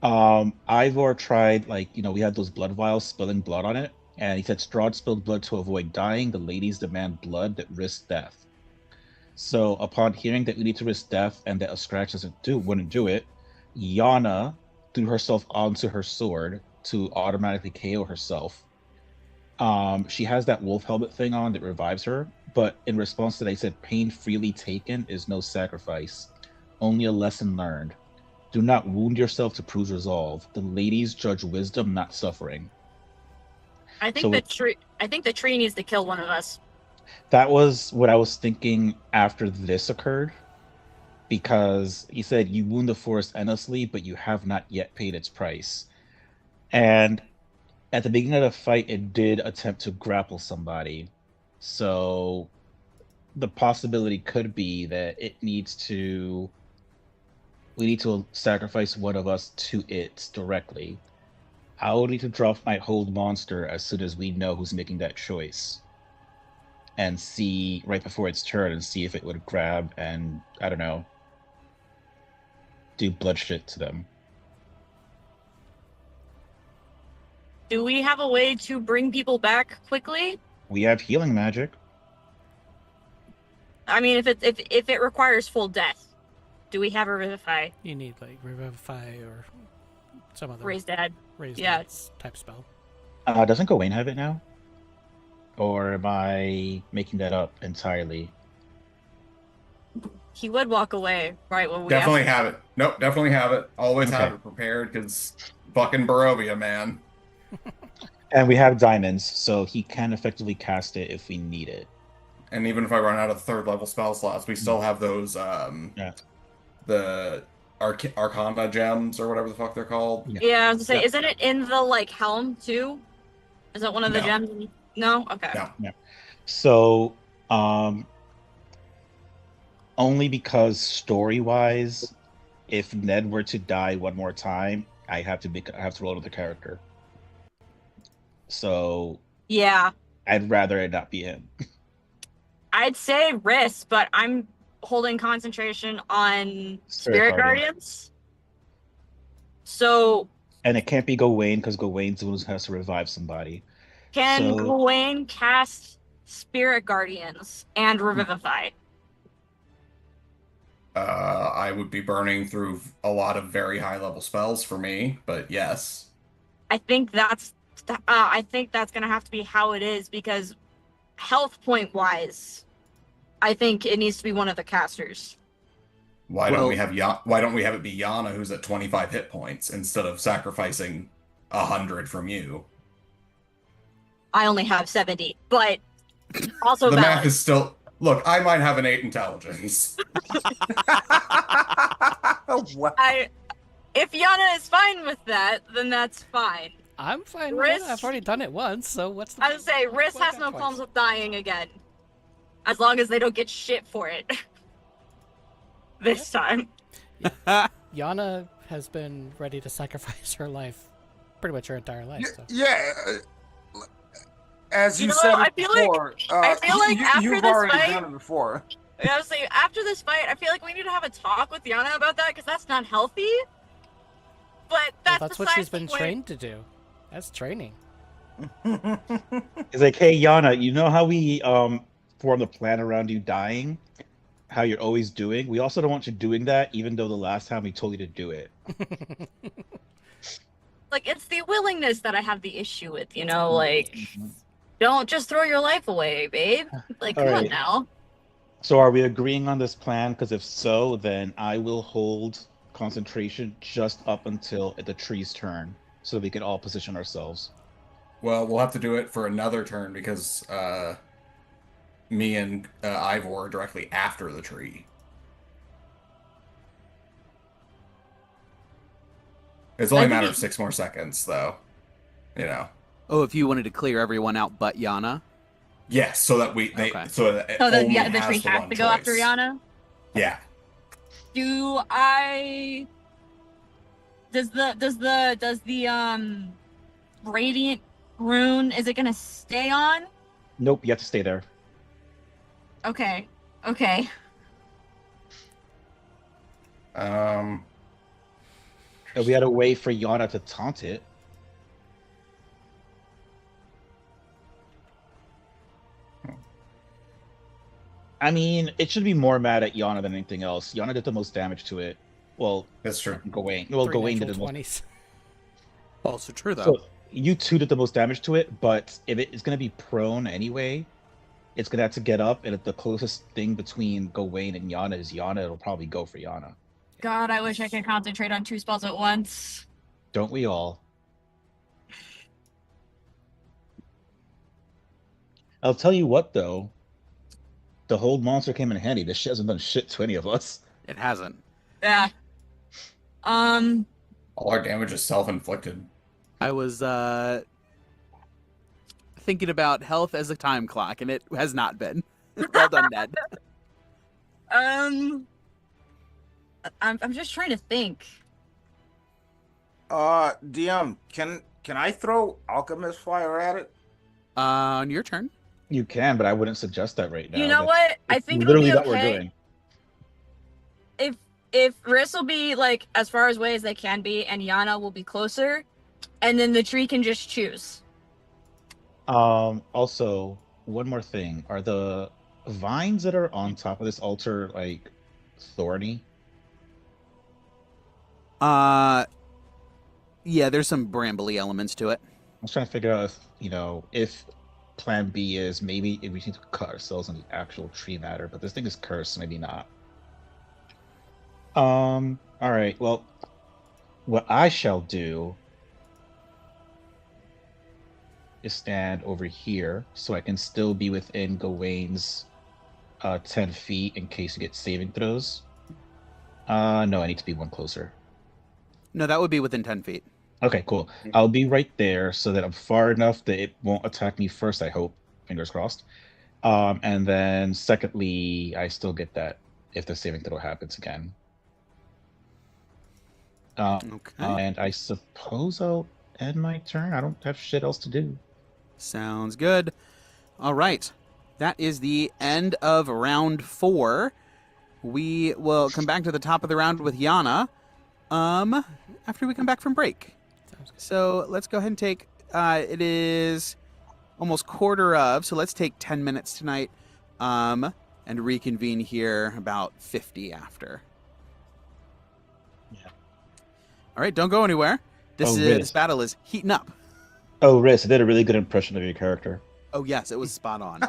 Ivor tried, we had those blood vials spilling blood on it, and he said Strahd spilled blood to avoid dying, the ladies demand blood that risks death. So upon hearing that we need to risk death and that a scratch wouldn't do it, Yana threw herself onto her sword to automatically KO herself. She has that wolf helmet thing on that revives her, but in response to that, he said, pain freely taken is no sacrifice, only a lesson learned. Do not wound yourself to prove resolve. The ladies judge wisdom, not suffering.
I think the tree needs to kill one of us.
That was what I was thinking after this occurred, because he said you wound the forest endlessly, but you have not yet paid its price. And at the beginning of the fight, it did attempt to grapple somebody. So the possibility could be that we need to sacrifice one of us to it directly. I will need to drop my hold monster as soon as we know who's making that choice. And see right before its turn and see if it would grab and, I don't know, do blood shit to them.
Do we have a way to bring people back quickly?
We have healing magic.
I mean, if it requires full death, do we have a revivify?
You need like revivify or some other
Raise dead.
raise
Yeah.
deads type spell.
Doesn't Gawain have it now? Or am I making that up entirely?
He would walk away right when we
Definitely
asked.
have it. Nope, definitely have it. Always
Okay.
have it prepared because fucking Barovia, man.
And we have diamonds, so he can effectively cast it if we need it.
And even if I run out of 3rd level spell slots, we still have those the Arcana gems or whatever the fuck they're called.
Yeah, I was gonna say,
Yeah.
isn't it in the helm too? Is that one of the
No.
gems? No. Okay.
No.
So, only because story-wise, if Ned were to die one more time, I have to roll another character. So
Yeah,
I'd rather it not be him.
I'd say risk, but I'm holding concentration on
Spirit
Spirit
Guardian.
Guardians. So
And it can't be Gawain because Gawain's the one who has to revive somebody.
can
So-
Gawain cast Spirit Guardians and Revivify?
I would be burning through a lot of very high level spells for me, but yes.
I think that's gonna have to be how it is because health point wise, I think it needs to be one of the casters.
Why don't
Well-
we have it be Yana who's at 25 hit points instead of sacrificing 100 from you?
I only have 70, but also
The math
valid.
is still. Look, I might have an 8 intelligence.
What?
If Yana is fine with that, then that's fine.
I'm fine with
Risk-
it. I've already done it once, so what's the
I would say Riz
why
has
not
no
twice?
qualms with dying again. As long as they don't get shit for it. this time.
Yana has been ready to sacrifice her life pretty much her entire life. So.
Yeah. As you
You know,
said
I
it
feel like-
before,
I feel like after
you've
this
already
fight-
done it before.
I was saying, after this fight, I feel like we need to have a talk with Yana about that, because that's not healthy. But
Well,
that's
that's what
besides
she's
the
been
point.
trained to do. That's training.
It's like, hey, Yana, you know how we formed a plan around you dying? How you're always doing? We also don't want you doing that, even though the last time we told you to do it.
Like, it's the willingness that I have the issue with, you know? Like, don't just throw your life away, babe. Like, come on
Alright.
now.
So are we agreeing on this plan? Because if so, then I will hold concentration just up until the tree's turn, so we can all position ourselves.
Well, we'll have to do it for another turn because me and Ivor are directly after the tree. It's only a matter of 6 more seconds, though. You know.
Oh, if you wanted to clear everyone out but Yana?
Yes, so that
Okay.
so that it
So
only
the
has
tree
the
has
one
to go after
choice.
Yana?
Yeah.
Does the radiant rune, is it gonna stay on?
Nope, you have to stay there.
Okay.
And we had a way for Yana to taunt it. I mean, it should be more mad at Yana than anything else. Yana did the most damage to it. Well,
That's true.
Gawain. Well,
Three
Gawain did
natural
the most.
20s.
Also true, though.
So you two did the most damage to it, but if it is going to be prone anyway, it's going to have to get up, and if the closest thing between Gawain and Yana is Yana, it'll probably go for Yana.
God, I wish I could concentrate on 2 spells at once.
Don't we all? I'll tell you what, though. The hold monster came in handy. This shit hasn't done shit to any of us.
It hasn't.
Yeah.
All our damage is self-inflicted.
I was thinking about health as a time clock, and it has not been. Well done, Ned.
I'm just trying to think.
DM, can I throw alchemist fire at it?
On your turn.
You can, but I wouldn't suggest that right now.
You know
That's-
what? I
it's
think it'll
literally
be
what we're
okay.
doing.
If Riss will be like as far away as they can be, and Yana will be closer, and then the tree can just choose.
Also, one more thing. Are the vines that are on top of this altar, like, thorny?
Yeah, there's some brambly elements to it.
I was trying to figure out if plan B is maybe if we need to cut ourselves on the actual tree matter, but this thing is cursed, so maybe not. Alright, well, what I shall do is stand over here so I can still be within Gawain's 10 feet in case you get saving throws. No, I need to be one closer.
No, that would be within 10 feet.
Okay, cool. I'll be right there so that I'm far enough that it won't attack me first, I hope. Fingers crossed. And then secondly, I still get that if the saving throw happens again.
Okay.
And I suppose I'll end my turn. I don't have shit else to do.
Sounds good. All right. That is the end of round 4. We will come back to the top of the round with Yana after we come back from break.
Sounds good.
So let's go ahead and take it is almost quarter of, so let's take 10 minutes tonight and reconvene here about 50 after.
Yeah.
All right, don't go anywhere. This
Riz.
battle is heating up.
Oh, Riz, I did a really good impression of your character.
Oh yes, it was spot on.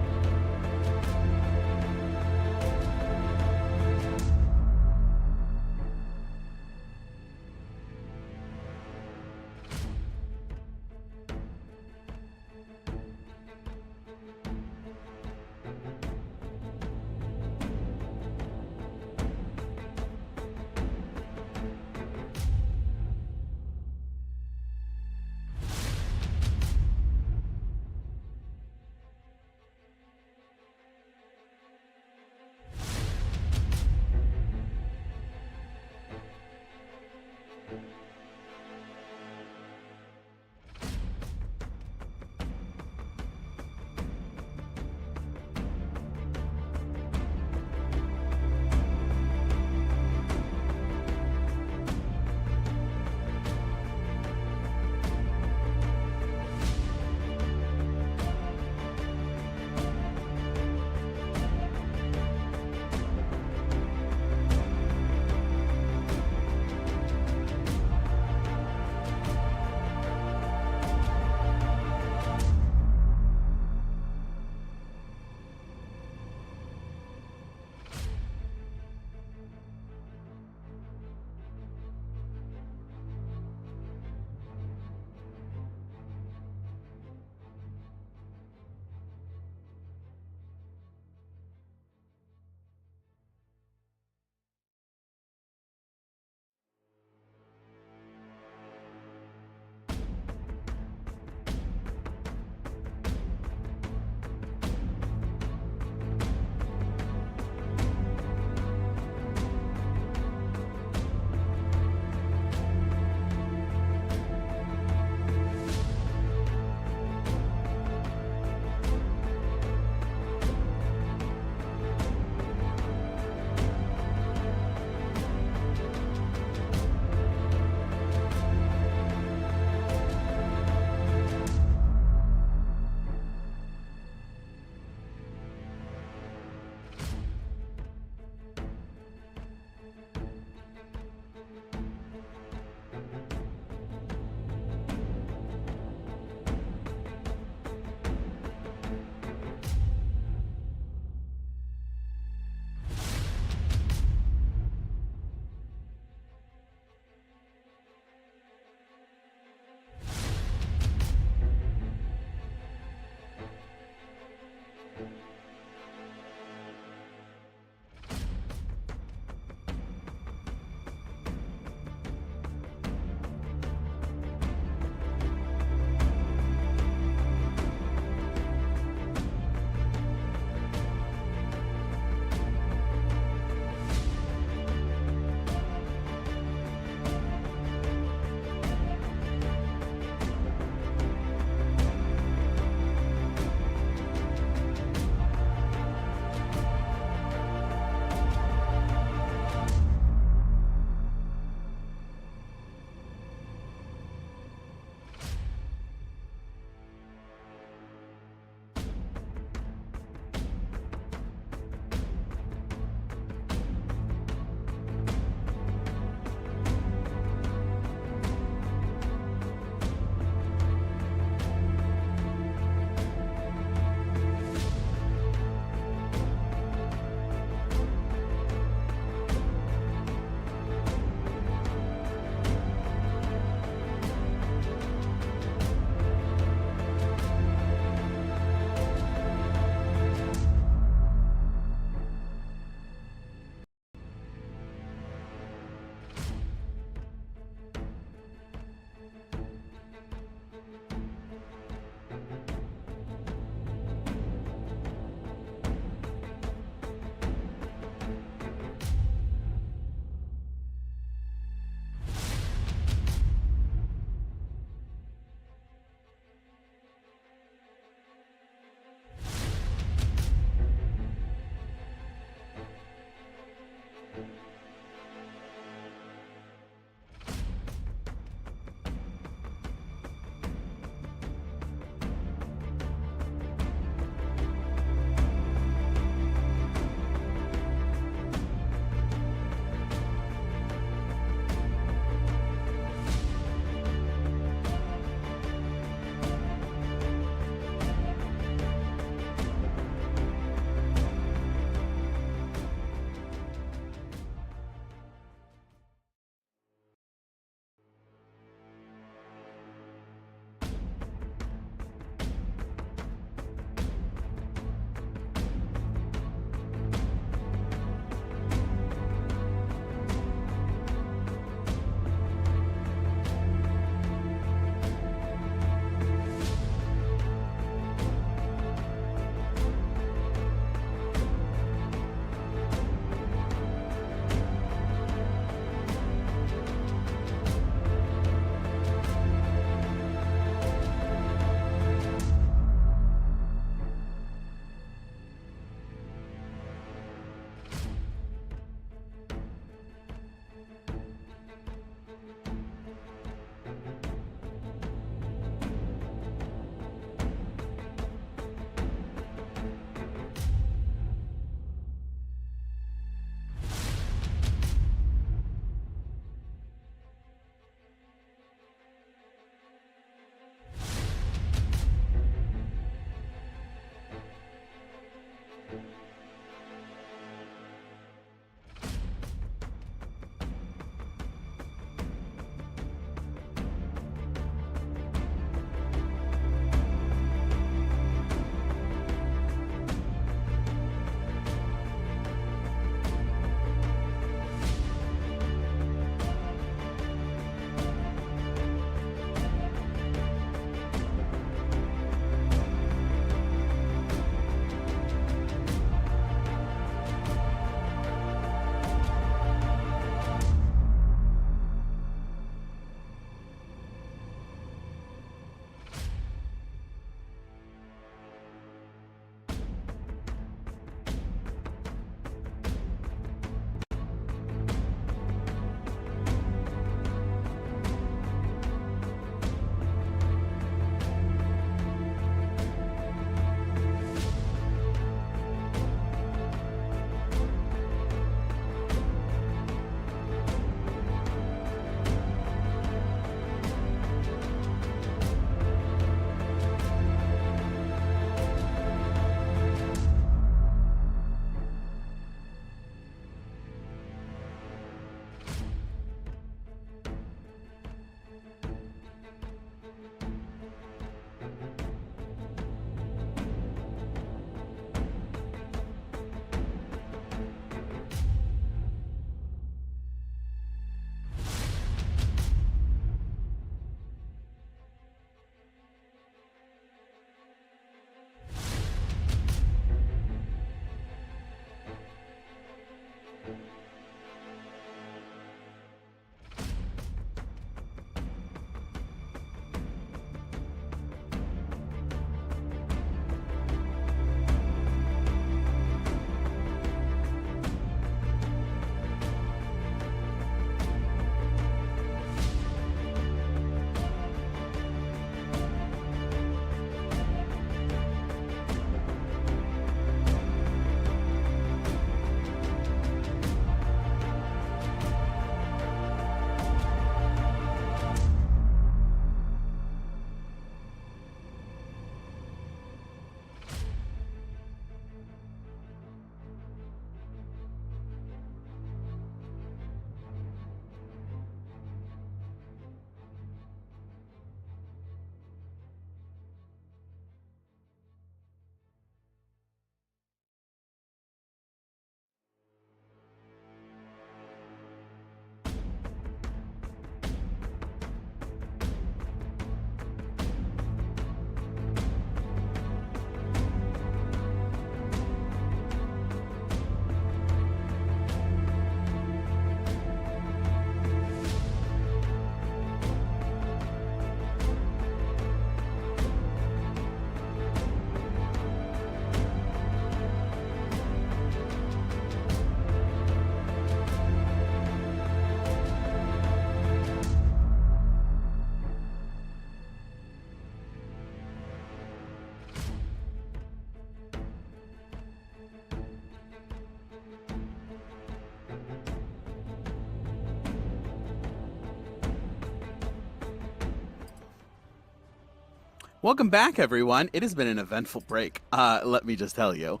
Welcome back, everyone. It has been an eventful break. Let me just tell you.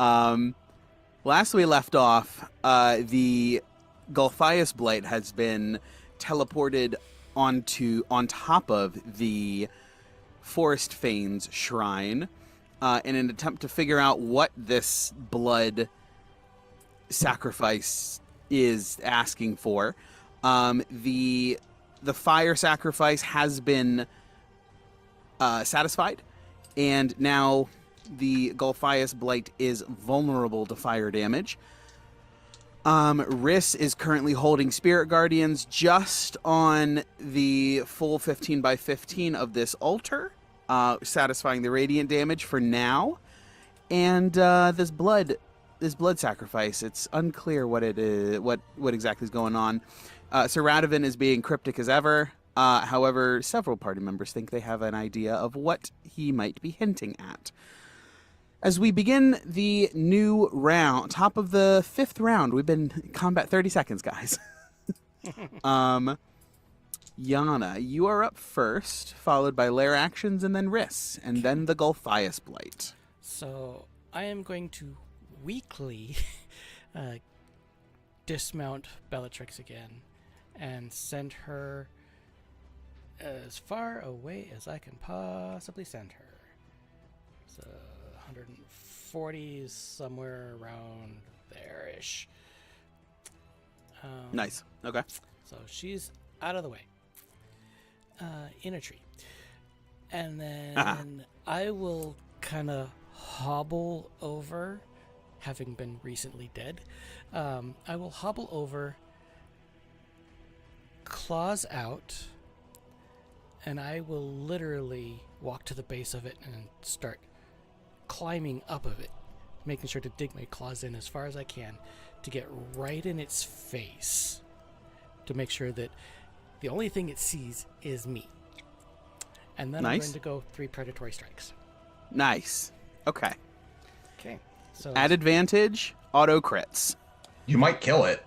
Last we left off, the Gulthias Blight has been teleported on top of the Forest Fane's shrine in an attempt to figure out what this blood sacrifice is asking for. The fire sacrifice has been satisfied, and now the Gulthias Blight is vulnerable to fire damage. Riss is currently holding Spirit Guardians just on the full 15 by 15 of this altar, satisfying the radiant damage for now. And this blood sacrifice, it's unclear what it is, what exactly is going on. Sir Radovan is being cryptic as ever. However, several party members think they have an idea of what he might be hinting at. As we begin the new round, top of the 5th round, we've been in combat 30 seconds, guys. Yana, you are up first, followed by Lair Actions and then Riss, and then the Gulthias Blight.
So I am going to weakly dismount Bellatrix again and send her as far away as I can possibly send her. So 140 somewhere around there-ish.
Nice. Okay.
So she's out of the way. In a tree. And then I will kind of hobble over, having been recently dead. I will hobble over, claws out, and I will literally walk to the base of it and start climbing up of it, making sure to dig my claws in as far as I can to get right in its face, to make sure that the only thing it sees is me. And then I'm going to go 3 predatory strikes.
Nice. Okay.
Okay. So
At advantage, auto crits.
You might kill it.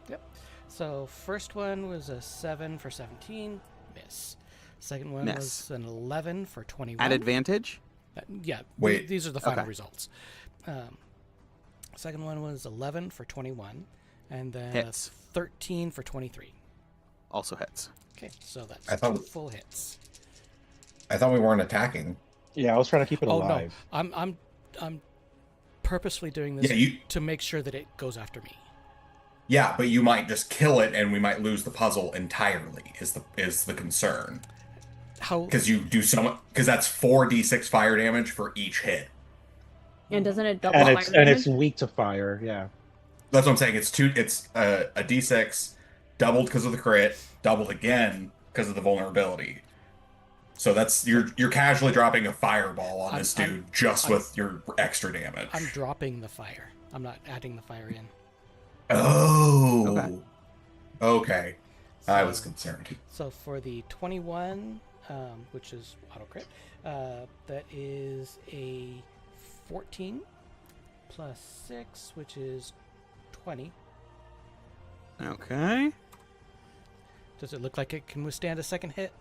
Yep. So first one was a 7 for 17, miss. Second one was an 11 for 21.
At advantage?
Yeah.
Wait.
These are the final
Okay.
results. Second one was 11 for 21, and then
Hits.
13 for 23.
Also hits.
Okay, so that's
I thought-
2 full hits.
I thought we weren't attacking.
Yeah, I was trying to keep it
Oh
alive.
no, I'm purposely doing this
Yeah,
to make sure that it goes after me.
Yeah, but you might just kill it, and we might lose the puzzle entirely. Is the concern?
How?
Because you do so much. Because that's 4d6 fire damage for each hit.
And doesn't it double
And
fire
it's
damage?
weak to fire. Yeah.
That's what I'm saying. It's a d6 doubled because of the crit, doubled again because of the vulnerability. So that's you're casually dropping a fireball on this dude with your extra damage.
I'm dropping the fire. I'm not adding the fire in.
Oh.
Okay.
Okay. I
So-
was concerned.
So for the 21, which is auto crit, that is a 14 plus 6, which is 20.
Okay.
Does it look like it can withstand a second hit?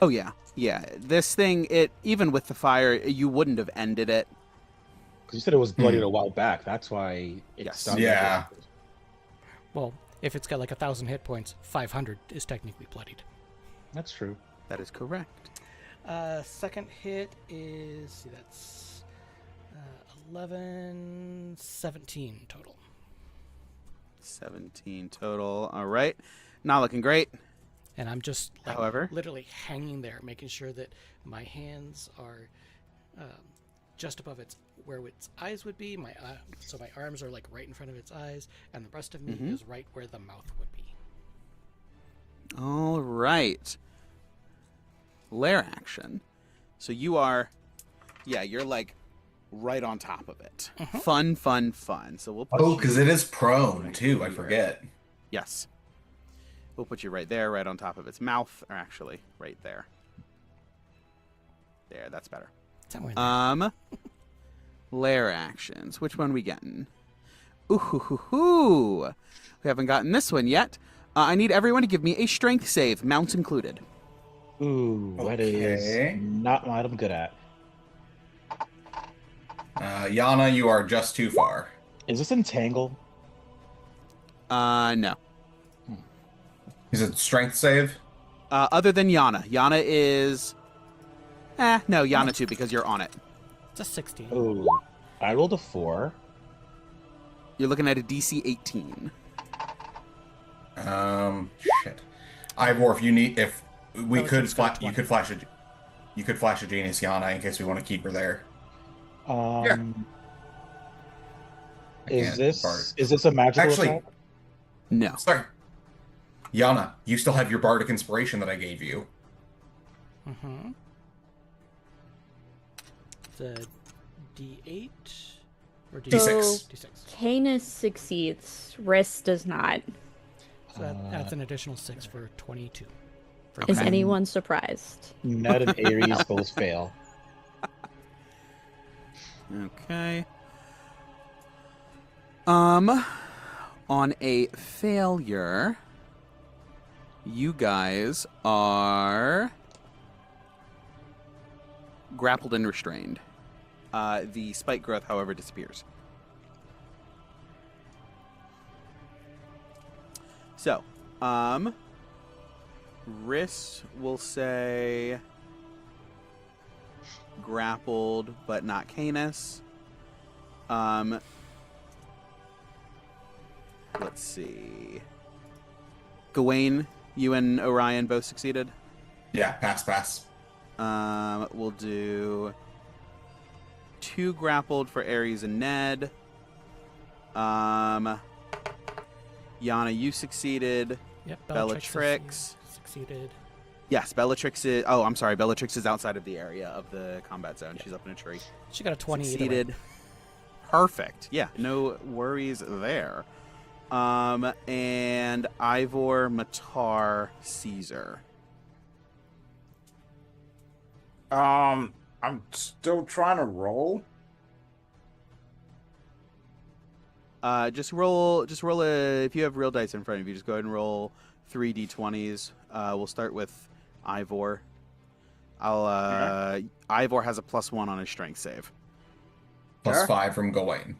Oh, yeah. Yeah. This thing, even with the fire, you wouldn't have ended it.
Because you said it was bloodied a while back. That's why it
Yes.
sounded
Yeah.
like it.
Well, if it's got like 1,000 hit points, 500 is technically bloodied.
That's true.
That is correct.
Second hit is, that's 11, 17 total.
17 total. All right. Not looking great.
And I'm just like,
However?
literally hanging there, making sure that my hands are just above where its eyes would be. So my arms are like right in front of its eyes, and the rest of me is right where the mouth would be.
All right. Lair action. So you are, you're like right on top of it. Fun. So we'll put
Oh,
you-
because it is prone
right
too. I
here.
forget.
Yes. We'll put you right there, right on top of its mouth, or actually right there. There, that's better.
Somewhere there.
Lair actions. Which one we getting? Ooh. We haven't gotten this one yet. I need everyone to give me a strength save, mounts included.
Ooh, that is
Okay.
not what I'm good at.
Yana, you are just too far.
Is this entangle?
No.
Hmm.
Is it strength save?
Other than Yana. Yana is... no, Yana too, because you're on it.
It's a 16.
Ooh, I rolled a 4.
You're looking at a DC 18.
Shit. Ivor, if we
Probably
could
just got a
you
20.
could flash a Genius Yana in case we want to keep her there. I
Is
can't bard.
this a magical
Actually,
attack?
No.
sorry. Yana, you still have your bardic inspiration that I gave you.
Mm-hmm. The D8 or
D6.
D6.
Canis succeeds. Riss does not.
So that adds an additional 6 for 22.
Is
Okay.
anyone surprised?
Ned and Ares both fail.
Okay. On a failure, you guys are grappled and restrained. The spike growth, however, disappears. So, Riss will say grappled, but not Canis. Let's see. Gawain, you and Orion both succeeded.
Yeah, pass.
We'll do 2 grappled for Ares and Ned. Yana, you succeeded.
Yep,
Bellatrix.
succeeded.
Yes, Bellatrix is... Oh, I'm sorry. Bellatrix is outside of the area of the combat zone. She's up in a tree.
She got a 20 either way.
Succeeded. Perfect. Yeah, no worries there. And Ivor, Matar, Caesar.
I'm still trying to roll.
Just roll a... If you have real dice in front of you, just go ahead and roll 3 d20s. We'll start with Ivor. Ivor has a +1 on his strength save.
Plus 5 from Gawain.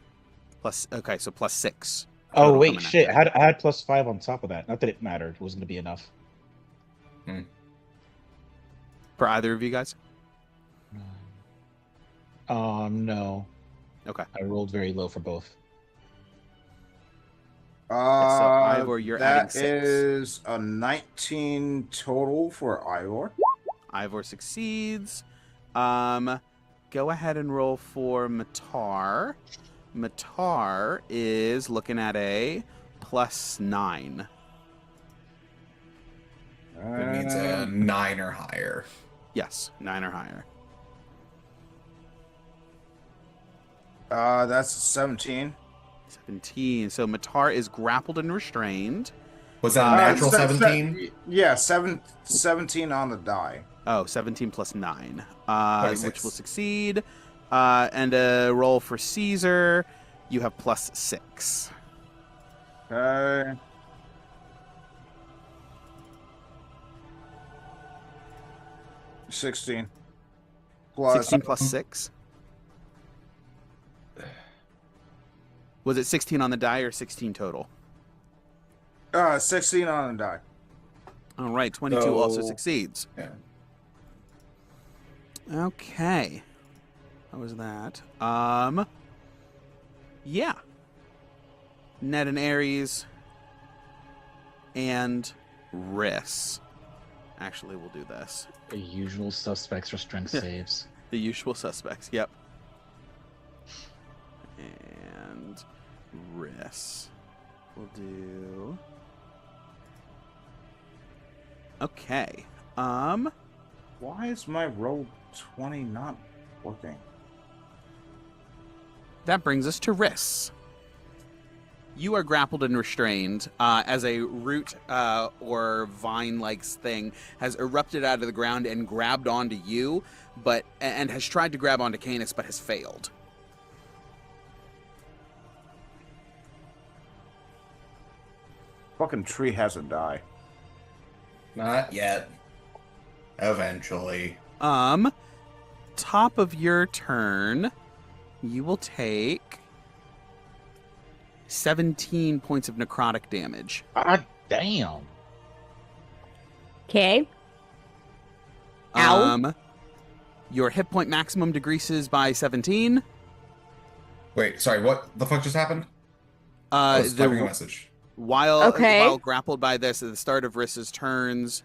Okay, so +6.
Oh
Total
wait,
coming
shit!
after.
I had +5 on top of that. Not that it mattered; it wasn't gonna be enough.
For either of you guys?
No.
Okay.
I rolled very low for both.
So Ivor, you're adding
that
6.
is a 19 total for Ivor.
Ivor succeeds. Go ahead and roll for Matar. Matar is looking at a +9.
That means a 9 or higher.
Yes, 9 or higher.
That's 17.
17. So Matar is grappled and restrained.
Was that a natural 17?
Yeah, 17 on the die.
Oh, 17 plus 9,
26.
which will succeed. And a roll for Caesar. You have +6.
Okay. $16. Plus
16 plus 6. Was it 16 on the die or 16 total?
16 on the die.
All right, 22
So-
also succeeds.
Yeah.
Okay. How was that? Yeah. Ned and Ares and Riss. Actually, we'll do this.
The usual suspects for strength saves.
The usual suspects, yep. And Riss. We'll do... Okay.
Why is my roll 20 not working?
That brings us to Riss. You are grappled and restrained as a root or vine-like thing has erupted out of the ground and grabbed onto you, and has tried to grab onto Canis, but has failed.
Fucking tree has a die.
Not yet. Eventually.
Top of your turn, you will take 17 points of necrotic damage.
God damn.
Okay. Ow.
Your hit point maximum decreases by 17.
Wait, sorry, what the fuck just happened? I was typing a message.
While grappled by this at the start of Rissa's turns,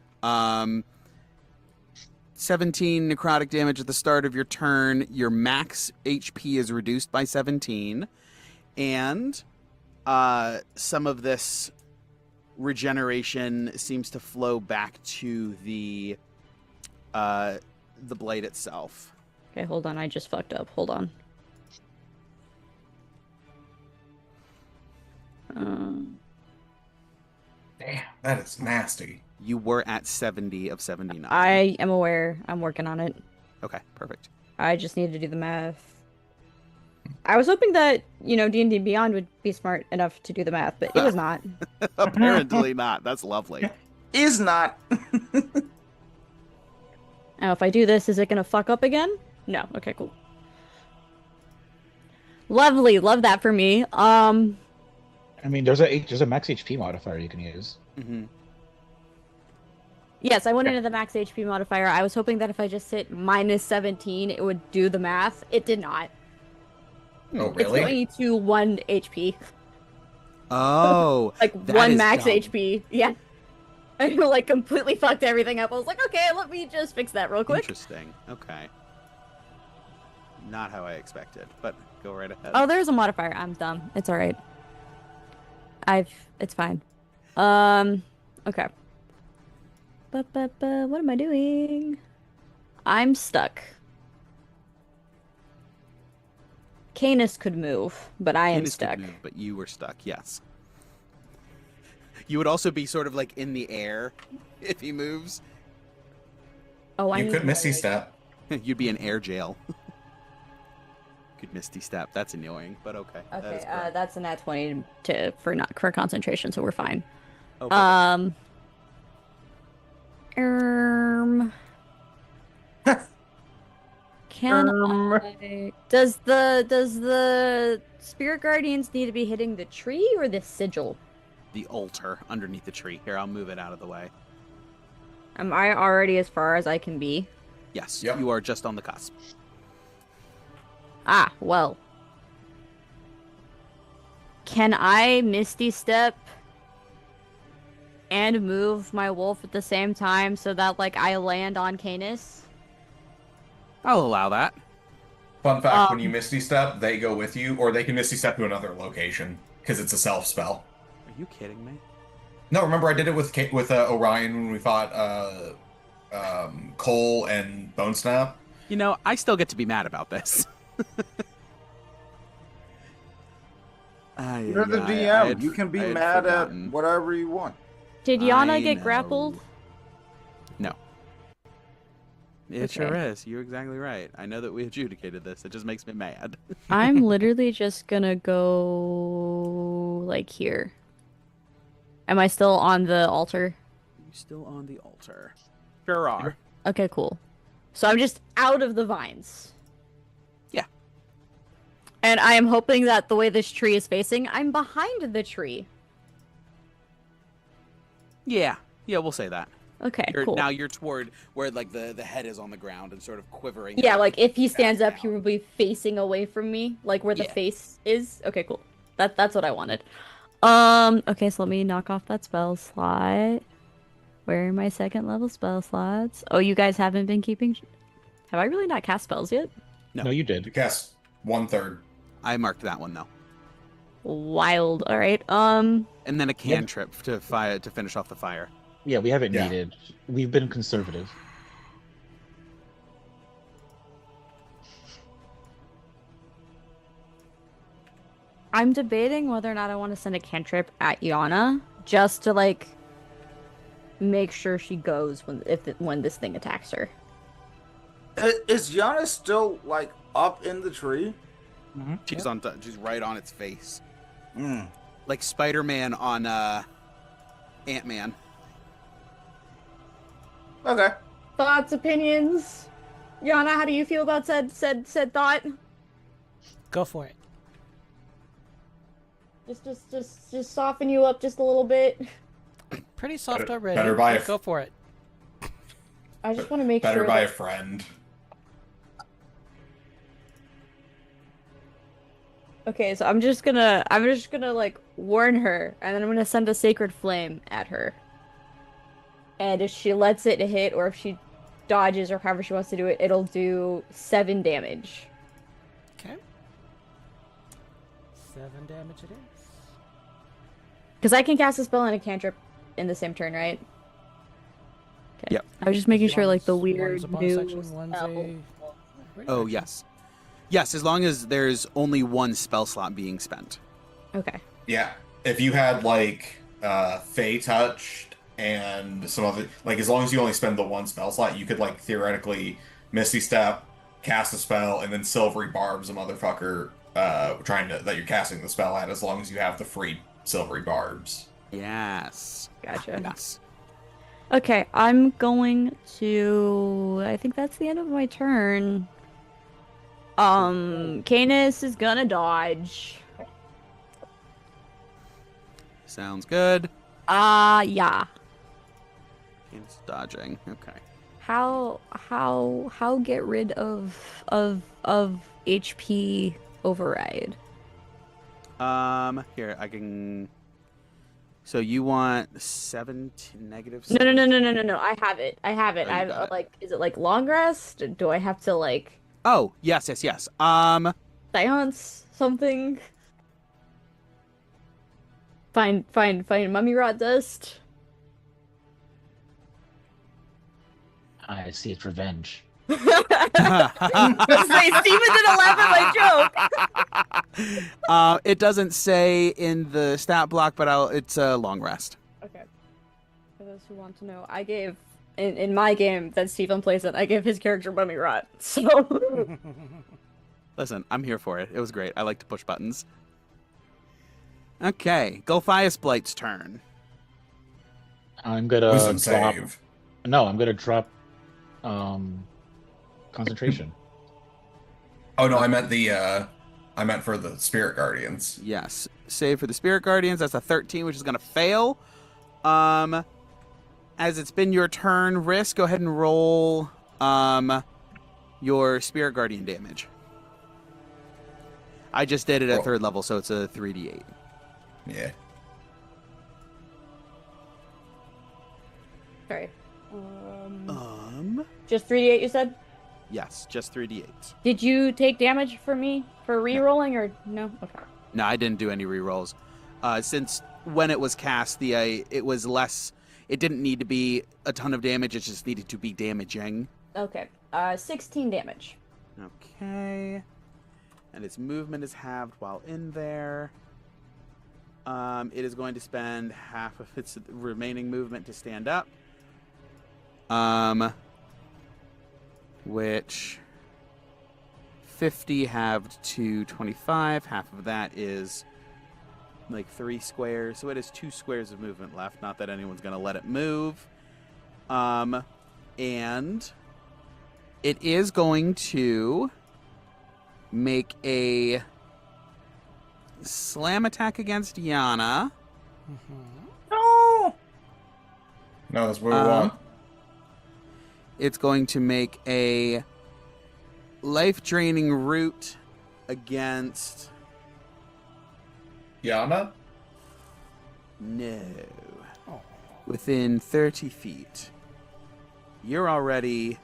17 necrotic damage at the start of your turn. Your max HP is reduced by 17, and some of this regeneration seems to flow back to the blade itself.
Okay, hold on. I just fucked up. Hold on.
Damn, that is nasty.
You were at 70 of 79.
I am aware. I'm working on it.
Okay, perfect.
I just need to do the math. I was hoping that, D&D Beyond would be smart enough to do the math, but it was not.
Apparently not. That's lovely.
Is not.
Now, if I do this, is it gonna fuck up again? No. Okay, cool. Lovely. Love that for me.
I mean, there's a max HP modifier you can use.
Mm-hmm.
Yes, I went into the max HP modifier. I was hoping that if I just hit minus 17, it would do the math. It did not.
Oh,
It's
really?
going to 1 HP.
Oh.
Like,
that
1
is
max
dumb.
HP. Yeah. I like completely fucked everything up. I was like, okay, let me just fix that real quick.
Interesting. Okay. Not how I expected, but go right ahead.
Oh, there's a modifier. I'm dumb. It's alright. It's fine. Okay. What am I doing? I'm stuck. Canis could move, but I am
Canis could
stuck.
move, but you were stuck, yes. You would also be sort of like in the air if he moves.
Oh, I
You
need
could
more
Misty
weight.
Step.
You'd be in air jail. Could Misty Step. That's annoying, but okay. That
Okay,
is correct.
that's a nat 20 for concentration, so we're fine.
Oh, perfect.
Can I... Does the spirit guardians need to be hitting the tree or the sigil?
The altar underneath the tree. Here, I'll move it out of the way.
Am I already as far as I can be?
Yes,
Yep.
you are just on the cusp.
Ah, well. Can I Misty Step and move my wolf at the same time so that, like, I land on Canis?
I'll allow that.
Fun fact, when you Misty Step, they go with you, or they can Misty Step to another location, because it's a self-spell.
Are you kidding me?
No, remember I did it with Orion when we fought Cole and Bone Snap?
You know, I still get to be mad about this.
You're the DM. You can be mad
forgotten.
at whatever you want.
Did Yana
I
get
know.
grappled?
No. It
Okay.
sure is. You're exactly right. I know that we adjudicated this. It just makes me mad.
I'm literally just gonna go, like, here. Am I still on the altar?
You still on the altar? Sure are.
Okay, cool. So I'm just out of the vines.
Yeah.
And I am hoping that the way this tree is facing, I'm behind the tree.
Yeah. Yeah, we'll say that.
Okay, cool.
Now you're toward where like the head is on the ground and sort of quivering.
Yeah, like if he stands
back
up, he
down.
will be facing away from me, like where the
Yeah.
face is. Okay, cool. That's what I wanted. Okay, so let me knock off that spell slot. Where are my second level spell slots? Oh, you guys haven't been keeping... Have I really not cast spells yet?
No, you did.
You cast 1/3.
I marked that one though.
Wild. All right.
And then a cantrip to finish off the fire.
Yeah, we haven't
Yeah.
needed. We've been conservative.
I'm debating whether or not I want to send a cantrip at Yana, just to, like, make sure she goes when this thing attacks her.
Is Yana still, like, up in the tree?
She's she's right on its face.
Mm.
Like Spider-Man on Ant-Man.
Okay.
thoughts, opinions? Yana, how do you feel about said thought?
Go for it.
Just soften you up just a little bit.
Pretty soft
Better-
already.
better buy
but
a-
go for it.
I just want to make
Better
sure
by a
that
friend.
Okay, so I'm just gonna like warn her, and then I'm gonna send a sacred flame at her. And if she lets it hit, or if she dodges, or however she wants to do it, it'll do 7 damage.
Okay. 7 damage it is.
Because I can cast a spell and a cantrip in the same turn, right? Okay.
Yep.
I was just making sure, like, the
One's
weird
a bonus
new
action, one's
spell.
a...
Oh, yes. Yes, as long as there's only one spell slot being spent.
Okay.
Yeah. If you had like Fey touched and some other, like, as long as you only spend the one spell slot, you could like theoretically Misty Step, cast a spell, and then Silvery Barbs a motherfucker that you're casting the spell at, as long as you have the free Silvery Barbs.
Yes.
Gotcha.
Yes.
Okay, I'm going to... I think that's the end of my turn. Canis is gonna dodge.
Sounds good.
Yeah.
It's dodging. Okay.
How get rid of HP override?
Here, I can... So you want negative
No,
7?
no. I have it.
Oh, you
I've
got it.
like, is it like long rest? Do I have to like
Oh, yes.
seance something? Find mummy rot dust.
I see it's revenge.
Say Steven didn't laugh at my joke.
It doesn't say in the stat block, but it's a long rest.
Okay. For those who want to know, I gave in my game that Steven plays it, I gave his character mummy rot. So
Listen, I'm here for it. It was great. I like to push buttons. Okay, Gulthias Blight's turn.
I'm gonna
Wisdom
drop.
save.
No, I'm gonna drop. Concentration.
Oh no, I meant for the Spirit Guardians.
Yes, save for the Spirit Guardians. That's a 13, which is gonna fail. As it's been your turn, Risk, go ahead and roll your Spirit Guardian damage. I just did it at
Roll.
3rd level, so it's a 3d8.
Yeah.
sorry.
Um,
Just 3d8 you said?
yes, just 3d8.
Did you take damage for me for re-rolling or no? Okay.
No, I didn't do any rerolls. Since when it was cast, it was less. It didn't need to be a ton of damage. It just needed to be damaging.
Okay. 16 damage.
Okay. And its movement is halved while in there. It is going to spend half of its remaining movement to stand up. Which 50 halved to 25. Half of that is like 3 squares. So it has 2 squares of movement left. Not that anyone's going to let it move. And it is going to make a slam attack against Yana.
No, that's what we want.
It's going to make a life-draining root against...
Yana?
No. Within 30 feet. You're already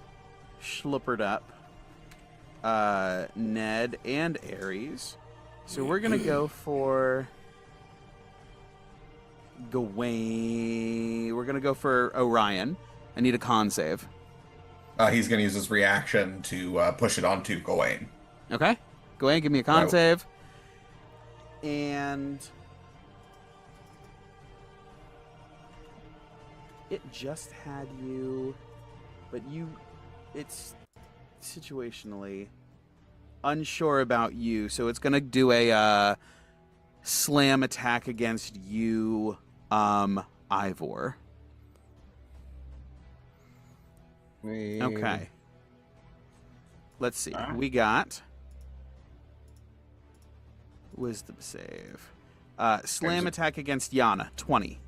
schluppered up, Ned and Ares. So we're going to go for... Gawain. We're going to go for Orion. I need a con save.
He's going to use his reaction to push it onto Gawain.
Okay. Gawain, give me a con
Right.
save. And... it just had you... But it's situationally unsure about you, so it's going to do a slam attack against you, Ivor. Okay. Let's see. We got wisdom save. Slam attack against Yana, 20.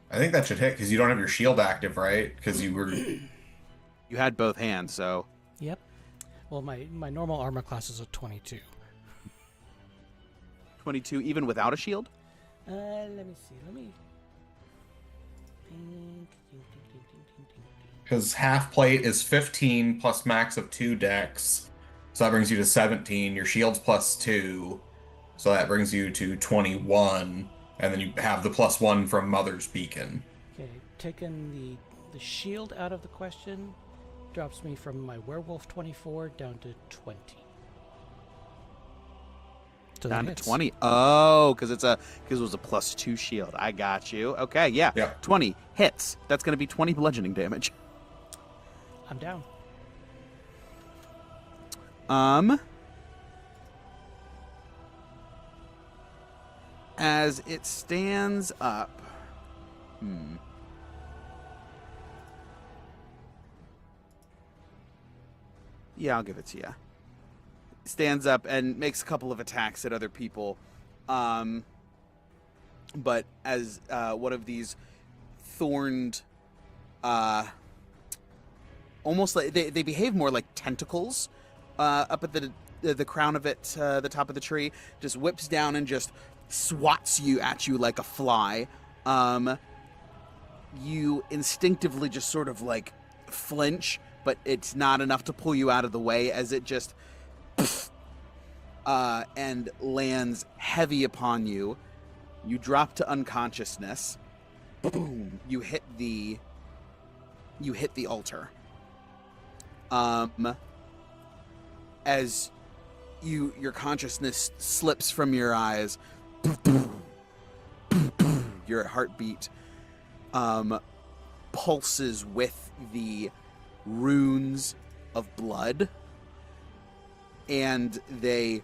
I think that should hit because you don't have your shield active, right? Because you were.
You had both hands, so
Yep. Well, my normal armor class is a 22.
22 even without a shield?
Let me see. Let me.
Because half plate is 15 plus max of 2 dex. So that brings you to 17. Your shield's plus 2. So that brings you to 21. And then you have the plus 1 from Mother's Beacon.
Okay, taking the shield out of the question drops me from my werewolf 24 down to 20. So
Down
that
to
hits.
20. Oh, because it was a plus 2 shield. I got you. Okay, yeah.
Yep.
20 hits. That's going to be 20 bludgeoning damage.
I'm down.
As it stands up. Yeah, I'll give it to you. Stands up and makes a couple of attacks at other people. But as one of these thorned, almost like they behave more like tentacles up at the crown of it, the top of the tree, just whips down and just swats you like a fly. You instinctively just sort of like flinch, but it's not enough to pull you out of the way as it just and lands heavy upon you. You drop to unconsciousness. Boom! You hit the altar. As your consciousness slips from your eyes, your heartbeat pulses with the runes of blood, and they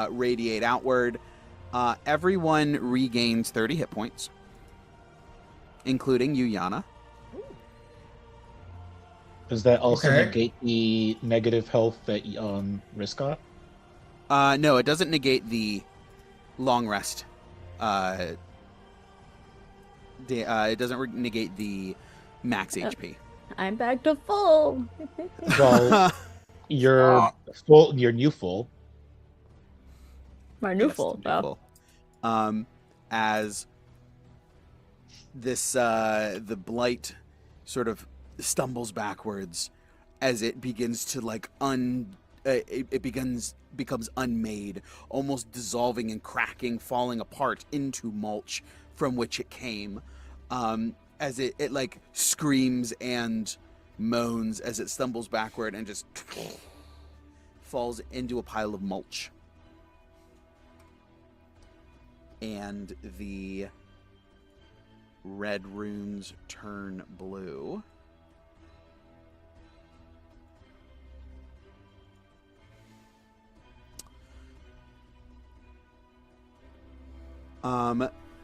radiate outward. Everyone regains 30 hit points, including you, Yana.
Does that also
Okay.
negate the negative health that Risk got?
No, it doesn't negate the long rest. It doesn't negate the max HP.
I'm back to full.
Well, your new full.
My new
Yes,
full.
the new full. As this the blight sort of stumbles backwards as it begins to like becomes unmade, almost dissolving and cracking, falling apart into mulch from which it came. As it like screams and moans as it stumbles backward and just falls into a pile of mulch. And the red runes turn blue.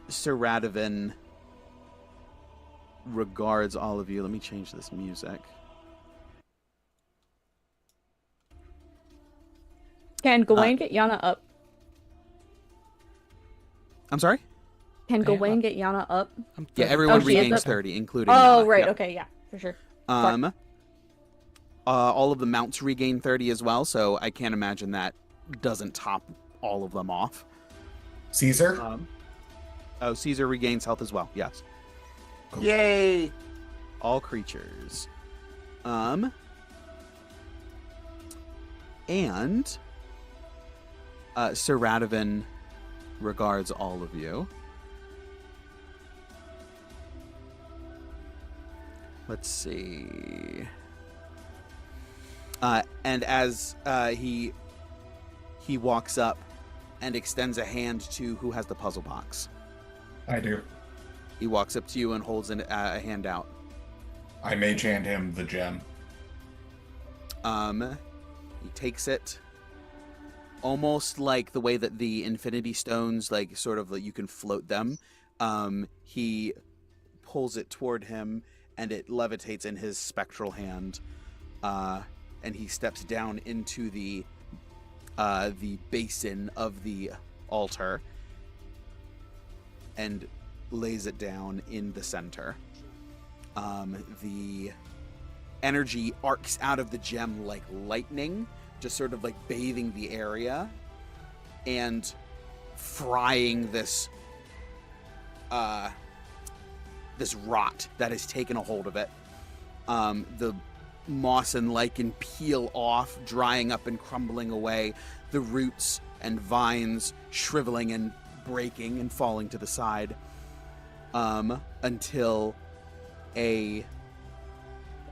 Sir Radovan regards all of you. Let me change this music.
Can Gawain get Yana up?
I'm sorry?
Can
I am
Gawain
up.
get Yana up?
I'm
Yeah,
30.
everyone
Oh, she is
regains
up.
30, including
Oh,
Yana.
right.
Yep.
Okay, yeah, for sure.
All of the mounts regain 30 as well, so I can't imagine that doesn't top all of them off.
Caesar?
Caesar regains health as well, yes.
Yay!
All creatures. And Sir Radovan regards all of you. Let's see. And as he walks up and extends a hand to who has the puzzle box.
I do.
He walks up to you and holds a hand out.
I mage hand him the gem.
He takes it almost like the way that the Infinity Stones, like sort of like you can float them. He pulls it toward him, and it levitates in his spectral hand. And he steps down into the basin of the altar and lays it down in the center. The energy arcs out of the gem like lightning, just sort of like bathing the area and frying this rot that has taken a hold of it. The moss and lichen peel off, drying up and crumbling away, the roots and vines shriveling and breaking and falling to the side, until a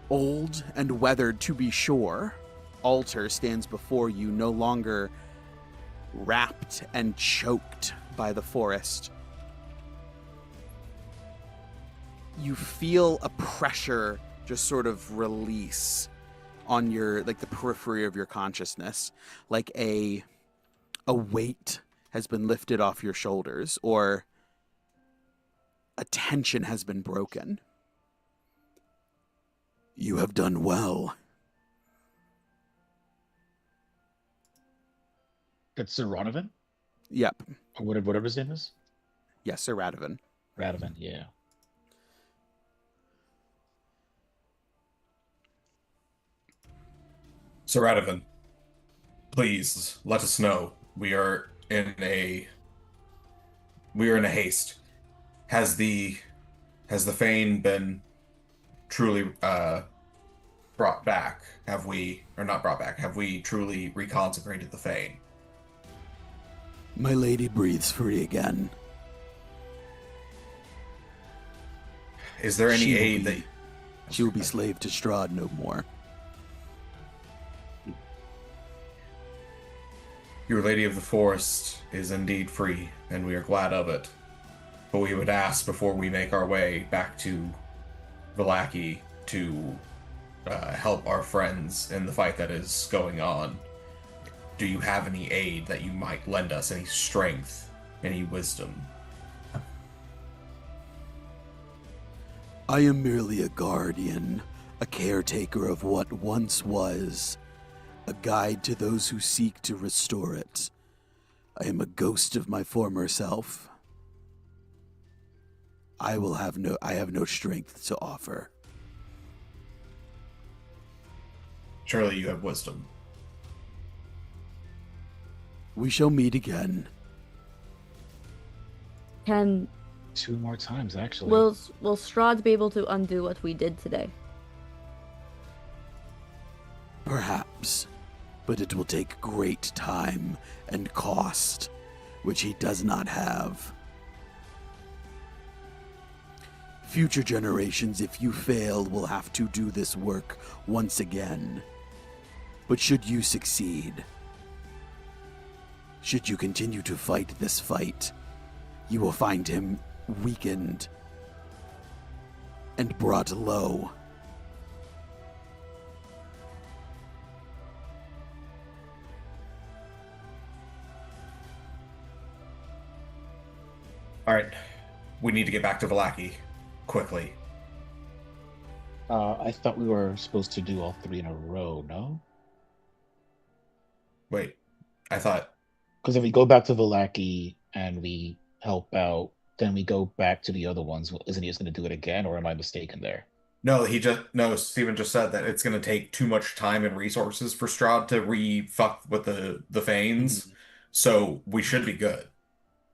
old and weathered, to be sure, altar stands before you, no longer wrapped and choked by the forest. You feel a pressure just sort of release on your, like the periphery of your consciousness, like a weight has been lifted off your shoulders, or a tension has been broken. You have done well.
That's Sir Ronovan?
Yep.
Or whatever his name is?
Yes, Sir Radovan.
Radovan, yeah.
Sir Radovan, please let us know. We are in a haste. Has the Fane been truly brought back? Have we, or not brought back? Have we truly reconsecrated the Fane?
My lady breathes free again.
Is there any aid that
she will be slave to Strahd no more?
Your Lady of the Forest is indeed free, and we are glad of it. But we would ask, before we make our way back to Vallaki to help our friends in the fight that is going on, do you have any aid that you might lend us? Any strength? Any wisdom?
I am merely a guardian, a caretaker of what once was, a guide to those who seek to restore it. I am a ghost of my former self. I have no strength to offer.
Surely you have wisdom.
We shall meet again.
Can
2 more times, actually.
will Strahd be able to undo what we did today?
Perhaps, but it will take great time and cost, which he does not have. Future generations, if you fail, will have to do this work once again. But should you succeed, should you continue to fight this fight, you will find him weakened and brought low.
All right, we need to get back to Vallaki quickly.
I thought we were supposed to do all 3 in a row, no?
Wait, I thought...
Because if we go back to Vallaki and we help out, then we go back to the other ones. Isn't he just going to do it again, or am I mistaken there?
No, Steven just said that it's going to take too much time and resources for Strahd to re-fuck with the Fanes, so we should be good.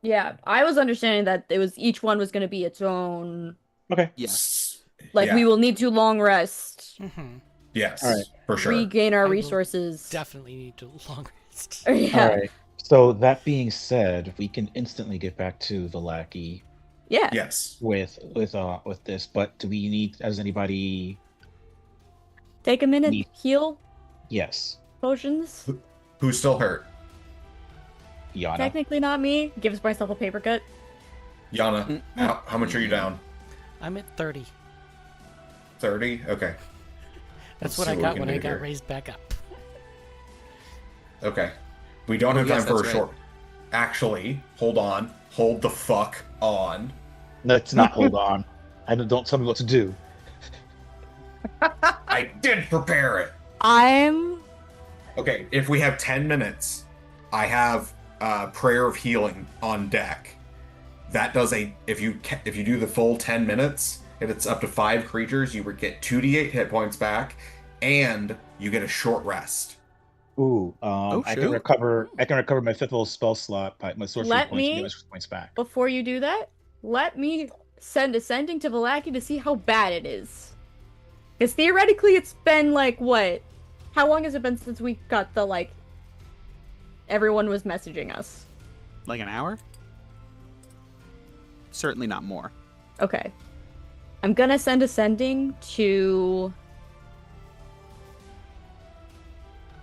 Yeah, I was understanding that each one was going to be its own.
Okay.
Yes.
Like,
Yeah.
we will need to long rest,
Yes,
All right.
for sure.
regain our
I will
resources.
Definitely need to long rest.
Yeah.
All right. So that being said, we can instantly get back to Vallaki
Yeah.
Yes.
with this. But do we need? Does anybody?
Take a minute,
Neat.
heal,
Yes.
potions.
Who's still hurt?
Yana.
Technically not me. Gives myself a paper cut.
Yana, how much are you down?
I'm at 30.
30? Okay.
That's
Let's
what
see
I
what we
got
can
when
do
I got
here.
raised back up.
Okay. We don't
Oh,
have
yes,
time for a
that's right.
short. Actually, hold on. Hold the fuck on.
Let's not hold on. Don't tell me what to do.
I did prepare it.
I'm
Okay, if we have 10 minutes, I have Prayer of Healing on deck. That does if you do the full 10 minutes, if it's up to 5 creatures, you would get 2d8 hit points back, and you get a short rest.
Ooh, I can
shoot.
recover. I can recover my 5th level spell slot by my sorcery
Let
points and get
me-
my points back.
before you do that, let me send Ascending to Valaki to see how bad it is. Because theoretically it's been like what? How long has it been since we got the like everyone was messaging us?
Like an hour? Certainly not more.
Okay. I'm gonna send Ascending to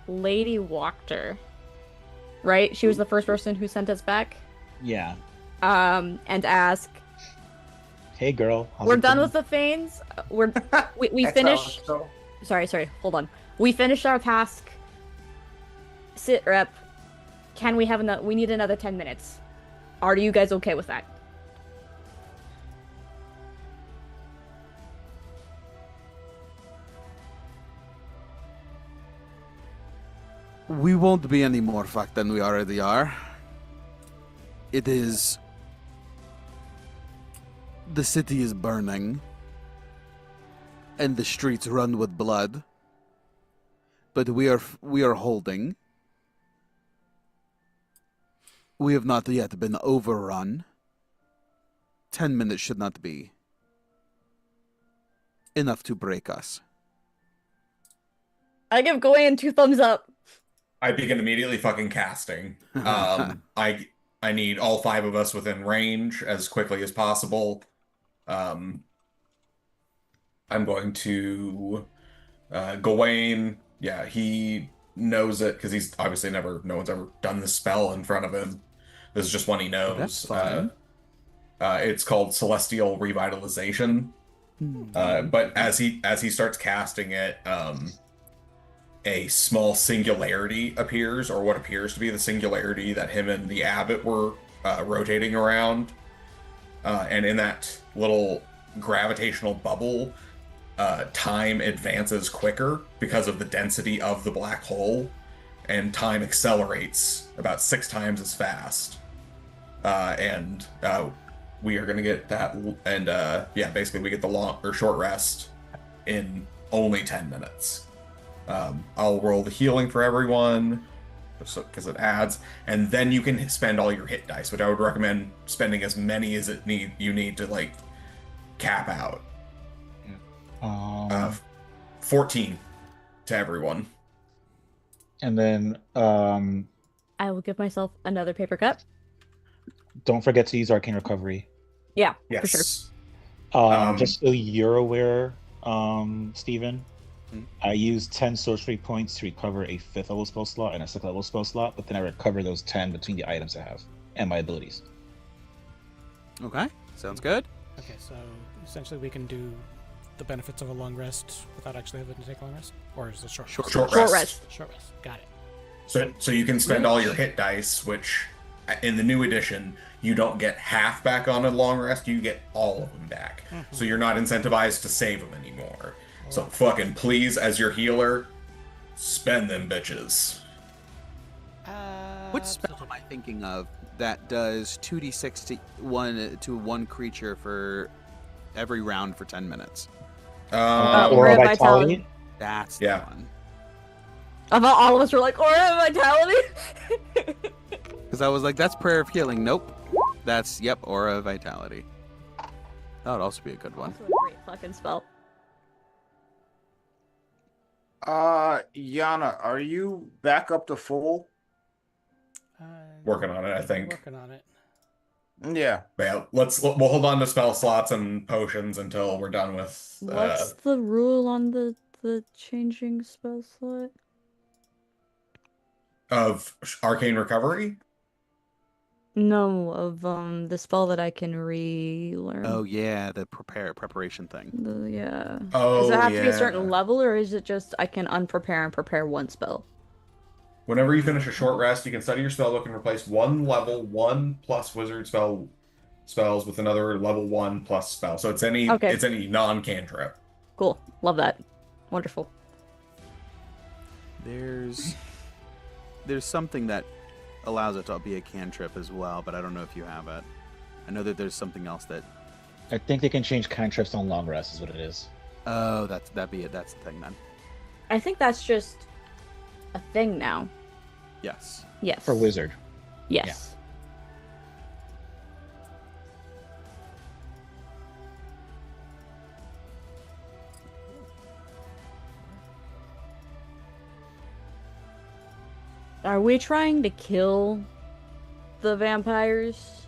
Lady Wachter. Right? She was the first person who sent us back.
Yeah.
And ask.
Hey, girl. how's
We're
it
done
going?
with the Fanes. We
That's
finished.
how-
Sorry. Hold on. We finished our task. Sit rep. Can we have another? We need another 10 minutes. Are you guys okay with that?
We won't be any more fucked than we already are. It is. The city is burning. And the streets run with blood. But we are holding. We have not yet been overrun. 10 minutes should not be enough to break us.
I give Goyen 2 thumbs up.
I begin immediately fucking casting. I need all 5 of us within range as quickly as possible. I'm going to Gawain. Yeah, he knows it because he's obviously no one's ever done this spell in front of him. This is just one he knows.
That's fine.
It's called Celestial Revitalization. But as he starts casting it, a small singularity appears, or what appears to be the singularity that him and the abbot were rotating around. And in that little gravitational bubble, time advances quicker because of the density of the black hole, and time accelerates about 6 times as fast. And we are going to get that, and basically we get the long or short rest in only 10 minutes. I'll roll the healing for everyone, because it adds, and then you can spend all your hit dice, which I would recommend spending as many as you need to like cap out. 14 to everyone.
And then
I will give myself another paper cut.
don't forget to use Arcane Recovery.
Yeah,
Yes.
for sure.
Just so you're aware, Steven,
Hmm?
I use 10 sorcery points to recover a 5th level spell slot and a 6th level spell slot, but then I recover those 10 between the items I have and my abilities.
Okay, sounds good.
Okay, so essentially we can do the benefits of a long rest without actually having to take a long rest? Or is it short rest?
Short
Short
rest.
rest.
Short rest. Got it.
So you can spend all your hit dice, which in the new edition, you don't get half back on a long rest, you get all of them back. So you're not incentivized to save them anymore. So fucking please, as your healer, spend them bitches.
Which spell am I thinking of that does 2d6 to one creature for every round for 10 minutes?
Aura
Aura
Vitality?
That's
Yeah.
the one.
About all of us were like, Aura Vitality.
Because I was like, that's Prayer of Healing. Nope. That's, Aura of Vitality. That would also be a good one.
Also a great fucking spell.
Yana, are you back up to full?
Working on it, I think.
Working on it.
Yeah.
But yeah, we'll hold on to spell slots and potions until we're done with.
What's the rule on the changing spell slot?
Of arcane recovery.
No, of the spell that I can relearn.
Oh, yeah, the preparation thing.
Yeah.
Oh,
Does it have to be a certain
yeah.
level, or is it just I can unprepare and prepare one spell?
Whenever you finish a short rest, you can study your spellbook and replace one level 1 plus wizard spells with another level 1 plus spell. So it's any
Okay.
non-cantrip.
Cool. Love that. Wonderful.
There's something that allows it to be a cantrip as well, but I don't know if you have it. I know that there's something else that.
I think they can change cantrips on long rest, is what it is.
Oh, that'd be it. That's the thing then.
I think that's just a thing now.
Yes.
Yes.
For wizard.
Yes. Are we trying to kill the vampires?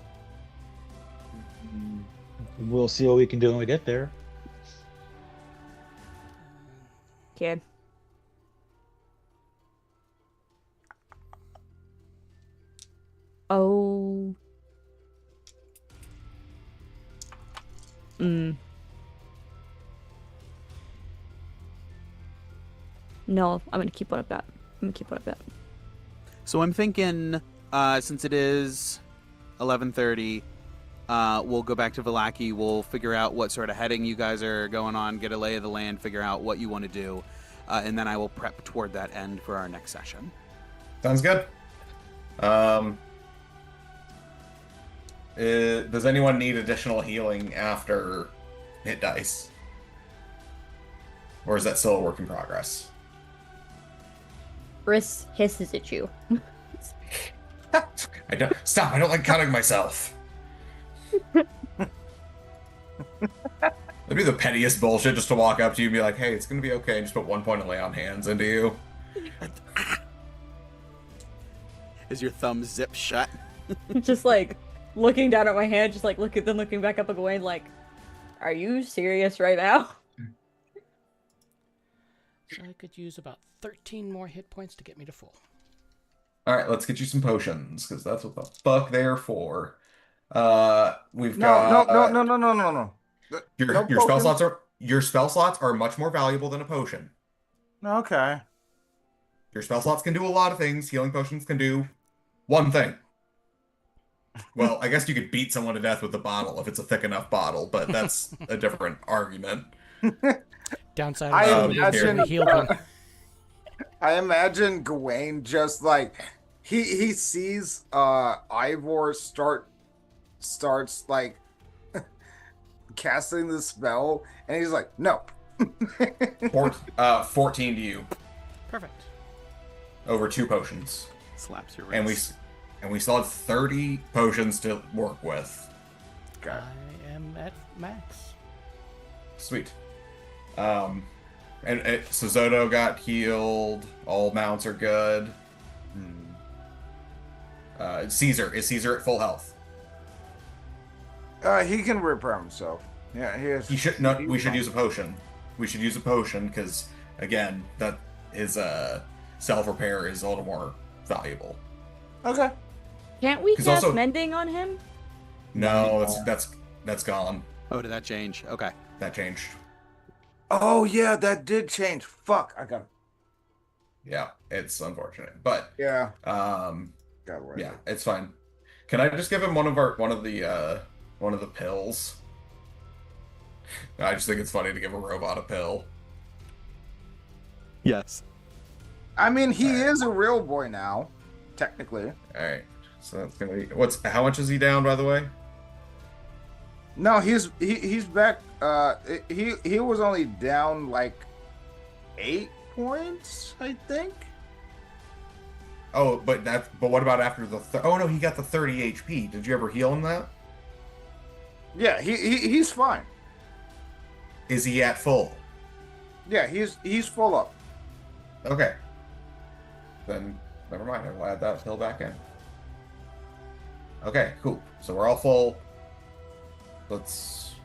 We'll see what we can do when we get there.
Okay. Oh. No, I'm gonna keep what I've got.
So I'm thinking, since it is 11:30, we'll go back to Vallaki. We'll figure out what sort of heading you guys are going on, get a lay of the land, figure out what you want to do, and then I will prep toward that end for our next session.
Sounds good. Does anyone need additional healing after hit dice? Or is that still a work in progress?
Briss hisses at you.
I don't like cutting myself. That'd be the pettiest bullshit just to walk up to you and be like, hey, it's gonna be okay, and just put 1 point of lay on hands into you.
Is your thumb zip shut?
Just like looking down at my hand, just like looking back up at Gawain, like, are you serious right now?
So I could use about 13 more hit points to get me to full.
Alright, let's get you some potions, because that's what the fuck they're for. We've
No,
got
no.
Your spell slots are much more valuable than a potion.
Okay.
Your spell slots can do a lot of things. Healing potions can do one thing. Well, I guess you could beat someone to death with a bottle if it's a thick enough bottle, but that's a different argument.
Downside
I
of
imagine-
the healed one.
I imagine Gawain just like he sees Ivor starts like casting the spell, and he's like, no.
14 to you
Perfect.
over 2 potions.
Slaps your wrist.
And we still have 30 potions to work with.
Okay.
I am at max.
Sweet. So Zoto got healed. All mounts are good. Caesar. Is Caesar at full health?
He can repair himself. Yeah, he is.
We should use a potion. We should use a potion because, again, that his self-repair is a little more valuable.
Okay.
Can't we
'Cause
cast
also-
mending on him?
No, that's gone.
Oh, did that change? Okay.
That changed.
Oh yeah, that did change. Fuck, I got it.
Yeah, it's unfortunate, but
Yeah.
um,
Got it.
yeah, it's fine. Can I just give him one of the pills? I just think it's funny to give a robot a pill.
Yes.
I mean, he
Alright.
is a real boy now, technically.
All right, so that's gonna be how much is he down, by the way?
No, he's back. He was only down like 8 points, I think.
Oh, but what about after the? Oh no, he got the 30 HP. Did you ever heal him that?
Yeah, he's fine.
Is he at full?
Yeah, he's full up.
Okay. Then never mind. I'll add that pill back in. Okay, cool. So we're all full. Let's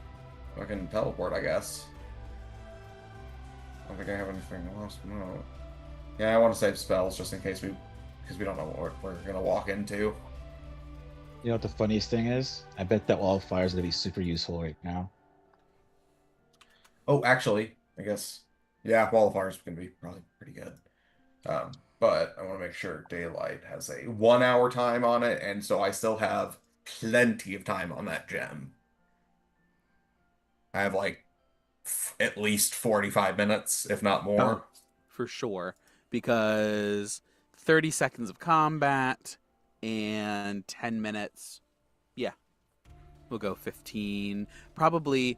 fucking teleport, I guess. I don't think I have anything else. No. Yeah, I want to save spells just in case because we don't know what we're gonna walk into.
You know what the funniest thing is? I bet that wildfire is gonna be super useful right now.
Oh, actually, I guess. Yeah, Wall of Fire is gonna be probably pretty good. but I want to make sure daylight has a 1 hour time on it, and so I still have plenty of time on that gem. I have like at least 45 minutes, if not more.
Oh, for sure. Because 30 seconds of combat and 10 minutes. Yeah. We'll go 15. Probably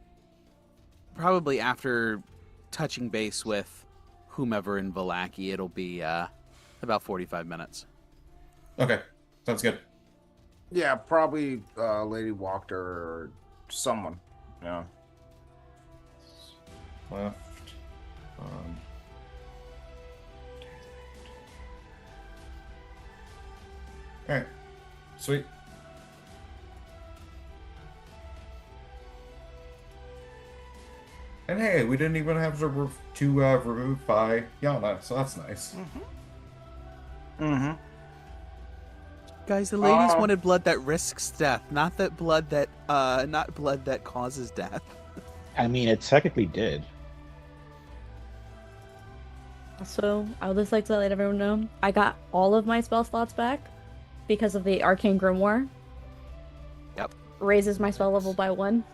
after touching base with whomever in Vallaki, it'll be about 45 minutes.
Okay, sounds good.
Yeah, probably Lady Walker or someone. Yeah.
Left. All right, sweet. And hey, we didn't even have to revivify Yana, so that's nice.
Mm-hmm.
Guys, the ladies wanted blood that risks death, not blood that causes death.
I mean, it technically did.
So I would just like to let everyone know I got all of my spell slots back because of the Arcane Grimoire.
Yep.
Raises my spell level by 1.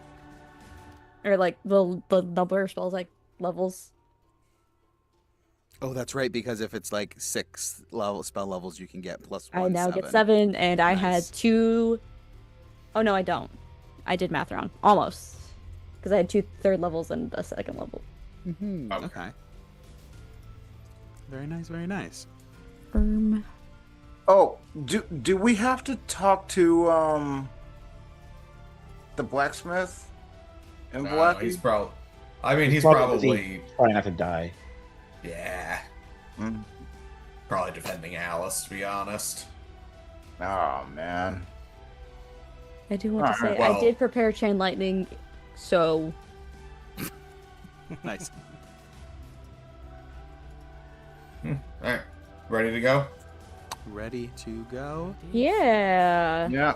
Or like the number of spells like levels.
Oh, that's right, because if it's like 6 spell levels, you can get plus 1.
I now get 7, and I had
Nice.
2. Oh no, I don't. I did math wrong. Almost. Because I had 2 third levels and a second level.
Mm-hmm. Okay. Very nice, very nice.
Oh, do we have to talk to the blacksmith in
No,
Vallaki?
he's probably. I mean, he's
Probably
probably.
not to die.
Yeah.
Mm.
Probably defending Alice, to be honest.
Oh man.
I do want to say
Alright, well-
I did prepare Chain Lightning, so
Nice.
Alright. Ready to go?
Ready to go?
yeah.
Yeah.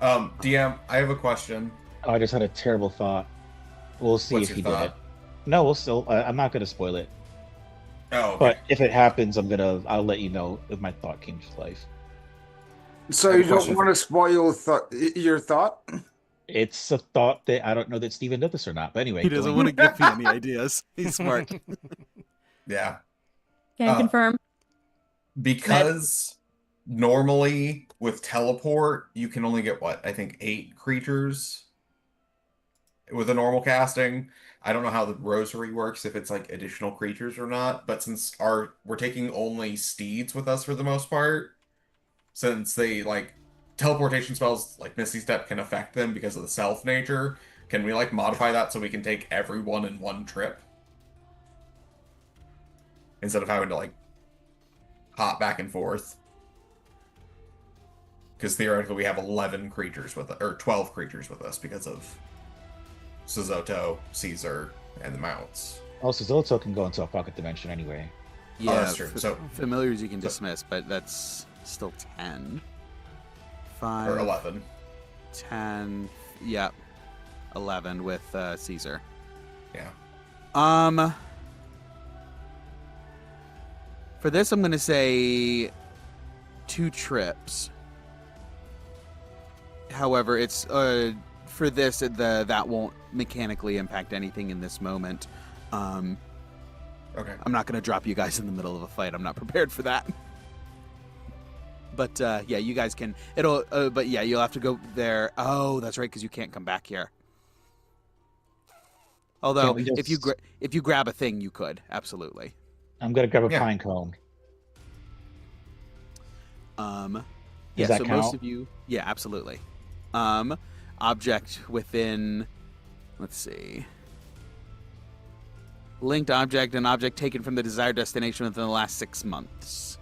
DM, I have a question.
Oh, I just had a terrible thought. We'll see
What's
if
your
he did it.
thought?
No, we'll still. I'm not gonna spoil it.
Oh, okay.
But if it happens, I'll let you know if my thought came to life.
So
I have
you
a
don't
question
want to spoil your thought?
It's a thought that I don't know that Steven did this or not. But anyway,
He doesn't want to give me any ideas. He's smart.
Yeah.
Can confirm.
Because normally with teleport, you can only get what? I think 8 creatures with a normal casting. I don't know how the rosary works, if it's like additional creatures or not, but since we're taking only steeds with us for the most part, since they like teleportation spells like Misty Step can affect them because of the self nature, can we like modify that so we can take everyone in one trip? Instead of having to like hop back and forth. Because theoretically we have 11 creatures with or 12 creatures with us because of Suzoto, Caesar, and the mounts.
Also, Zoto can go into a pocket dimension anyway.
Yeah,
that's true. So
familiars you can dismiss, but that's still 10. 5,
or 11.
10, yep. 11 with Caesar.
Yeah.
For this, I'm going to say 2 trips. However, it's for this that won't mechanically impact anything in this moment.
Okay.
I'm not going to drop you guys in the middle of a fight. I'm not prepared for that. But yeah, you guys can. But yeah, you'll have to go there. Oh, that's right, because you can't come back here. Although,
Can't we just-
if you grab a thing, you could absolutely.
I'm gonna grab a
Yeah.
pine cone.
Yeah,
that
so
count?
most of you, yeah, absolutely. Object within, let's see, linked object, an object taken from the desired destination within the last 6 months.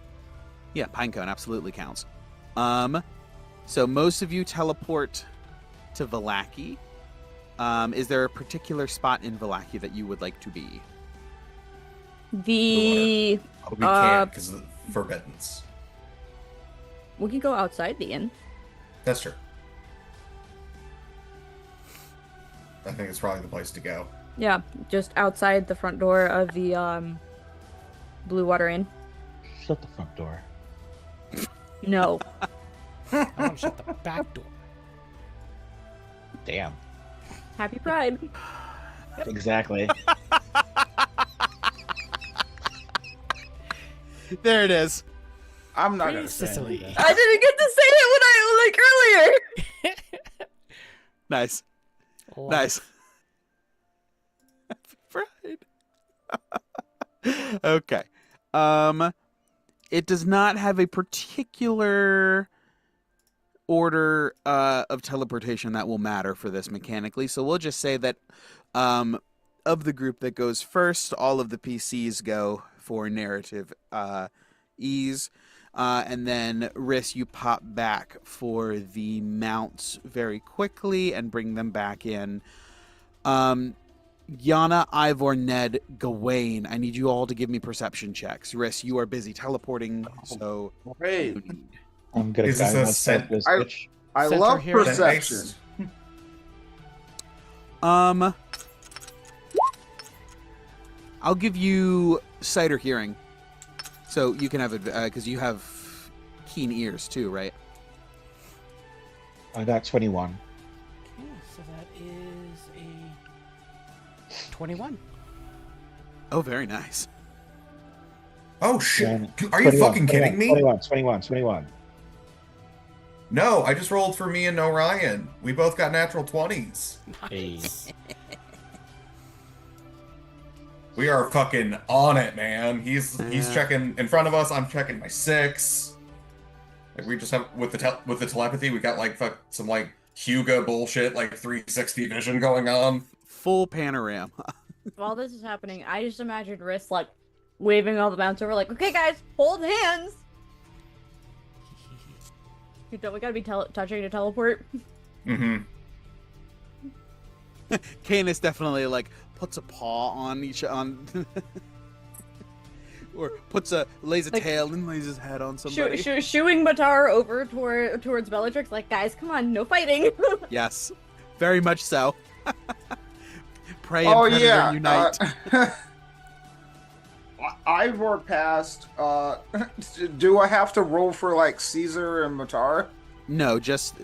Yeah, pinecone absolutely counts. So most of you teleport to Vallaki. Is there a particular spot in Vallaki that you would like to be?
The
We can't because of the forbiddance.
we can go outside the inn.
That's true. I think it's probably the place to go.
Yeah, just outside the front door of the Blue Water Inn.
Shut the front door.
No.
I want to shut the back door.
Damn.
Happy Pride.
Exactly.
There it is.
I'm not
Free
gonna say
Sicily.
anything.
I didn't get to say it when I earlier.
Nice.
Love
Nice. Happy Pride. Okay. It does not have a particular order of teleportation that will matter for this mechanically. So we'll just say that of the group that goes first, all of the PCs go for narrative ease. And then, Riss, you pop back for the mounts very quickly and bring them back in. Yana, Ivor, Ned, Gawain, I need you all to give me perception checks. Riss, you are busy teleporting, so
Great.
no need.
I'm gonna
Is this
guide
a
myself
scent-
with
I-
switch.
I
Center
love
here.
perception.
I'll give you sight or hearing, so you can have it because you have keen ears too, right?
I got 21.
Okay, so that is a 21.
Oh, very nice.
Oh shit!
Yeah,
Are you
21,
fucking kidding me?
21.
No, I just rolled for me and Orion. We both got natural 20s.
Nice.
We are fucking on it, man. He's
Yeah.
checking in front of us. I'm checking my 6. Like we just have with the telepathy, we got like some like Hugo bullshit, like 360 vision going on.
Full panorama.
While this is happening, I just imagined Riss like waving all the mounts over, like, okay, guys, hold hands. Don't we gotta be touching to teleport?
Mm-hmm.
Canis definitely like puts a paw on or lays a
Like,
tail and lays his head on somebody.
Shooing Matar over towards Bellatrix, like, guys, come on, no fighting.
Yes, very much so. Prey
Oh
and predator
yeah.
unite.
Ivor passed. Do I have to roll for like Caesar and Matar?
No, just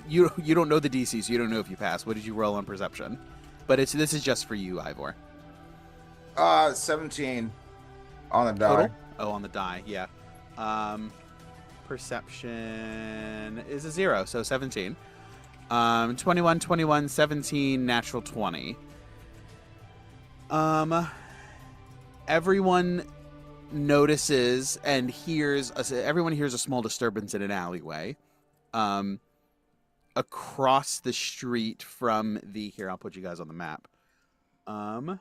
you don't know the DC, so you don't know if you pass. What did you roll on perception? But this is just for you, Ivor.
17 on the die.
Total? Oh, on the die, yeah. Perception is a 0, so 17. 21, 21, 17, natural 20. Everyone notices and hears. Everyone hears a small disturbance in an alleyway. Across the street from the. Here, I'll put you guys on the map.
Oh.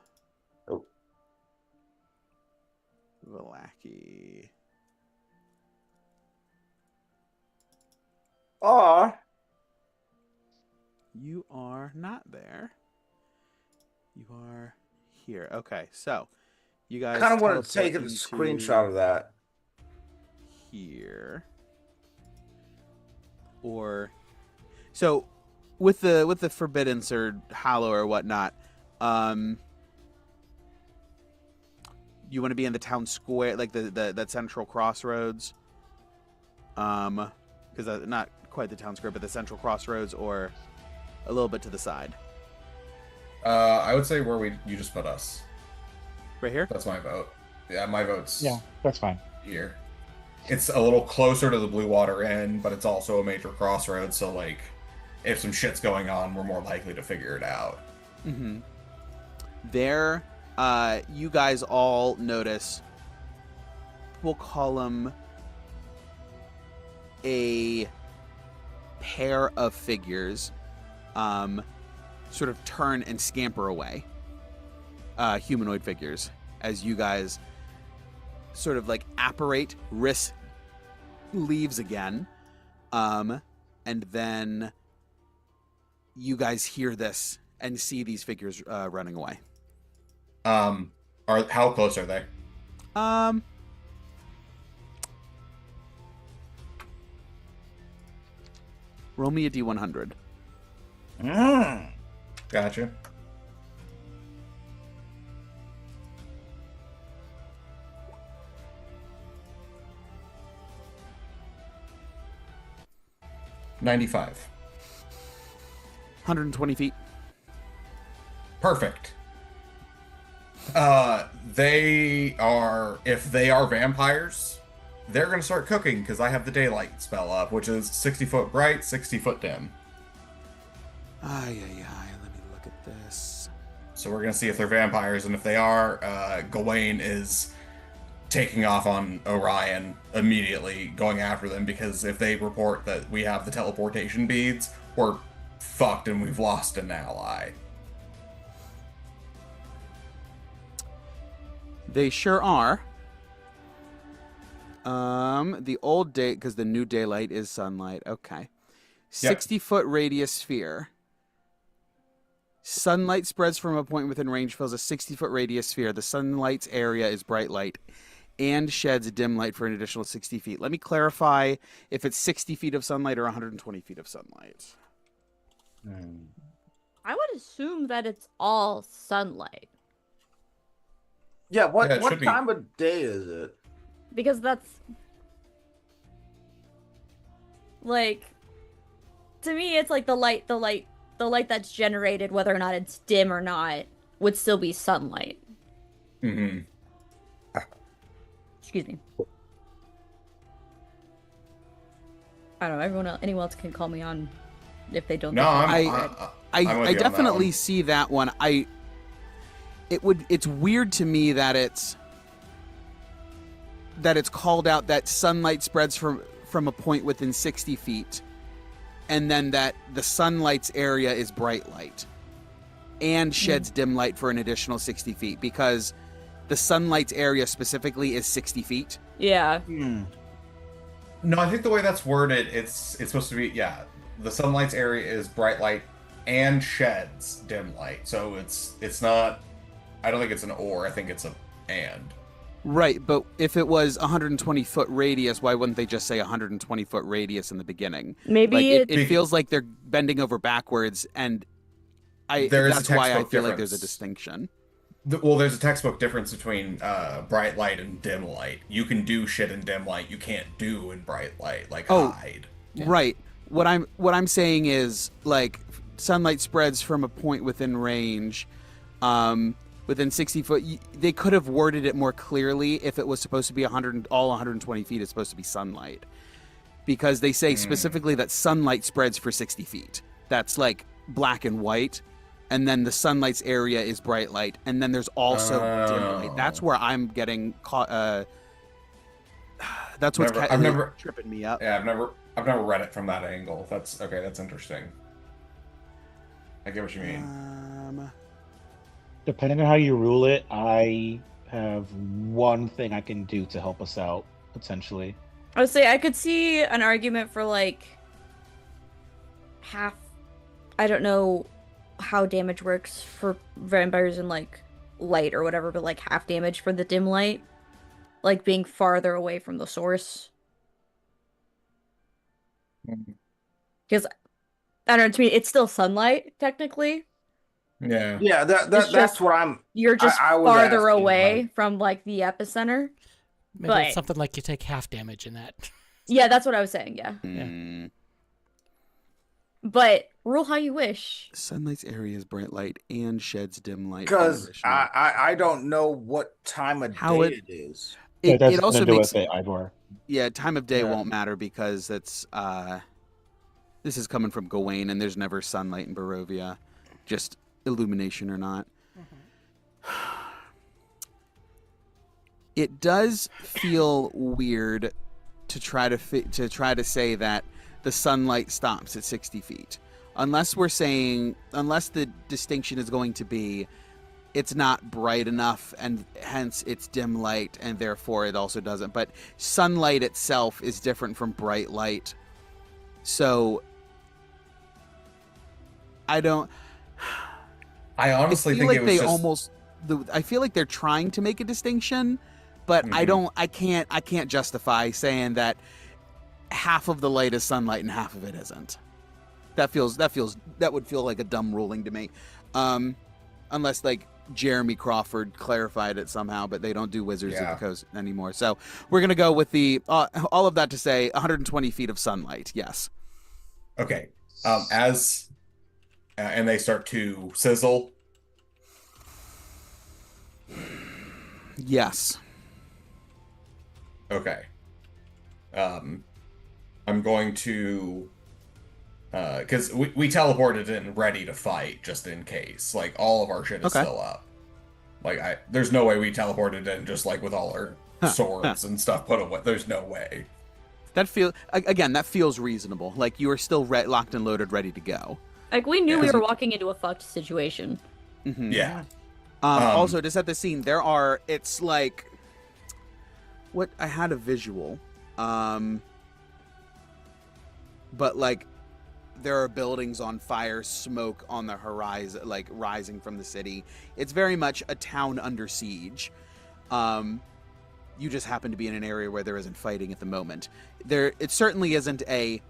Valaki. You are not there. You are here. Okay, so you guys
Kind of want to take a
teleport into
screenshot of that.
here. Or so with the forbiddance or hollow or whatnot, you want to be in the town square, like that central crossroads. Because not quite the town square, but the central crossroads, or a little bit to the side.
I would say where you just put us.
Right here?
That's my vote. Yeah, my vote's
Yeah, that's fine.
here. It's a little closer to the Blue Water Inn, but it's also a major crossroad, so like if some shit's going on, we're more likely to figure it out.
Mm-hmm. There, you guys all notice, we'll call them a pair of figures, sort of turn and scamper away. Humanoid figures, as you guys sort of like apparate. Riss leaves again, and then you guys hear this and see these figures running away.
How close are they?
Roll me a D100.
Gotcha. 95.
120 feet.
Perfect. If they are vampires, they're going to start cooking because I have the daylight spell up, which is 60 foot bright, 60 foot dim.
Let me look at this.
So we're going to see if they're vampires, and if they are, Gawain is taking off on Orion immediately, going after them, because if they report that we have the teleportation beads, we're fucked and we've lost an ally.
They sure are. The old day, because the new daylight is sunlight. Okay. 60-foot radius sphere. Sunlight spreads from a point within range, fills a 60-foot radius sphere. The sunlight's area is bright light and sheds dim light for an additional 60 feet. Let me clarify if it's 60 feet of sunlight or 120 feet of sunlight.
I would assume that it's all sunlight.
Yeah, what
Yeah, it
what
should be.
time of day is it?
Because that's like, to me it's like the light that's generated, whether or not it's dim or not, would still be sunlight.
Mm-hmm.
Excuse me. I don't know, anyone else can call me on if they don't
No,
think
I'm
right.
with you
I
on that
definitely
one.
see that one. It's weird to me that it's called out that sunlight spreads from a point within 60 feet, and then that the sunlight's area is bright light and sheds dim light for an additional 60 feet, because the sunlight's area specifically is 60 feet.
Yeah.
No, I think the way that's worded, it's supposed to be, the sunlight's area is bright light and sheds dim light. So it's not, I don't think it's an or, I think it's a and.
Right, but if it was 120-foot radius, why wouldn't they just say 120-foot radius in the beginning?
Maybe
Like, it feels like they're bending over backwards, and
There is a
that's why I
textbook
feel like there's a
difference.
distinction.
Well, there's a textbook difference between bright light and dim light. You can do shit in dim light you can't do in bright light, like hide.
Right. What I'm saying is, like, sunlight spreads from a point within range, within 60 foot. They could have worded it more clearly if it was supposed to be 120 feet is supposed to be sunlight, because they say specifically that sunlight spreads for 60 feet. That's like black and white, and then the sunlight's area is bright light, and then there's also dim light. That's where I'm getting caught. That's what's
I've never
tripping me up.
Yeah, I've never read it from that angle. That's okay. That's interesting. I get what you mean.
Depending on how you rule it, I have one thing I can do to help us out, potentially.
I would say I could see an argument for like half. I don't know how damage works for vampires in like light or whatever, but like half damage for the dim light, like being farther away from the source. Because I don't know, to me it's still sunlight technically.
Yeah.
Yeah, that's
just-
what I'm.
You're just
I was
farther
asking,
away
like-
from like the epicenter.
Maybe
But-
it's something like you take half damage in that.
Yeah, that's what I was saying. Yeah,
Mm.
but rule how you wish.
Sunlight's area is bright light and sheds dim light.
Because I don't know what time of
How
day
it-
it is.
It,
that's
it also
nothing to do
makes
with it, Ivor.
time of day
Yeah.
won't matter, because it's this is coming from Gawain, and there's never sunlight in Barovia, just illumination or not. It does feel weird to try to say that the sunlight stops at 60 feet, unless the distinction is going to be it's not bright enough and hence it's dim light and therefore it also doesn't. But sunlight itself is different from bright light, so I
honestly
feel
think
like
it was
they
just
almost. I feel like they're trying to make a distinction, but I can't justify saying that half of the light is sunlight and half of it isn't. That would feel like a dumb ruling to me, unless like Jeremy Crawford clarified it somehow. But they don't do Wizards of
Yeah.
the Coast anymore, so we're gonna go with the all of that to say 120 feet of sunlight. Yes.
Okay. As and they start to sizzle.
Yes.
Okay. I'm going to because we teleported in ready to fight just in case. Like all of our shit is
Okay.
still up. Like there's no way we teleported in just like with all our
Huh.
swords and stuff put away. There's no way.
That feels reasonable. Like you are still locked and loaded, ready to go.
Like we knew
Yeah.
we were walking into a fucked situation.
Mm-hmm.
Yeah.
Also, to set the scene, it's like, what I had a visual, but like there are buildings on fire, smoke on the horizon, like rising from the city. It's very much a town under siege. You just happen to be in an area where there isn't fighting at the moment. It certainly isn't a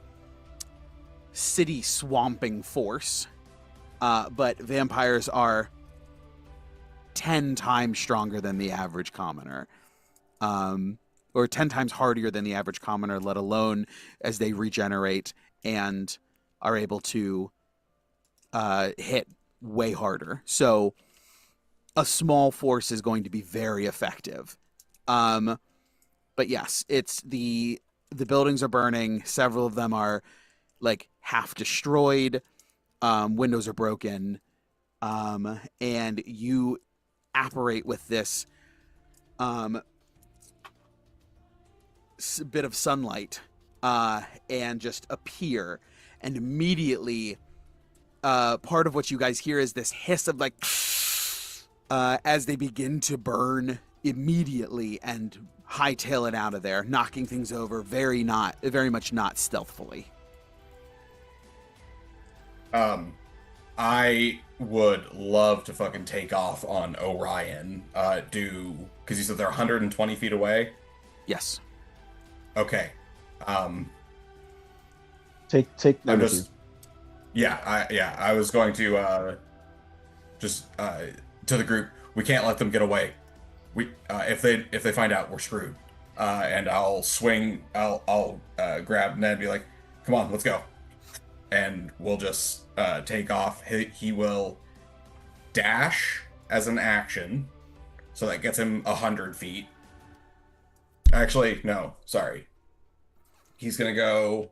city swamping force, but vampires are 10 times stronger than the average commoner, or 10 times hardier than the average commoner, let alone as they regenerate and are able to hit way harder. So a small force is going to be very effective. But yes, it's the buildings are burning. Several of them are like half destroyed. Windows are broken. And you apparate with this bit of sunlight and just appear, and immediately part of what you guys hear is this hiss of like as they begin to burn immediately and hightail it out of there, knocking things over very much not stealthfully.
I would love to fucking take off on Orion. Because you said they're 120 feet away.
Yes.
Okay.
Take
I'm
number
just. Yeah. I was going to to the group. We can't let them get away. If they find out, we're screwed. And I'll swing. I'll grab Ned and be like, "Come on, let's go." And we'll just take off. He will dash as an action, so that gets him 100 feet. Actually, no, sorry. He's gonna go.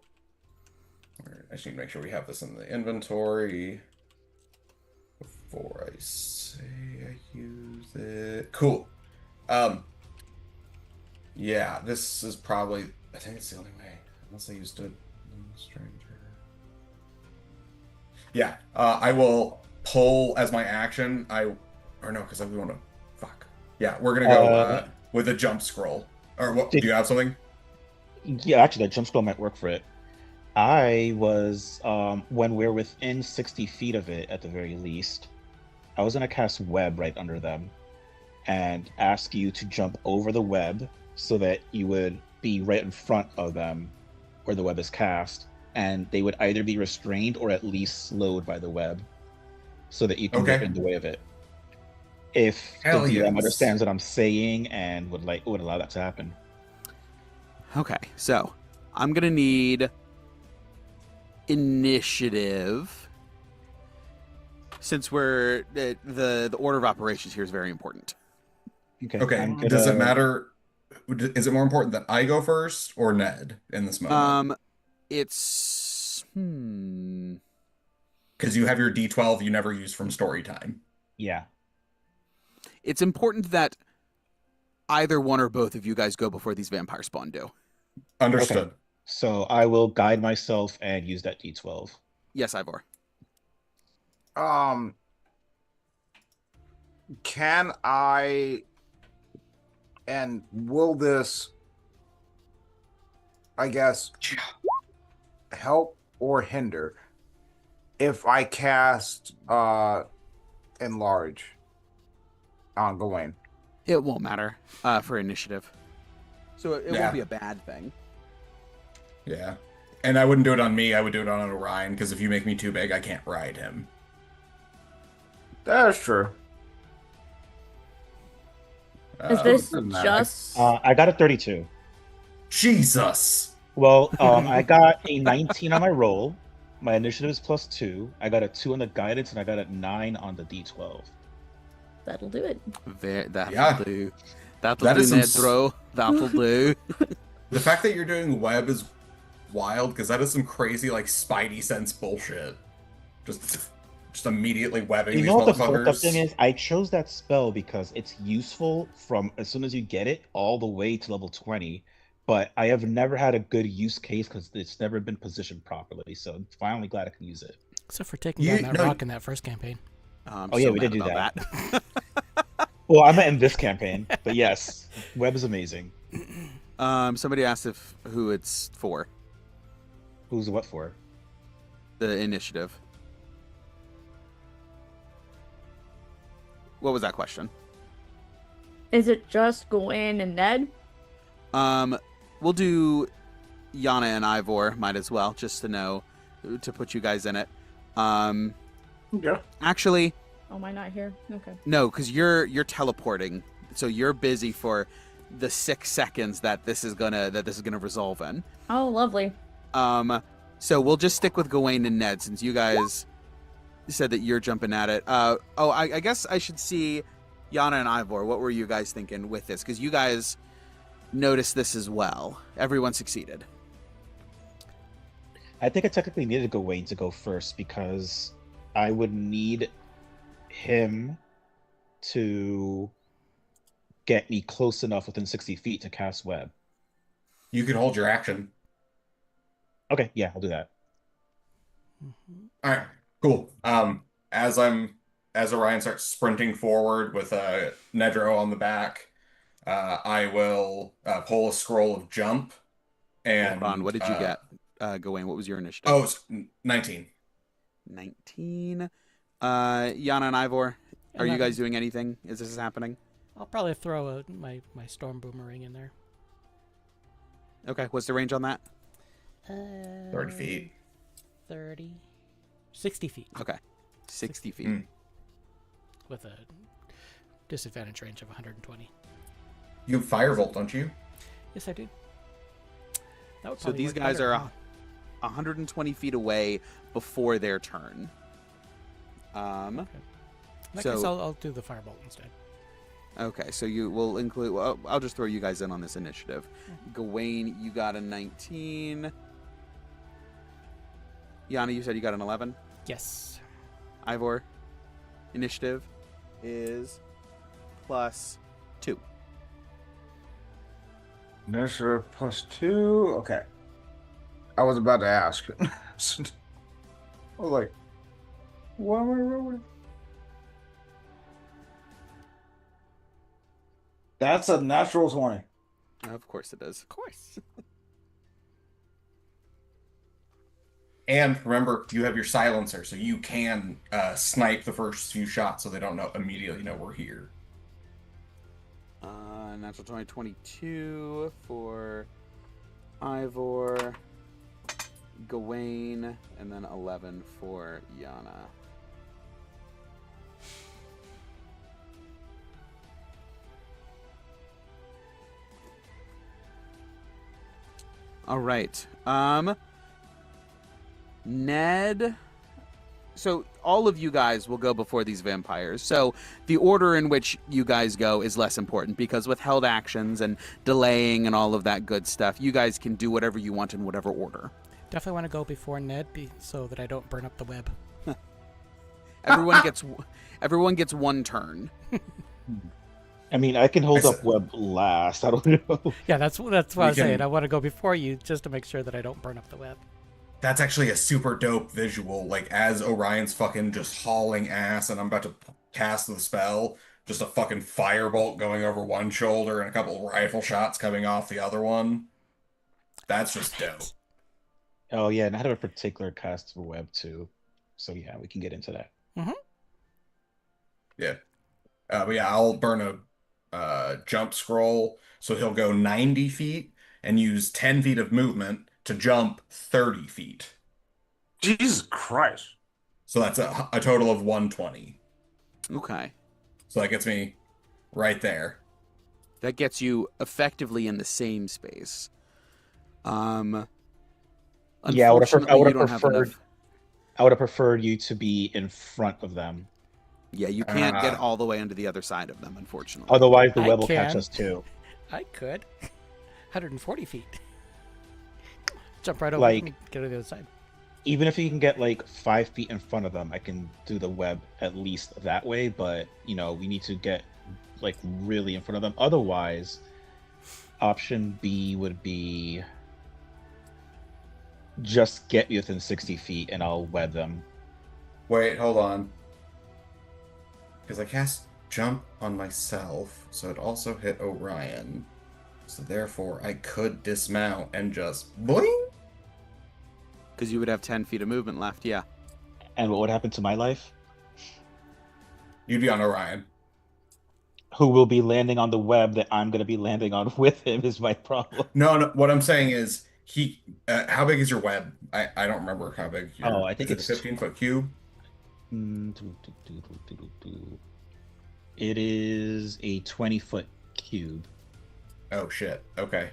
I just need to make sure we have this in the inventory before I say I use it. Cool. Yeah, this is probably. I think it's the only way, unless I used a stranger. Yeah, I will pull as my action. Because we want to. Fuck. Yeah, we're gonna go with a jump scroll. Or what? Do you have something?
Yeah, actually, that jump scroll might work for it. I was when we're within 60 feet of it, at the very least, I was gonna cast web right under them, and ask you to jump over the web so that you would be right in front of them, where the web is cast. And they would either be restrained or at least slowed by the web, so that you can get in the way of it. If the DM understands what I'm saying and would allow that to happen.
Okay, so I'm gonna need initiative, since we're the order of operations here is very important.
Okay. Does it matter? Is it more important that I go first or Ned in this moment?
It's
because you have your D12 you never use from story time.
Yeah.
It's important that either one or both of you guys go before these vampire spawn do.
Understood.
Okay. So I will guide myself and use that D12.
Yes, Ivor.
Can I, and will this, I guess, help or hinder if I cast enlarge on Gawain?
It won't matter for initiative, so it won't be a bad thing.
Yeah, and I wouldn't do it on me. I would do it on Orion, because if you make me too big, I can't ride him.
That's true.
Is this just?
I got a 32.
Jesus.
Well, I got a 19 on my roll, My initiative is +2. I got a 2 on the guidance, and I got a 9 on the D12.
That'll do it.
That'll
Yeah.
do. That'll
That
do,
is some
Nedro. That'll do.
The fact that you're doing web is wild because that is some crazy like Spidey sense bullshit. Just immediately webbing
You
these
know what the fucked up thing
motherfuckers.
is? I chose that spell because it's useful from as soon as you get it all the way to level 20, but I have never had a good use case because it's never been positioned properly. So I'm finally glad I can use it.
Except for taking down that
no,
rock in that first campaign.
I'm
Oh, yeah,
so
we
mad
did do
about that.
Well, I meant in this campaign, but yes, web is amazing.
Somebody asked who it's for.
Who's what for?
The initiative. What was that question?
Is it just Gawain and Ned?
We'll do Yana and Ivor, might as well, just to know, to put you guys in it.
Yeah.
Actually,
Oh, am I not here? Okay.
no, because you're teleporting, so you're busy for the 6 seconds that this is gonna resolve in.
Oh, lovely.
So we'll just stick with Gawain and Ned since you guys said that you're jumping at it. I guess I should see Yana and Ivor. What were you guys thinking with this? Because you guys noticed this as well. Everyone succeeded.
I think I technically needed Gawain to go first because I would need him to get me close enough within 60 feet to cast web.
You can hold your action.
Okay, yeah, I'll do that.
All right, cool. As Orion starts sprinting forward with Nedro on the back, I will pull a scroll of jump. And
Hold on, what did you get, Gawain? What was your initiative?
Oh, it's 19.
19. Yana and Ivor, are you guys doing anything? Is this happening?
I'll probably throw my storm boomerang in there.
Okay, what's the range on that?
30 feet.
30. 60 feet.
Okay, 60 feet.
With a disadvantage range of 120.
You have Firebolt, don't you?
Yes, I do. That would
So
probably
these
work
guys
better,
are
huh?
120 feet away before their turn.
Okay. In that
so-
case, I'll do the firebolt instead.
Okay, so you will include. Well, I'll just throw you guys in on this initiative. Gawain, you got a 19. Yana, you said you got an 11.
Yes.
Ivor, initiative is +2.
Initiative +2. Okay. I was about to ask. I was like, what am I rolling? That's a natural 20.
Of course it is.
Of course.
And remember, you have your silencer, so you can snipe the first few shots so they don't immediately know we're here.
Natural 20, 22 for Ivor, Gawain, and then 11 for Yana. All right. Ned. So all of you guys will go before these vampires. So the order in which you guys go is less important because with held actions and delaying and all of that good stuff, you guys can do whatever you want in whatever order.
Definitely want to go before Ned so that I don't burn up the web.
Everyone gets one turn.
I mean, I can hold up web last. I don't know.
Yeah, that's what I was saying.
can-
I want to go before you just to make sure that I don't burn up the web.
That's actually a super dope visual. Like, as Orion's fucking just hauling ass and I'm about to cast the spell, just a fucking firebolt going over one shoulder and a couple rifle shots coming off the other one. That's just dope.
Oh yeah, and I have a particular cast for web too. So yeah, we can get into that.
Yeah. But yeah, I'll burn a jump scroll, so he'll go 90 feet and use 10 feet of movement to jump 30 feet.
Jesus Christ.
So that's a total of 120.
Okay.
So that gets me right there.
That gets you effectively in the same space.
Yeah, I would have
Unfortunately, you don't have
preferred.
enough.
I would have preferred you to be in front of them.
Yeah, you can't get
Ah.
all the way onto the other side of them, unfortunately.
Otherwise, the
I
web will catch
can.
us too.
I could. 140 feet. Jump right over
Like-
and get to the other side.
Even if you can get like 5 feet in front of them, I can do the web at least that way. But we need to get like really in front of them. Otherwise, option B would be just get me within 60 feet and I'll web them.
Wait, hold on. Because I cast jump on myself, so it also hit Orion. So therefore, I could dismount and just boing.
Because you would have 10 feet of movement left, yeah.
And what would happen to my life?
You'd be on Orion.
Who will be landing on the web that I'm going to be landing on with him is my problem.
No, what I'm saying is how big is your web? I don't remember how big.
I think
is
it's
it a 15-foot cube.
It is a 20-foot cube.
Oh shit. Okay.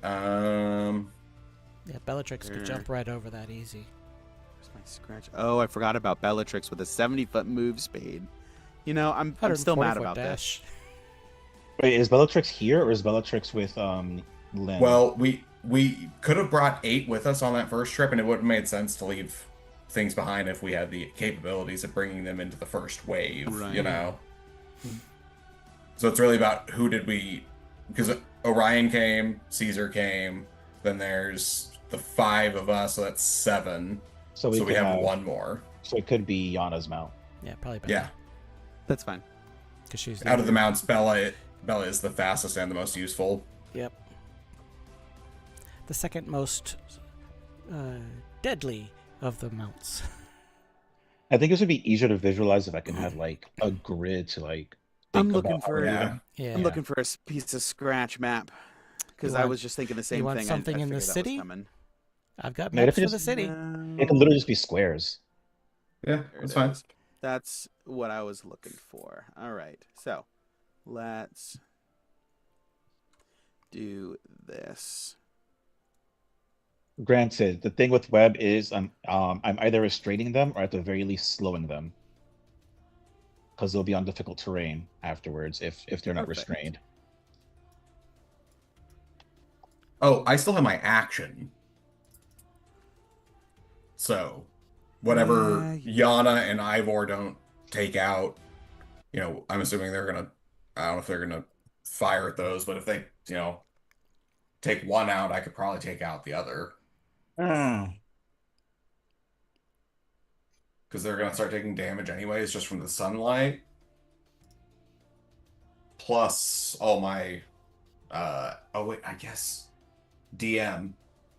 Yeah, Bellatrix could jump right over that easy.
Where's my scratch? Oh, I forgot about Bellatrix with a 70-foot move speed. I'm still mad
140-foot
about
dash.
this.
Wait, is Bellatrix here or is Bellatrix with Lynn?
Well, we could have brought 8 with us on that first trip, and it would have made sense to leave things behind if we had the capabilities of bringing them into the first wave.
Right.
So it's really about who did we, because Orion came, Caesar came, then there's the 5 of us, so that's 7.
So
we
could
have 1 more.
So it could be Yana's mount.
Yeah, probably better.
Yeah.
That's fine.
Because she's
Out of the mounts, Bella is the fastest and the most useful.
Yep. The second most deadly of the mounts.
I think this would be easier to visualize if I can have like a grid to like.
I'm
think
looking
about how
for
to do
Yeah.
them.
Yeah.
I'm looking for a piece of scratch map because
You
I
want-
was just thinking the same
want
thing.
something
I
in the
figured that was
city?
coming.
I've got
Maybe
maps
if
for
it's-
the city.
It can literally just be squares.
Yeah,
There
that's
it
fine.
is. That's what I was looking for. All right, so let's do this.
Granted, the thing with web is I'm either restraining them or at the very least slowing them. Because they'll be on difficult terrain afterwards if they're not
Perfect.
restrained.
Oh, I still have my action. So, whatever
Yeah.
Yana and Ivor don't take out, I'm assuming they're gonna. I don't know if they're gonna fire at those, but if they, take one out, I could probably take out the other because they're gonna start taking damage anyways, just from the sunlight. Plus all my. Oh wait, I guess DM.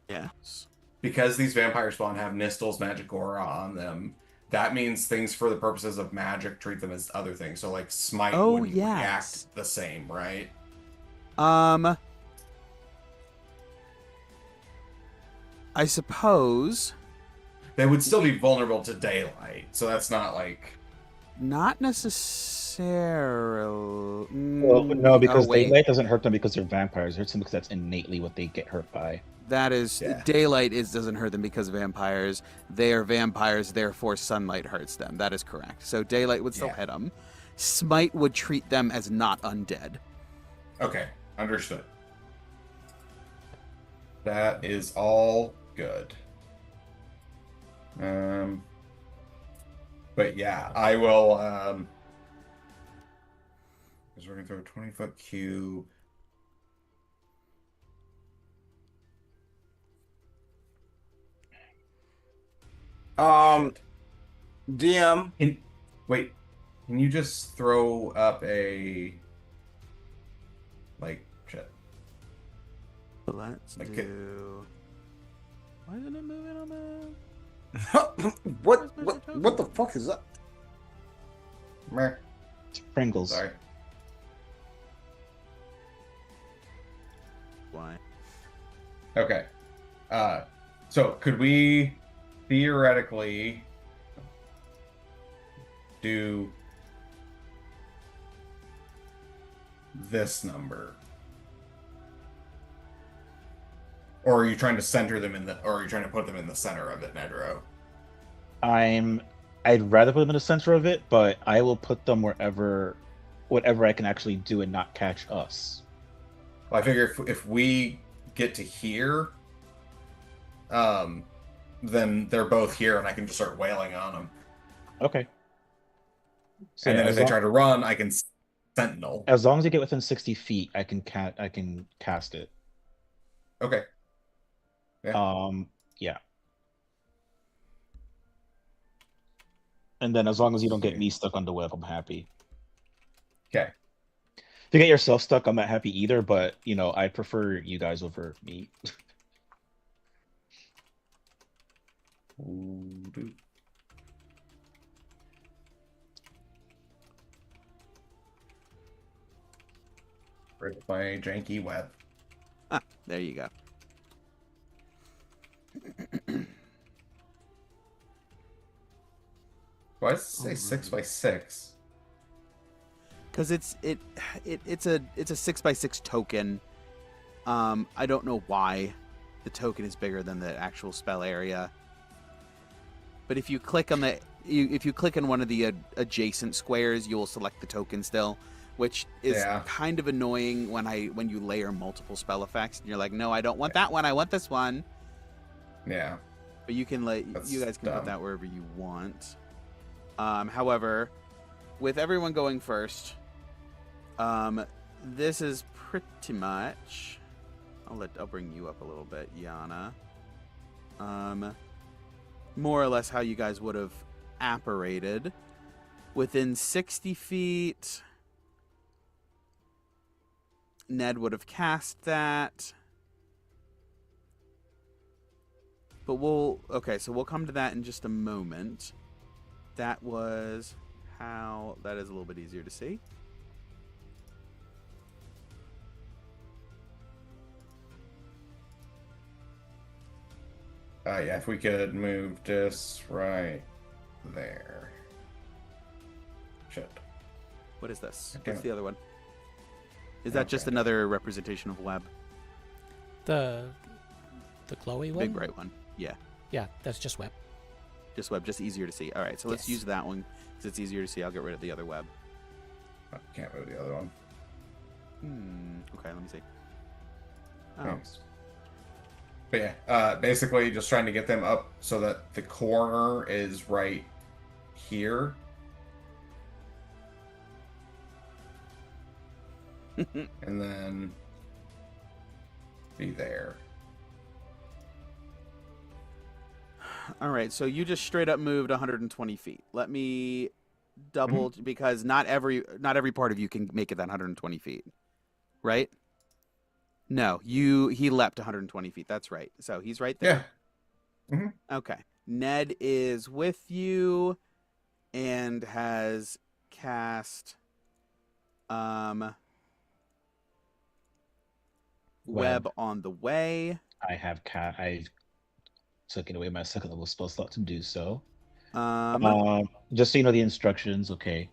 Yes.
Because these vampire spawn have Nistel's magic aura on them, that means things for the purposes of magic treat them as other things. So like smite
Oh,
wouldn't
yes.
react the same, right?
I suppose
They would still be vulnerable to daylight, so that's not like
not necessarily.
Well, no, because
wait.
daylight doesn't hurt them because they're vampires. It hurts them because that's innately what they get hurt by.
That is
Yeah.
daylight doesn't hurt them because vampires. They are vampires, therefore sunlight hurts them. That is correct. So daylight would still
Yeah.
hit them. Smite would treat them as not undead.
okay, understood. That is all good. But yeah, I will because we're gonna throw a 20-foot cube.
DM.
Wait, can you just throw up a shit?
Let's
Okay.
do. Why isn't it moving on the?
What the fuck is that?
Meh.
It's Pringles.
Sorry.
Why?
Okay. So could we theoretically do this number? Or are you trying to center them or are you trying to put them in the center of it, Nedro?
I'd rather put them in the center of it, but I will put them whatever I can actually do and not catch us.
Well, I figure if we get to here, then they're both here, and I can just start wailing on them.
Okay. So
And
yeah,
then if they try to run, I can sentinel.
as long as you get within 60 feet, I can cast it.
Okay.
Yeah. And then as long as you don't get
Okay.
me stuck on the web, I'm happy.
Okay.
If you get yourself stuck, I'm not happy either, but I prefer you guys over me.
Rip my janky web.
Ah, there you go.
Why does it say 6x6?
Because it's a 6x6 token. I don't know why the token is bigger than the actual spell area. But if you click on if you click on one of the adjacent squares, you will select the token still, which is kind of annoying when you layer multiple spell effects and you're like, no, I don't want that one. I want this one.
Yeah.
But you guys can put that wherever you want. However, with everyone going first, this is pretty much. I'll bring you up a little bit, Yana. More or less how you guys would have apparated. Within 60 feet, Ned would have cast that. But we'll come to that in just a moment. That is a little bit easier to see.
Yeah, if we could move this right there. Shit.
What is this?
Okay.
What's the other one? Is that just another representation of web?
The glowy one?
Big bright one. Yeah.
Yeah, that's just web.
Just web, just easier to see. All right, so let's use that one because it's easier to see. I'll get rid of the other web.
I can't move the other one.
Okay, let me see. Oh.
Thanks. But yeah, basically just trying to get them up so that the corner is right here. And then be there.
All right, so you just straight up moved 120 feet. Let me double because not every part of you can make it that 120 feet, right? No, he leapt 120 feet. That's right. So he's right there.
Yeah.
Okay. Ned is with you and has cast web on the way.
I've taken away my second level spell slot to do so. Just so you know the instructions, okay.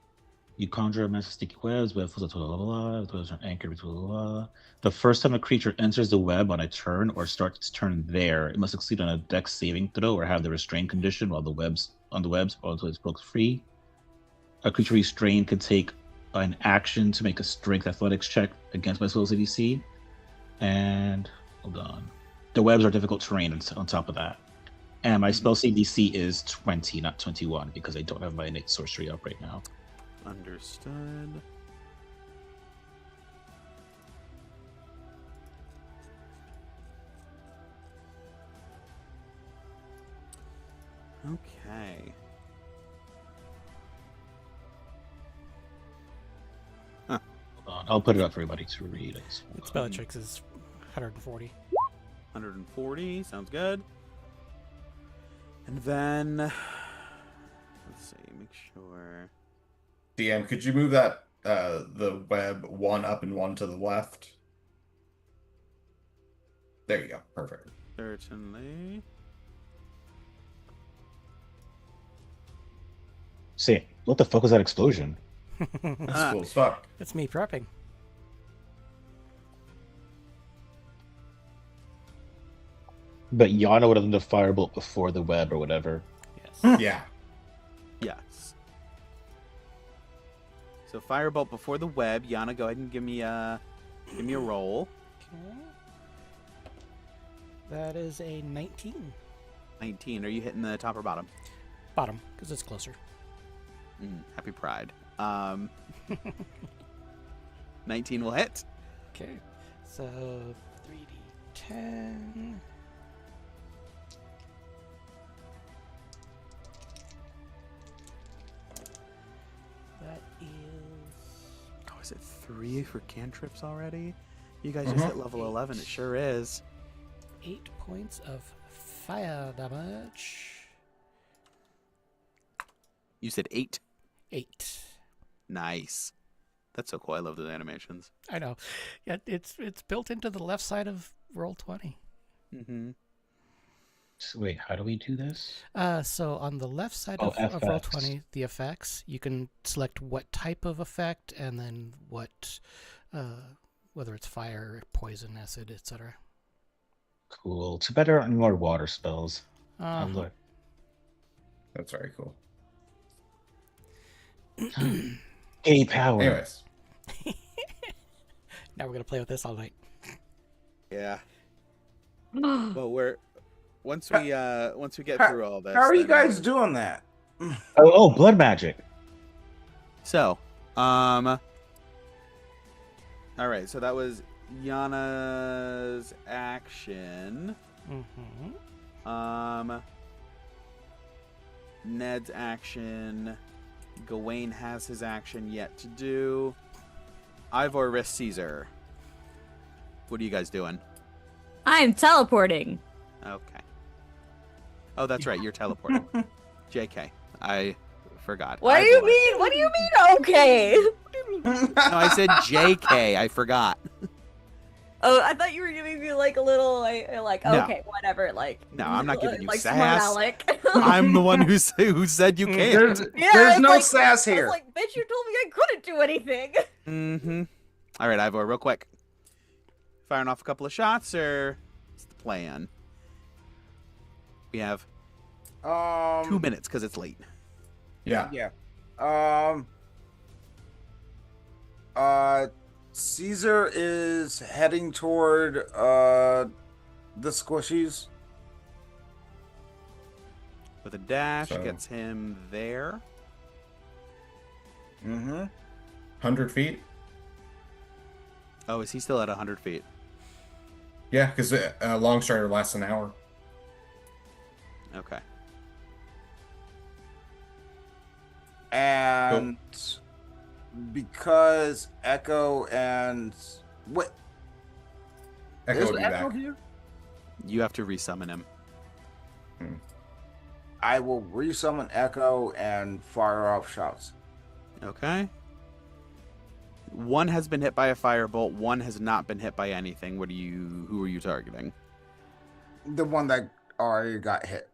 You conjure a massive sticky webs, web fills an anchor, blah, blah, blah. The first time a creature enters the web on a turn or starts its turn there, it must succeed on a dex saving throw or have the restraint condition while or until it's broke free. A creature restrained can take an action to make a strength athletics check against my spell's ADC. And hold on. The webs are difficult terrain on top of that. And my spell save DC is 20, not 21, because I don't have my innate sorcery up right now.
Understood. Okay.
Hold on. I'll put it up for everybody to read.
Its Bellatrix is 140.
140, sounds good. And then, let's see, make sure.
DM, could you move that the web one up and one to the left? There you go. Perfect.
Certainly.
Say, what the fuck was that explosion?
That's cool as fuck.
That's me prepping.
But Yana would have done the firebolt before the web or whatever.
Yes.
Yeah.
Yes. So firebolt before the web. Yana, go ahead and give me a roll.
Okay. That is a 19.
19. Are you hitting the top or bottom?
Bottom, because it's closer.
Happy Pride. 19 will hit.
Okay. So 3d10. That is
Oh, is it 3 for cantrips already? You guys just hit level 11. It sure is.
8 points of fire damage.
You said 8.
8.
Nice. That's so cool. I love those animations.
I know. Yeah, it's built into the left side of roll 20.
Mm-hmm.
So wait, how do we do this?
So on the left side
Oh,
of roll
FX.
20, the effects, you can select what type of effect and then what, whether it's fire, poison, acid, etc.
Cool. It's better on more water spells. Oh, look.
That's very cool.
A power.
Anyways.
Now we're going to play with this all night.
Yeah. Well, once we get through all this.
How are you
then-
guys doing that?
Oh, blood magic.
So, all right. So that was Yana's action.
Mm-hmm.
Ned's action. Gawain has his action yet to do. Ivor risks Caesar. What are you guys doing?
I'm teleporting.
Okay. Oh, that's right. You're teleporting. JK. I forgot.
What do you mean? What do you mean? Okay.
No, I said JK. I forgot.
Oh, I thought you were giving me like a little, like
No.
okay, whatever. Like,
No, I'm not giving you
like
sass.
smart Alec.
I'm the one who said you can't.
There's
it's
no
like,
sass
I
here.
was like, bitch, you told me I couldn't do anything.
Mm-hmm. All right, Ivor, real quick. Firing off a couple of shots, or what's the plan? We have 2 minutes because it's late.
Yeah.
Yeah. Caesar is heading toward the squishies.
With a dash,
So-
gets him there.
Mm-hmm.
100 feet?
Oh, is he still at 100 feet?
Yeah, because long strider lasts an hour.
Okay.
And because Echo and what
Echo
is
would be
Echo
back.
here?
You have to resummon him.
I will resummon Echo and fire off shots.
Okay. One has been hit by a firebolt. One has not been hit by anything. Who are you targeting?
The one that already got hit.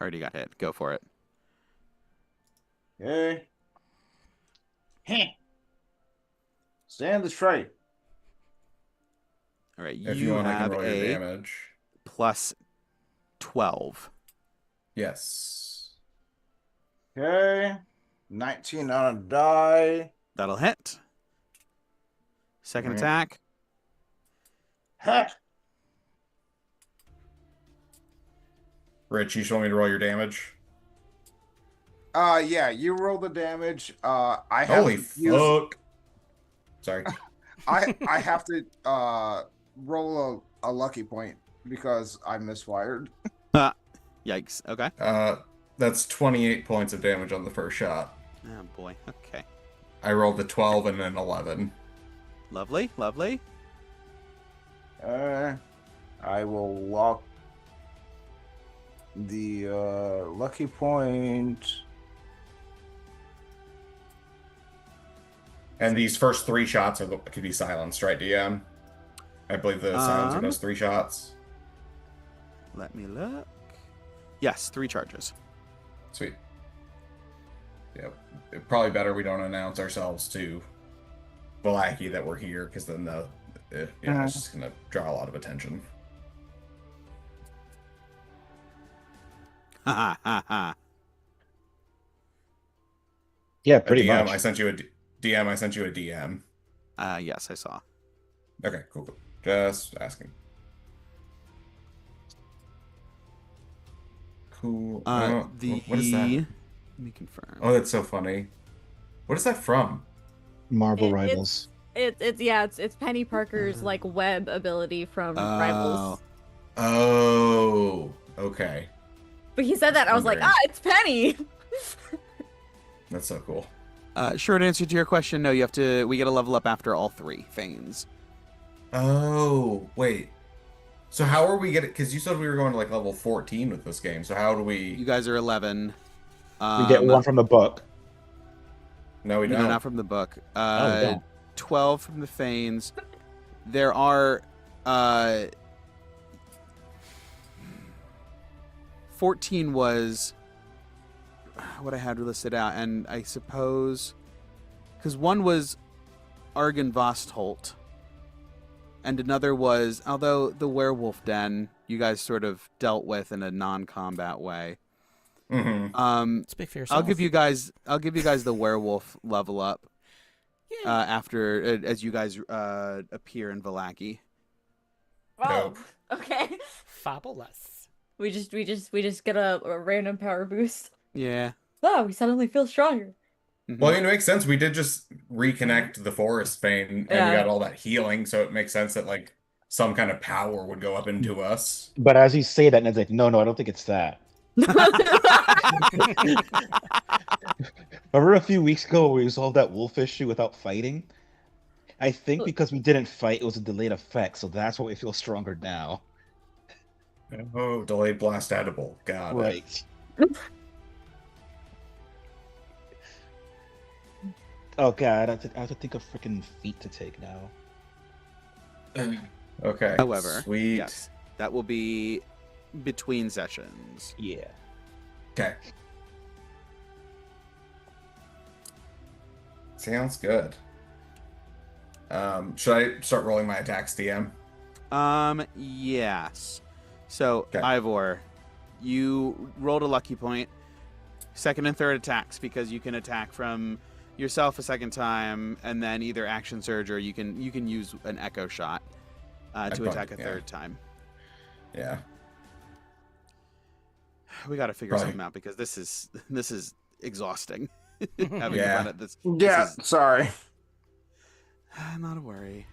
Already got hit. Go for it.
Okay. Stand straight.
All right.
If you want, I can
have
roll your
a
damage.
plus 12.
Yes.
Okay. 19 on a die.
That'll hit. Second
Alright.
attack.
Heck.
Rich, you just want me to roll your damage?
Yeah, you roll the damage. I have
Holy
to use,
fuck. Sorry.
I have to roll a lucky point because I misfired.
Yikes. Okay.
That's 28 points of damage on the first shot.
Oh, boy. Okay.
I rolled a 12 and an 11.
Lovely. Lovely.
I will lock the lucky point.
And these first 3 shots could be silenced, right, DM? I believe the silence are those 3 shots.
Let me look. Yes, 3 charges.
Sweet. Yeah, probably better we don't announce ourselves to Valaki that we're here, because then it's just going to draw a lot of attention.
Ha ha ha ha.
Yeah,
A
pretty
DM.
much.
I sent you a DM. I sent you a DM.
Yes, I saw.
Okay, cool. Just asking. Cool. What is that?
Let me confirm.
Oh, that's so funny. What is that from?
Marble
It,
Rivals.
it's Penny Parker's like web ability from
Oh.
Rivals.
Oh, okay.
But he said that I was like,
Wondering.
it's Penny.
That's so cool.
Short answer to your question, no, you have to. We get a level up after all 3 Fanes.
Oh, wait. So how are we getting? Because you said we were going to like level 14 with this game. So how do
You
we?
guys are 11.
We get one from the book.
No, we
No,
don't.
not from the book.
Oh, we don't.
12 from the Fanes. There are 14 was what I had listed out, and I suppose because one was Argon Vostholt, and another was, although the Werewolf Den you guys sort of dealt with in a non-combat way.
Mm-hmm.
Speak for
I'll
yourself.
give you guys the werewolf level up after as you guys appear in Valaki.
Oh, okay.
Fabulous.
We just get a random power boost.
Yeah.
Wow, we suddenly feel stronger.
Mm-hmm.
Well, I mean, it makes sense. We did just reconnect the forest vein, and we
Yeah.
got all that healing, so it makes sense that like some kind of power would go up into us.
But as you say that, Ned's like, no, I don't think it's that. Remember a few weeks ago we resolved that wolf issue without fighting? I think because we didn't fight, it was a delayed effect, so that's why we feel stronger now.
Oh, delayed blast edible. Got it.
Right. Oh god, I have to think of freaking feet to take now.
Okay.
However,
Sweet.
yes, that will be between sessions.
Yeah.
Okay. Sounds good. Should I start rolling my attacks, DM?
Yes. So,
Okay.
Ivor, you rolled a lucky point. Second and third attacks, because you can attack from yourself a second time, and then either action surge or you can use an echo shot to attack a third time.
Yeah.
We got to figure
Right.
something out because this is exhausting. Having
Yeah.
to run at this.
Yeah,
This
sorry.
is, not a worry.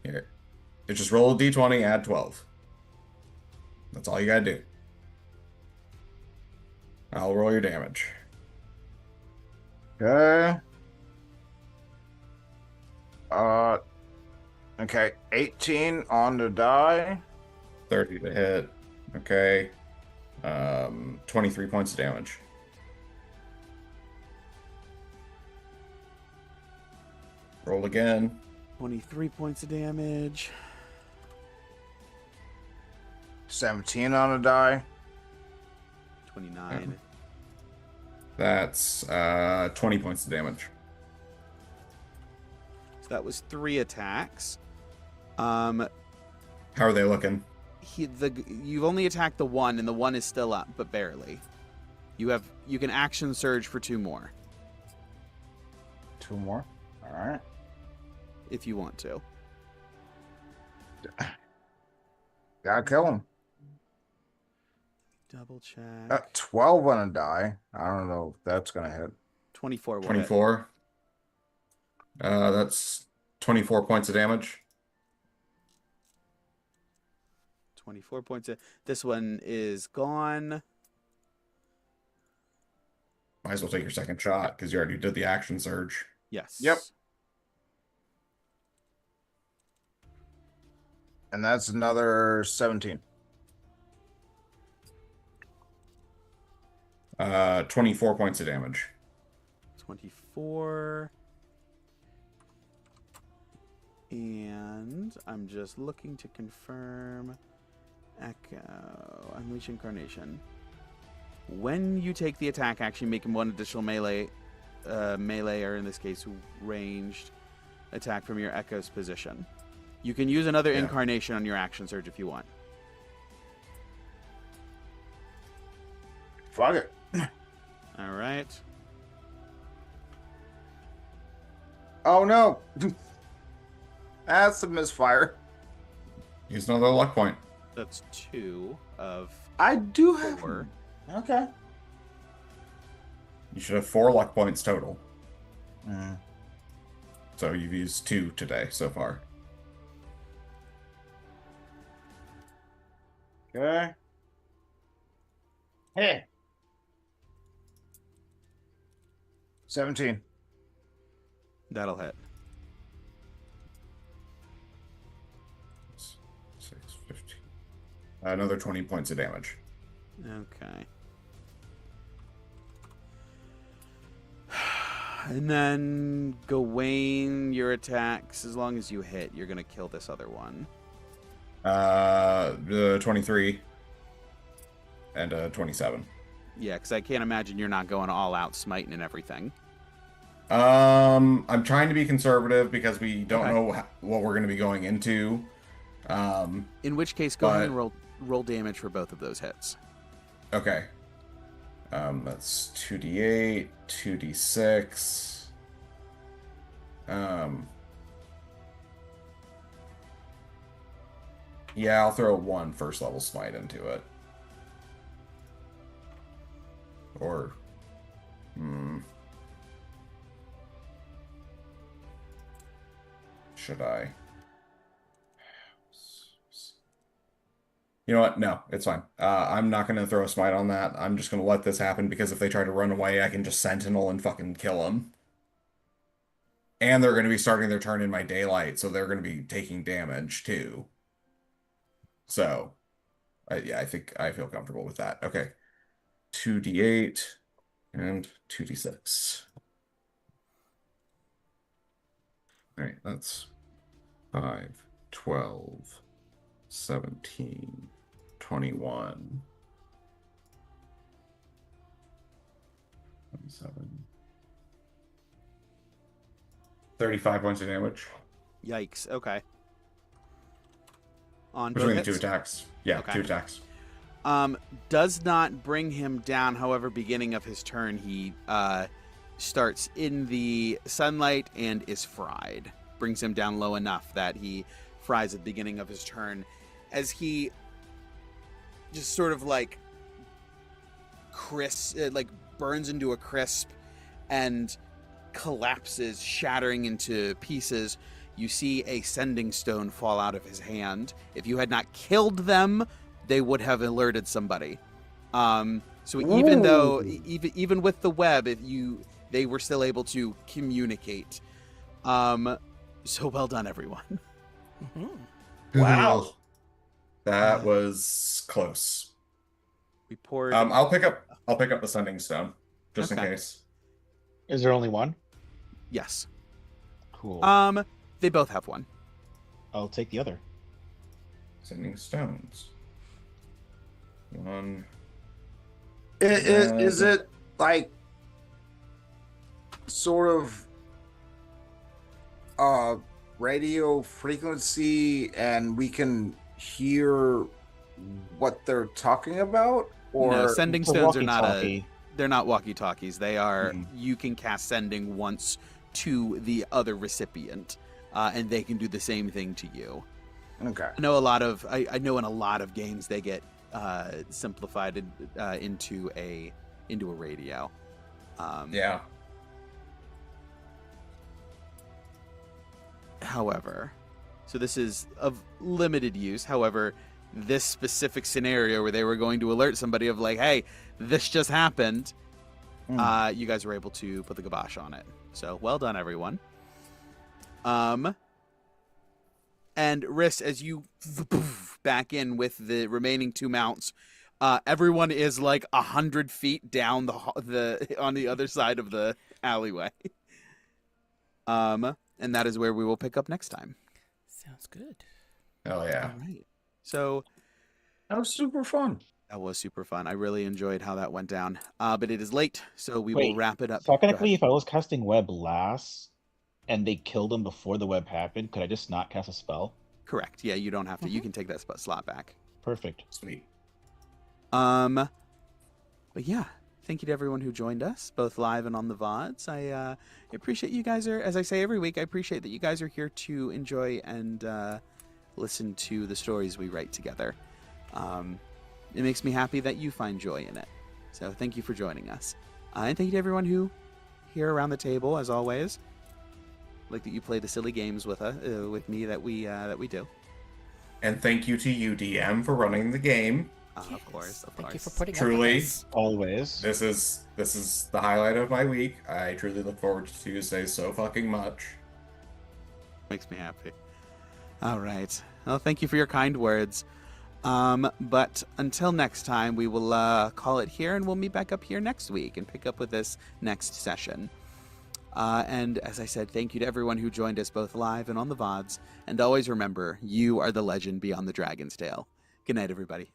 Here. You just roll a d20, add 12. That's all you gotta do. I'll roll your damage.
Okay. Okay, 18 on the die.
30 to hit. Okay. 23 points of damage. Roll again.
23 points of damage.
17 on the die.
29.
That's 20 points of damage.
So that was 3 attacks.
How are they looking?
You've only attacked the one, and the one is still up, but barely. You can action surge for 2 more
2 more. All right.
if you want to.
Gotta kill him.
Double check.
12 on a die. I don't know if that's gonna hit.
24 will hit.
24. That's 24 points of damage.
24 points. This one is gone.
Might as well take your second shot because you already did the action surge.
Yes.
Yep. And that's another 17.
24 points of damage.
24. And I'm just looking to confirm. Echo. Unleash Incarnation. When you take the attack action, make him one additional melee, or in this case, ranged attack from your Echo's position. You can use another incarnation on your action surge if you want.
Fuck it.
All right.
Oh no! That's a misfire.
Use another luck point.
That's 2 of
I do have
4.
Okay.
You should have 4 luck points total.
Mm.
So you've used 2 today so far.
Okay. Hey. 17.
That'll hit.
6, 15. Another 20 points of damage.
Okay. And then Gawain, your attacks, as long as you hit, you're gonna kill this other one.
The 23 and 27.
Yeah, because I can't imagine you're not going all out smiting and everything.
I'm trying to be conservative because we don't
Okay.
know what we're going to be going into.
In which case, go ahead and
But-
roll damage for both of those hits.
Okay. That's 2d8, 2d6. Yeah, I'll throw 1 first level smite into it. Or, should I? You know what? No, it's fine. I'm not going to throw a smite on that. I'm just going to let this happen because if they try to run away, I can just sentinel and fucking kill them. And they're going to be starting their turn in my daylight, so they're going to be taking damage too. So, yeah, I think I feel comfortable with that. Okay. 2d8 and 2d6. All right, that's 5, 12, 17, 21, 27, 35 points of damage
Yikes. Okay. On both
between the
hits?
2 attacks. Yeah,
Okay.
2 attacks.
Does not bring him down. However, beginning of his turn, he starts in the sunlight and is fried. Brings him down low enough that he fries at the beginning of his turn as he just sort of like burns into a crisp and collapses, shattering into pieces. You see a sending stone fall out of his hand. If you had not killed them, they would have alerted somebody. So even though, even with the web, they were still able to communicate. So well done, everyone.
Mm-hmm.
Wow.
That was close.
We poured.
I'll pick up the sending stone just in
Okay.
case.
Is there only one?
Yes.
Cool.
They both have one.
I'll take the other.
Sending stones. 1.
Is it like sort of radio frequency and we can hear what they're talking about? Or
No, sending
It's a
stones are not
walkie-talkie.
they're not walkie-talkies. They are,
Mhm.
you can cast sending once to the other recipient, and they can do the same thing to you.
Okay.
I know in a lot of games they get simplified into a radio.
Yeah.
However, so this is of limited use. However, this specific scenario where they were going to alert somebody of like, hey, this just happened, you guys were able to put the kibosh on it. So well done, everyone. And Riss, as you back in with the remaining 2 mounts, everyone is like 100 feet down the on the other side of the alleyway. And that is where we will pick up next time.
Sounds good.
Hell yeah.
All right. So
That was super fun.
that was super fun. I really enjoyed how that went down. But it is late, so we will
Wait,
wrap it up.
Technically,
Go
if I was casting web last and they killed him before the web happened, could I just not cast a spell?
ahead. Correct. Yeah, you don't have to. You can take that slot back.
Perfect.
Sweet.
But yeah, thank you to everyone who joined us, both live and on the VODs. I appreciate you guys are, as I say every week, I appreciate that you guys are here to enjoy and listen to the stories we write together. It makes me happy that you find joy in it. So thank you for joining us. And thank you to everyone who here around the table, as always. Like that you play the silly games with me that we do.
And thank you to you, DM, for running the game.
Of course.
Thank you for putting
Truly,
up with us.
Always.
This is the highlight of my week. I truly look forward to Tuesday so fucking much.
Makes me happy. All right. Well, thank you for your kind words. But until next time, we will call it here, and we'll meet back up here next week and pick up with this next session. And as I said, thank you to everyone who joined us both live and on the VODs. And always remember, you are the legend beyond the Dragon's Tail. Good night, everybody.